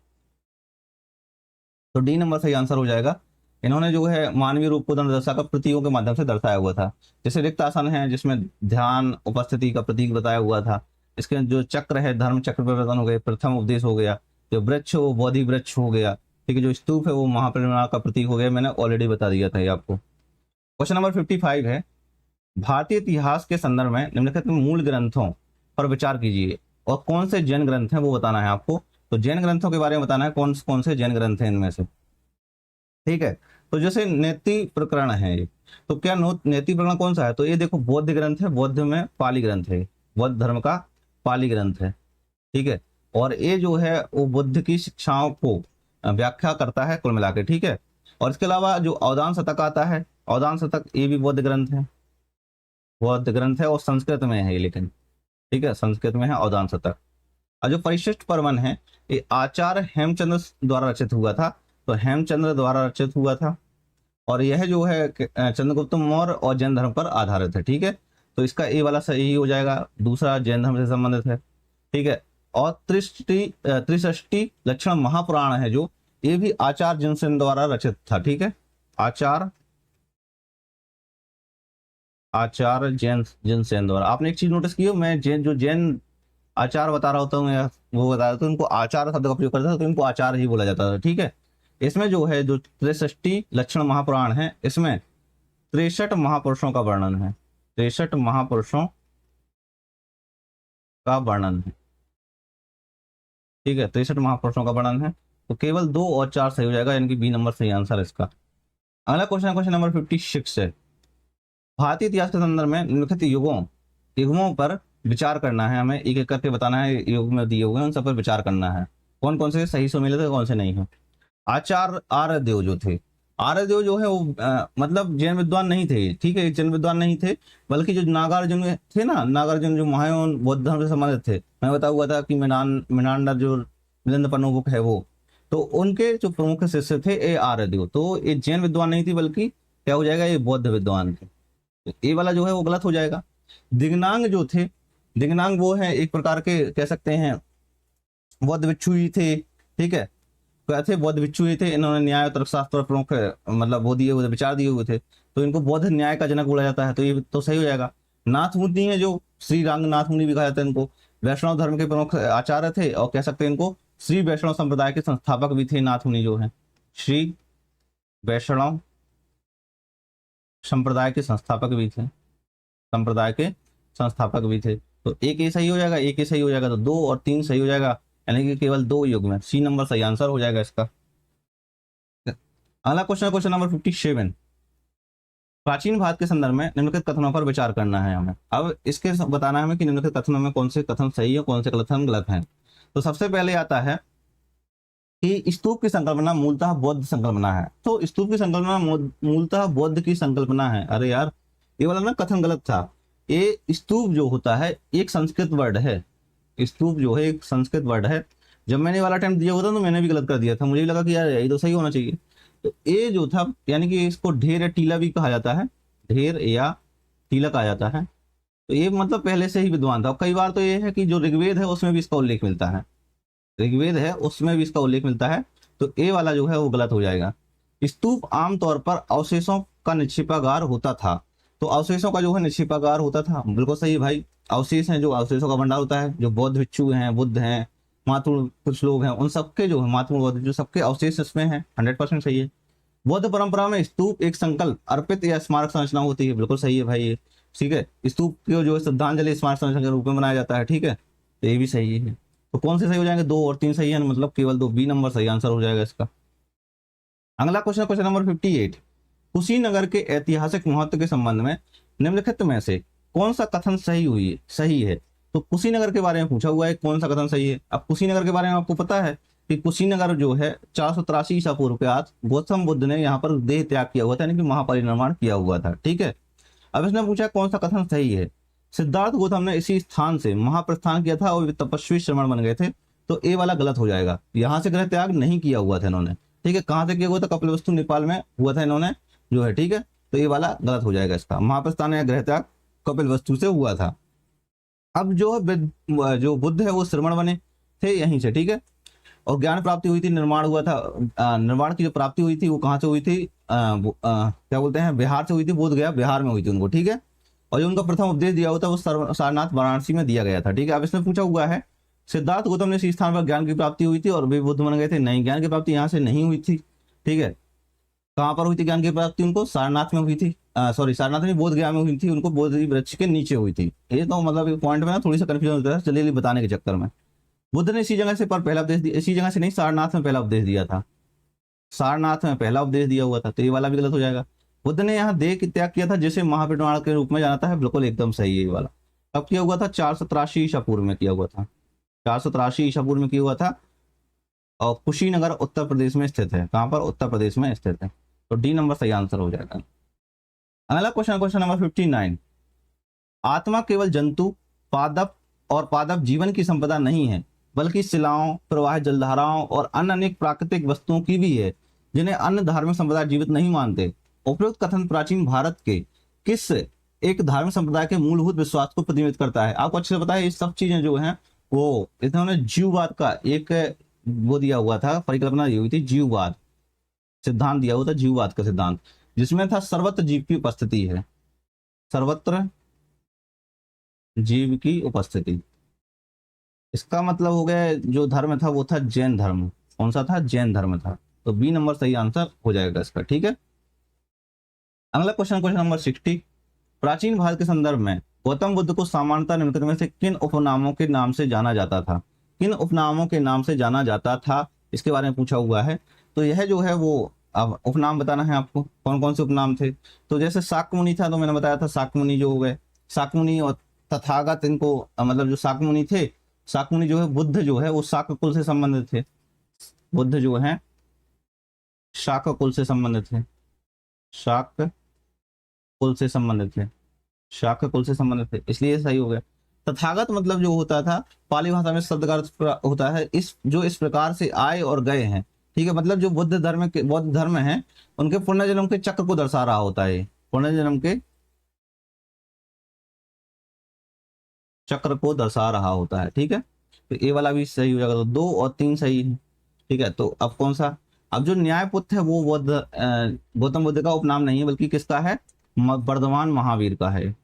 [SPEAKER 1] तो डी नंबर सही आंसर हो जाएगा। इन्होंने जो है मानवीय रूप को दर्शा का प्रतीकों के माध्यम से दर्शाया हुआ था। जैसे रिक्त आसन है जिसमें ध्यान उपस्थिति का प्रतीक बताया हुआ था। इसके जो चक्र है धर्म चक्र प्रवर्तन हो गया, प्रथम उपदेश हो गया। जो वृक्ष वो बोधि वृक्ष हो गया, ठीक है। जो स्तूप है वो महापरिनिर्वाण का प्रतीक हो गया, मैंने ऑलरेडी बता दिया था ये आपको। क्वेश्चन नंबर 55 है, भारतीय इतिहास के संदर्भ में निम्नलिखित मूल ग्रंथों पर विचार कीजिए और कौन से जैन ग्रंथ हैं वो बताना है आपको। तो जैन ग्रंथों के बारे में बताना है कौन कौन से जैन ग्रंथ हैं इनमें से, ठीक है। तो जैसे नेति प्रकरण है ये, तो क्या नेति प्रकरण कौन सा है, तो ये देखो बौद्ध ग्रंथ है, बौद्ध में पाली ग्रंथ है, बौद्ध धर्म का पाली ग्रंथ है, ठीक है। और ये जो है वो बुद्ध की शिक्षाओं को व्याख्या करता है कुल मिला के, ठीक है। और इसके अलावा जो अवदान शतक आता है, अवदान शतक ये भी बौद्ध ग्रंथ है, बौद्ध ग्रंथ है और संस्कृत में है लेकिन, ठीक है, संस्कृत में है अवदान शतक। और जो परिशिष्ट पर्वन है ये आचार्य हेमचंद्र द्वारा रचित हुआ था, तो हेमचंद्र द्वारा रचित हुआ था। और यह जो है चंद्रगुप्त मौर्य और जैन धर्म पर आधारित है, ठीक है। तो इसका ए वाला सही हो जाएगा, दूसरा जैन धर्म से संबंधित है, ठीक है। और त्रिषष्टि लक्षण महापुराण है जो, ये भी आचार्य जिनसेन द्वारा रचित था, ठीक है। आचार्य जिनसेन द्वारा। आपने एक चीज नोटिस की हो, मैं जो जैन आचार बता रहा होता हूँ या वो बता रहा था, उनको आचार शब्द का प्रयोग करता था तो इनको आचार ही बोला जाता था, ठीक है। इसमें जो है जो 63 लक्षण महापुराण है, इसमें 63 महापुरुषों का वर्णन है, 63 महापुरुषों का वर्णन है, ठीक है। 63 महापुरुषों का वर्णन है, तो केवल 2 और 4 सही हो जाएगा, यानी कि बी नंबर सही आंसर है इसका। अगला क्वेश्चन, क्वेश्चन नंबर 56 है, भारतीय इतिहास के संदर्भ में निम्नलिखित युगों पर विचार करना है, हमें एक एक करके बताना है, युग में दिए हुए उन सब पर विचार करना है, कौन कौन से सही से मिले थे कौन से नहीं है। आचार्य आर्यदेव जो थे, आर्यदेव जो है वो मतलब जैन विद्वान नहीं थे, ठीक है, जैन विद्वान नहीं थे, बल्कि जो नागार्जुन थे ना, नागार्जुन जो महायान बौद्ध धर्म से संबंधित थे, मैं बता हुआ था कि मिनांडर जो मिलिंद प्रमुख है वो, तो उनके जो प्रमुख शिष्य थे ये आर्यदेव। तो ये जैन विद्वान नहीं थी बल्कि क्या हो जाएगा, ये बौद्ध विद्वान थे। तो ये वाला जो है वो गलत हो जाएगा। दिग्नांग जो थे, दिग्नांग वो है एक प्रकार के कह सकते हैं बौद्ध भिक्षु ही थे, ठीक है, क्या थे, बौद्ध भिक्षु ही थे। इन्होंने न्याय और तर्कशास्त्र प्रमुख मतलब वो दिए हुए विचार दिए हुए थे, तो इनको बौद्ध न्याय का जनक बोला जाता है, तो ये तो सही हो जाएगा। नाथ मुनि है जो, श्री रंगनाथ मुनि भी कहा जाता है इनको, वैष्णव धर्म के प्रमुख आचार्य थे और कह सकते हैं इनको श्री वैष्णव संप्रदाय के संस्थापक भी थे, नाथ मुनि जो है श्री वैष्णव संप्रदाय के संस्थापक भी थे, संप्रदाय के संस्थापक भी थे। तो एक ही सही हो जाएगा, एक ही सही हो जाएगा, तो 2 और 3 सही हो जाएगा, यानी कि केवल 2 युग में सी नंबर सही आंसर हो जाएगा इसका। अगला क्वेश्चन, क्वेश्चन नंबर 57, प्राचीन भारत के संदर्भ में निम्नलिखित कथनों पर विचार करना है हमें। अब इसके बताना है हमें कि निम्नलिखित कथनों में कौन से कथन सही है कौन से कथन गलत हैं। तो सबसे पहले आता है कि स्तूप की संकल्पना मूलतः बौद्ध संकल्पना है। तो स्तूप की संकल्पना मूलतः बौद्ध की संकल्पना है। अरे यार ये वाला ना कथन गलत था। ये स्तूप जो होता है एक संस्कृत वर्ड है, स्तूप जो है एक संस्कृत वर्ड है। जब मैंने वाला अटेम्प्ट दिया हुआ था तो मैंने भी गलत कर दिया था, मुझे भी लगा कि यार ये तो सही होना चाहिए। तो ये जो था यानी कि इसको ढेर या टीला भी कहा जाता है, ढेर या टीला कहा जाता है। तो ये मतलब पहले से ही विद्वान था। कई बार तो ये है कि जो ऋग्वेद है उसमें भी इसका उल्लेख मिलता है, ऋग्वेद है उसमें भी इसका उल्लेख मिलता है। तो ये वाला जो है वो गलत हो जाएगा। स्तूप आमतौर पर अवशेषों का निक्षेपागार होता था। तो अवशेषों का जो है निक्षेपागार होता था, बिल्कुल सही भाई। अवशेष हैं जो अवशेषों का भंडार होता है, जो बौद्ध भिक्षु हैं, बुद्ध हैं, मातृ कुछ लोग हैं, उन सबके जो है मातृ जो सबके अवशेष इसमें हैं, 100% सही है। बौद्ध परंपरा में स्तूप एक संकल्प, अर्पित या स्मारक संरचना होती है, बिल्कुल सही है भाई ये, ठीक है। स्तूप को जो है श्रद्धांजलि स्मारक संरचना के रूप में बनाया जाता है, ठीक है, तो ये भी सही है। तो कौन से सही हो जाएंगे, 2 और 3 सही है, मतलब केवल 2, बी नंबर सही आंसर हो जाएगा इसका। अगला क्वेश्चन, क्वेश्चन नंबर 58, कुशीनगर के ऐतिहासिक महत्व के संबंध में निम्नलिखित में से कौन सा कथन सही है। तो कुशीनगर के बारे में पूछा हुआ है, कौन सा कथन सही है। अब कुशीनगर के बारे में आपको पता है कि कुशीनगर जो है 483 ईसा पूर्व के आज गौतम बुद्ध ने यहाँ पर देह त्याग किया हुआ था, यानी कि महापरिनिर्वाण किया हुआ था, ठीक है। अब इसने पूछा कौन सा कथन सही है। सिद्धार्थ गौतम ने इसी स्थान से महाप्रस्थान किया था और वे तपस्वी श्रमण बन गए थे, तो ए वाला गलत हो जाएगा। यहाँ से गृह त्याग नहीं किया हुआ था इन्होंने, ठीक है। कहाँ से किया हुआ था, कपिलवस्तु नेपाल में हुआ था इन्होंने जो है, ठीक है, तो ये वाला गलत हो जाएगा इसका। महाप्रस्थान या गृह त्याग कपिलवस्तु से हुआ था। अब जो बुद्ध है वो श्रमण बने थे यहीं से, ठीक है, और ज्ञान प्राप्ति हुई थी, निर्माण हुआ था। निर्माण की जो प्राप्ति हुई थी वो कहाँ से हुई थी, क्या बोलते हैं, बिहार से हुई थी, बोध गया बिहार में हुई थी उनको, ठीक है। और जो उनका प्रथम उपदेश दिया हुआ था वो सारनाथ वाराणसी में दिया गया था, ठीक है। अब इसमें पूछा हुआ है सिद्धार्थ गौतम ने इसी स्थान पर ज्ञान की प्राप्ति हुई थी और वे बुद्ध बन गए थे, नहीं, ज्ञान की प्राप्ति यहाँ से नहीं हुई थी, ठीक है। कहाँ पर हुई थी ज्ञान की प्राप्ति, उनको सारनाथ में हुई थी, सॉरी सारनाथ में, बोध गया में हुई थी, उनको बोधि वृक्ष के नीचे हुई थी। ये तो मतलब पॉइंट में ना थोड़ी सा कंफ्यूजन होता है जल्दी बताने के चक्कर में। बुद्ध ने इसी जगह से पर पहला उपदेश दिया, इसी जगह से नहीं, सारनाथ में पहला उपदेश दिया था, सारनाथ में पहला उपदेश दिया हुआ था, तो ये वाला भी गलत हो जाएगा। बुद्ध ने यहाँ देह त्याग किया था जिसे महापरिनिर्वाण के रूप में जाना था, बिल्कुल एकदम सही है ये वाला। कब किया हुआ था, 483 ईसा पूर्व में किया हुआ था, 483 ईसा पूर्व में किया हुआ था, और कुशीनगर उत्तर प्रदेश में स्थित है। कहाँ पर, उत्तर प्रदेश में स्थित है, तो डी नंबर सही आंसर हो जाएगा। अगला क्वेश्चन, क्वेश्चन नंबर 59, आत्मा केवल जंतु, पादप और पादप जीवन की संपदा नहीं है, बल्कि शिलाओं, प्रवाह जलधाराओं और अन्य अनेक प्राकृतिक वस्तुओं की भी है, जिन्हें अन्य धार्मिक संप्रदाय जीवित नहीं मानते। उपयुक्त कथन प्राचीन भारत के किस एक धार्मिक संप्रदाय के मूलभूत विश्वास को प्रतिनिधित्व करता है। आपको अच्छे से पता है ये सब चीजें जो हैं वो इन्होंने जीववाद का एक वो दिया हुआ था, परिकल्पना दी हुई थी, जीववाद सिद्धांत दिया हुआ था, जीववाद का सिद्धांत, जिसमें था सर्वत्र जीव की उपस्थिति है, सर्वत्र जीव की उपस्थिति। इसका मतलब हो गया जो धर्म था वो था जैन धर्म। कौन सा था, जैन धर्म था, तो बी नंबर सही आंसर हो जाएगा इसका, ठीक है। अगला क्वेश्चन, क्वेश्चन नंबर 60, प्राचीन भारत के संदर्भ में गौतम बुद्ध को सामान्यतः निम्नलिखित में से किन उपनामों के नाम से जाना जाता था, किन उपनामों के नाम से जाना जाता था, इसके बारे में पूछा हुआ है। तो यह जो है वो अब उपनाम बताना है आपको, कौन कौन से उपनाम थे। तो जैसे शाक्य मुनि था, तो मैंने बताया था शाक्य मुनि जो हो गए, शाक्य मुनि और तथागत, इनको मतलब जो शाक्य मुनि थे, शाक्य मुनि जो है, बुद्ध जो है वो शाक्य कुल से संबंधित थे, बुद्ध जो है शाक्य कुल से संबंधित थे, शाक्य कुल से संबंधित थे, शाक्य कुल से संबंधित थे, इसलिए सही हो गया। तथागत मतलब जो होता था, पाली भाषा में शब्द का अर्थ होता है इस प्रकार से आए और गए हैं, ठीक है, मतलब जो बौद्ध धर्म है उनके पुनर्जन्म के चक्र को दर्शा रहा होता है, पुनर्जन्म के चक्र को दर्शा रहा होता है, ठीक है। तो ये वाला भी सही हो जाएगा, तो 2 और 3 सही है, ठीक है। तो अब कौन सा, अब जो न्यायपुत्र है वो गौतम बुद्ध का उपनाम नहीं है, बल्कि किसका है, वर्धमान महावीर का है,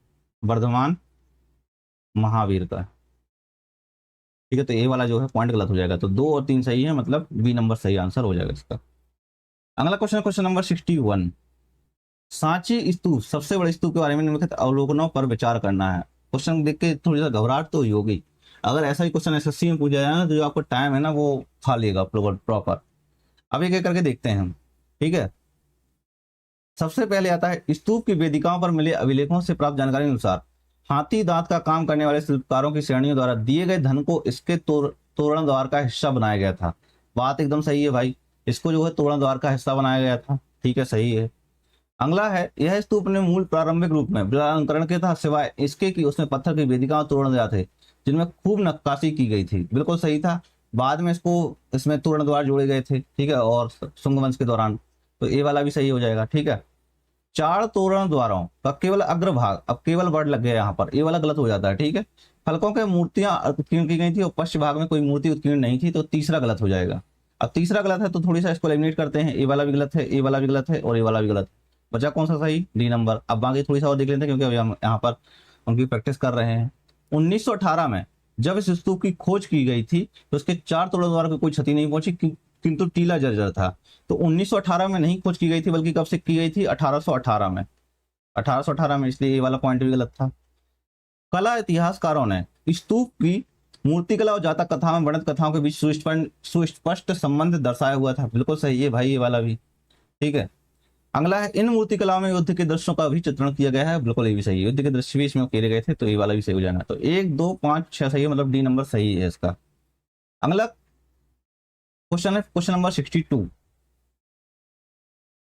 [SPEAKER 1] वर्धमान महावीर का, ठीक है। तो ये वाला जो है पॉइंट गलत हो जाएगा, तो 2 और 3 सही है, मतलब बी नंबर सही आंसर हो जाएगा इसका। अगला क्वेश्चन, क्वेश्चन नंबर 61, सांची स्तूप, सबसे बड़े स्तूप के बारे में निम्नलिखित अवलोकनों पर विचार करना है। क्वेश्चन देख के थोड़ी सा घबराहट तो होगी, अगर ऐसा ही क्वेश्चन एसएससी में पूछा जाए ना, तो जो आपको टाइम है ना वो खा लेगा प्रॉपर। अब एक एक करके देखते हैं हम, ठीक है। सबसे पहले आता है, स्तूप की वेदिकाओं पर मिले अभिलेखों से प्राप्त जानकारी के अनुसार हाथी दांत का काम करने वाले शिल्पकारों की श्रेणियों द्वारा दिए गए धन को इसके तोरण द्वार का हिस्सा बनाया गया था। बात एकदम सही है भाई, इसको जो है तोरण द्वार का हिस्सा बनाया गया था, ठीक है, सही है। अगला है, यह स्तूप ने मूल प्रारंभिक रूप में अलंकरण के था, सिवाय इसके कि उसमें पत्थर की वेदिकाओं तोरण दिया थे जिनमें खूब नक्काशी की गई थी, बिल्कुल सही था। बाद में इसमें तोरण द्वार जोड़े गए थे, ठीक है, और शुंग वंश के दौरान, तो ये वाला भी सही हो जाएगा, ठीक है। 4 तोरण द्वारों का केवल अग्रभाग, अब केवल वर्ड लग गया यहाँ पर, ये वाला गलत हो जाता है, ठीक है। फलकों के मूर्तियां उत्कीर्ण की गई थी और पश्चिम भाग में कोई मूर्ति उत्कीर्ण नहीं थी, तो तीसरा गलत हो जाएगा। अब तीसरा गलत है तो थोड़ी सा इसको एलिमिनेट करते हैं, ये वाला भी गलत है, ये वाला भी गलत है और ये वाला भी गलत, बचा कौन सा सही, डी नंबर। अब बाकी थोड़ी सा और देख लेते हैं क्योंकि अभी हम यहाँ पर उनकी प्रैक्टिस कर रहे हैं। 1918 में जब इस स्तूप की खोज की गई थी तो इसके 4 तोड़ने को कोई क्षति नहीं पहुंची, किंतु टीला जर्जर था। तो 1918 में नहीं खोज की गई थी, बल्कि कब से की गई थी? 1818 में। 1818 में, इसलिए ये वाला पॉइंट भी गलत था। कला इतिहासकारों ने स्तूप की मूर्तिकला और जातक कथा में वर्णित कथाओं के बीच सुस्पष्ट संबंध दर्शाया हुआ था। बिल्कुल सही है भाई, ये वाला भी ठीक है। अगला है, इन मूर्तिकलाओं में युद्ध के दृश्यों का भी चित्रण किया गया है। बिल्कुल ये भी सही है, युद्ध के दृश्य भी इसमें उकेरे गए थे, तो ये वाला भी सही हो जाना। तो 1 2 5 6 सही है, मतलब डी नंबर सही है इसका। अगला क्वेश्चन है क्वेश्चन नंबर 62।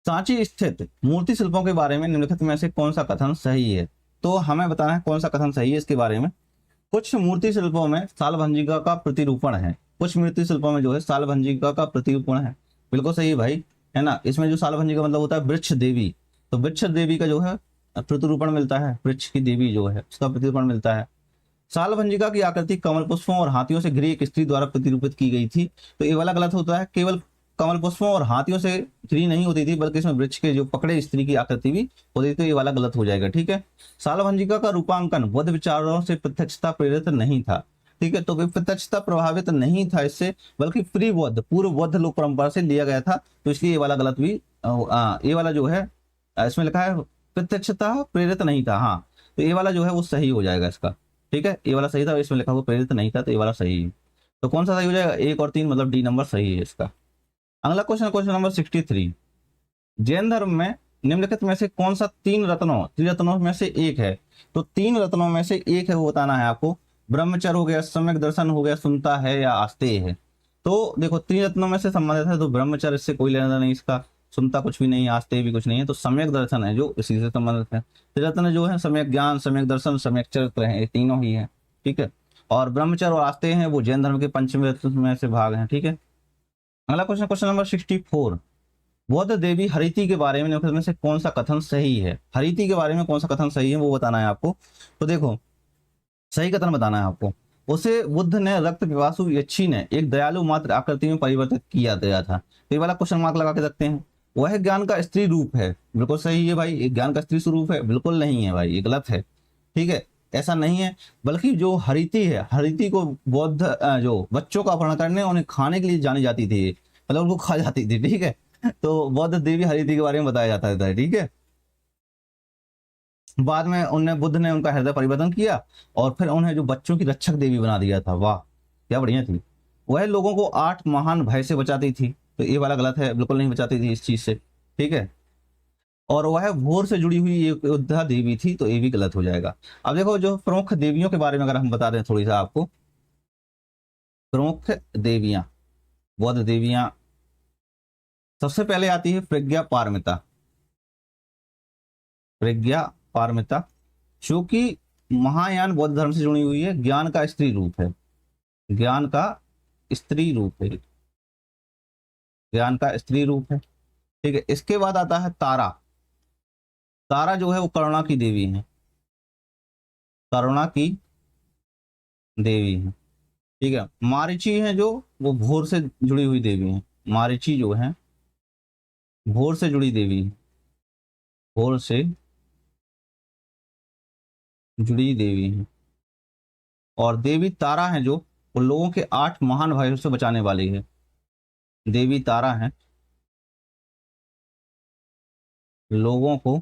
[SPEAKER 1] सांची स्थित मूर्ति शिल्पों के बारे में निम्नलिखित में से कौन सा कथन सही है? तो हमें बताना है कौन सा कथन सही है इसके बारे में। कुछ मूर्ति शिल्पों में सालभंजिका का प्रतिरूपण है, कुछ मूर्ति शिल्पों में जो है सालभंजिका का प्रतिरूपण है। बिल्कुल सही है भाई, है ना। इसमें जो सालभंजिका मतलब होता है वृक्ष देवी, तो वृक्ष देवी का जो है प्रतिरूपण मिलता है, वृक्ष की देवी जो है उसका प्रतिरूपण मिलता है। सालभंजिका की आकृति कमल पुष्पों और हाथियों से घिरी एक स्त्री द्वारा प्रतिरूपित की गई थी, तो ये वाला गलत होता है। केवल कमल पुष्पों और हाथियों से घिरी नहीं होती थी, बल्कि इसमें वृक्ष के जो पकड़े स्त्री की आकृति भी होती थी, तो ये वाला गलत हो जाएगा। ठीक है। सालभंजिका का रूपांकन बौद्ध विचारों से प्रत्यक्षता प्रेरित नहीं था। ठीक है, तो प्रत्यक्षता प्रभावित नहीं था इससे, बल्कि प्री बौद्ध पूर्व बौद्ध लोक परंपरा से लिया गया था, तो इसलिए ये वाला गलत भी ये वाला जो है इसमें लिखा है प्रत्यक्षता प्रेरित नहीं था। हाँ, तो ये वाला जो है वो सही हो जाएगा इसका। ठीक है, ये वाला सही था, इसमें लिखा हुआ प्रेरित नहीं था, तो ये वाला सही है। तो कौन सा सही हो जाएगा? 1 और 3, मतलब डी नंबर सही है इसका। अगला क्वेश्चन, क्वेश्चन नंबर 63। जैन धर्म में निम्नलिखित में से कौन सा त्रिरत्नों में से एक है? तो 3 रत्नों में से एक है, वो बताना है आपको। ब्रह्मचर्य हो गया, सम्यक दर्शन हो गया, सुनता है, या आस्तेय है। तो देखो, 3 रत्नों में से संबंधित है, तो ब्रह्मचर्य इससे कोई लेना नहीं, इसका सुनता कुछ भी नहीं, आस्तेय भी कुछ नहीं है, तो सम्यक दर्शन है जो इसी से संबंधित है। त्रिरत्न जो है सम्यक ज्ञान, सम्यक दर्शन, सम्यक चरित्र है, ये तीनों ही है। ठीक है, और ब्रह्मचर्य और आस्तेय हैं वो जैन धर्म के पंचम रत्न में से भाग हैं। ठीक है। अगला क्वेश्चन, क्वेश्चन नंबर 64। बौद्ध देवी हरिति के बारे में निम्नलिखित में से कौन सा कथन सही है? हरिति के बारे में कौन सा कथन सही है वो बताना है आपको। तो देखो, सही कथन बताना है आपको। उसे बुद्ध ने रक्त पिपासु यक्षी ने एक दयालु मात्र आकृति में परिवर्तित किया गया था, तो ये वाला क्वेश्चन मार्क लगा के रखते हैं। वह ज्ञान का स्त्री रूप है। बिल्कुल सही है भाई, एक ज्ञान का स्त्री स्वरूप है, बिल्कुल नहीं है भाई, ये गलत है। ठीक है, ऐसा नहीं है, बल्कि जो हरिति है, हरिति को बौद्ध जो बच्चों का अपहरण करने उन्हें खाने के लिए जानी जाती थी, मतलब उनको खा जाती थी। ठीक है, तो बौद्ध देवी हरिति के बारे में बताया जाता है। ठीक है, बाद में उन्हें बुद्ध ने उनका हृदय परिवर्तन किया और फिर उन्हें जो बच्चों की रक्षक देवी बना दिया था। वाह, क्या बढ़िया थी। वह लोगों को 8 महान भय से बचाती थी, तो ये वाला गलत है, बिल्कुल नहीं बचाती थी इस चीज से। ठीक है, और वह भोर से जुड़ी हुई एक योद्धा देवी थी, तो ये भी गलत हो जाएगा। अब देखो, जो प्रमुख देवियों के बारे में अगर हम बता दें थोड़ी सा आपको, प्रमुख देवियां, बौद्ध देवियां, सबसे पहले आती है प्रज्ञा पारमिता। प्रज्ञा पारमिता जो कि महायान बौद्ध धर्म से जुड़ी हुई है, ज्ञान का स्त्री रूप है, ज्ञान का स्त्री रूप है, ज्ञान का स्त्री रूप है। ठीक है, इसके बाद आता है तारा। तारा जो है वो करुणा की देवी है, करुणा की देवी है। ठीक है, मारीची है जो, वो भोर से जुड़ी हुई देवी है। मारीची जो है भोर से जुड़ी देवी है, भोर से जुड़ी देवी है। और देवी तारा है जो वो लोगों के 8 महान भयों से बचाने वाली है। देवी तारा है लोगों को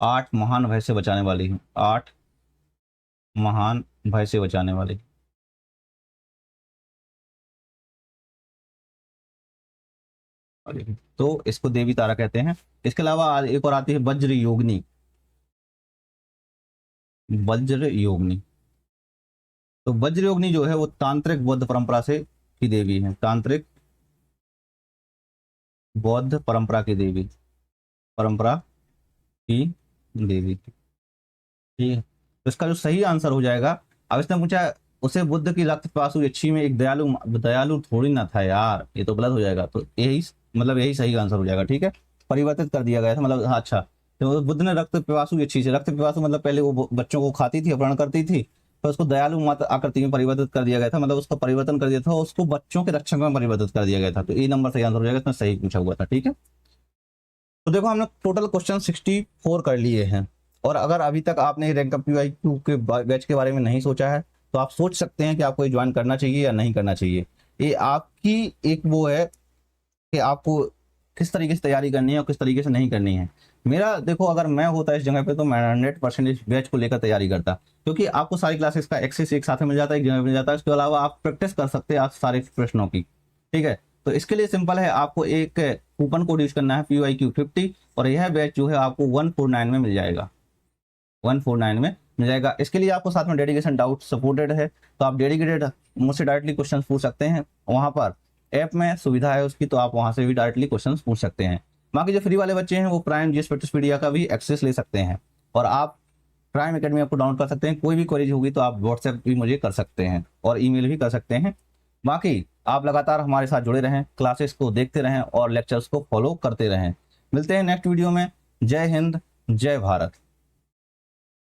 [SPEAKER 1] 8 महान भय से बचाने वाली है, 8 महान भय से बचाने वाली। तो इसको देवी तारा कहते हैं। इसके अलावा एक और आती है वज्र योगिनी। वज्र योगिनी, तो वज्र योगिनी जो है वो तांत्रिक बौद्ध परंपरा से की देवी है, तांत्रिक बौद्ध परंपरा की देवी, परंपरा की देवी। ठीक है, तो इसका जो सही आंसर हो जाएगा, अब इसने पूछा उसे बुद्ध की रक्त पिपासु यक्षी में एक दयालु दयालु थोड़ी ना था यार, ये तो गलत हो जाएगा। तो यही मतलब यही सही आंसर हो जाएगा। ठीक है, परिवर्तित कर दिया गया था, मतलब हाँ अच्छा, तो बुद्ध ने रक्त पिपासु यक्षी से, रक्त पिपासु मतलब पहले वो बच्चों को खाती थी, अपहरण करती थी, तो उसको दयालु मात्र आकृति में परिवर्तित कर दिया गया था, मतलब उसका परिवर्तन कर दिया था, उसको बच्चों के रक्षक में परिवर्तित कर दिया गया था। तो ये नंबर सही आंसर हो जाएगा, इसमें सही पूछा हुआ था। ठीक है, तो देखो हमने टोटल क्वेश्चन 64 कर लिए हैं। और अगर अभी तक आपने रैंक अप PYQ के बैच के बारे में नहीं सोचा है तो आप सोच सकते हैं कि आपको ये ज्वाइन करना चाहिए या नहीं करना चाहिए। ये आपकी एक वो है कि आपको किस तरीके से तैयारी करनी है और किस तरीके से नहीं करनी है। मेरा देखो, अगर मैं होता इस जगह पे तो मैं 100% इस बैच को लेकर तैयारी करता, क्योंकि आपको सारी क्लासेस का एक्सेस एक साथ में मिल जाता है, एक जगह पे मिल जाता है। इसके अलावा आप प्रैक्टिस कर सकते हैं आप सारे प्रश्नों की। ठीक है, तो इसके लिए सिंपल है, आपको एक कूपन कोड यूज करना है PYQ50, और यह बैच जो है आपको 149 में मिल जाएगा, 149 में मिल जाएगा। इसके लिए आपको साथ में डेडिकेशन डाउट सपोर्टेड है, तो आप डेडिकेटेड मुझसे डायरेक्टली क्वेश्चन पूछ सकते हैं। वहाँ पर ऐप में सुविधा है उसकी, तो आप वहाँ से भी डायरेक्टली क्वेश्चन पूछ सकते हैं। बाकी जो फ्री वाले बच्चे हैं वो प्राइम GS प्रैक्टिसपीडिया का भी एक्सेस ले सकते हैं, और आप प्राइम एकेडमी आपको डाउनलोड कर सकते हैं। कोई भी क्वेरीज होगी तो आप व्हाट्सएप भी मुझे कर सकते हैं और ईमेल भी कर सकते हैं। बाकी आप लगातार हमारे साथ जुड़े रहें, क्लासेस को देखते रहें और लेक्चर्स को फॉलो करते रहें। मिलते हैं नेक्स्ट वीडियो में। जय हिंद, जय भारत।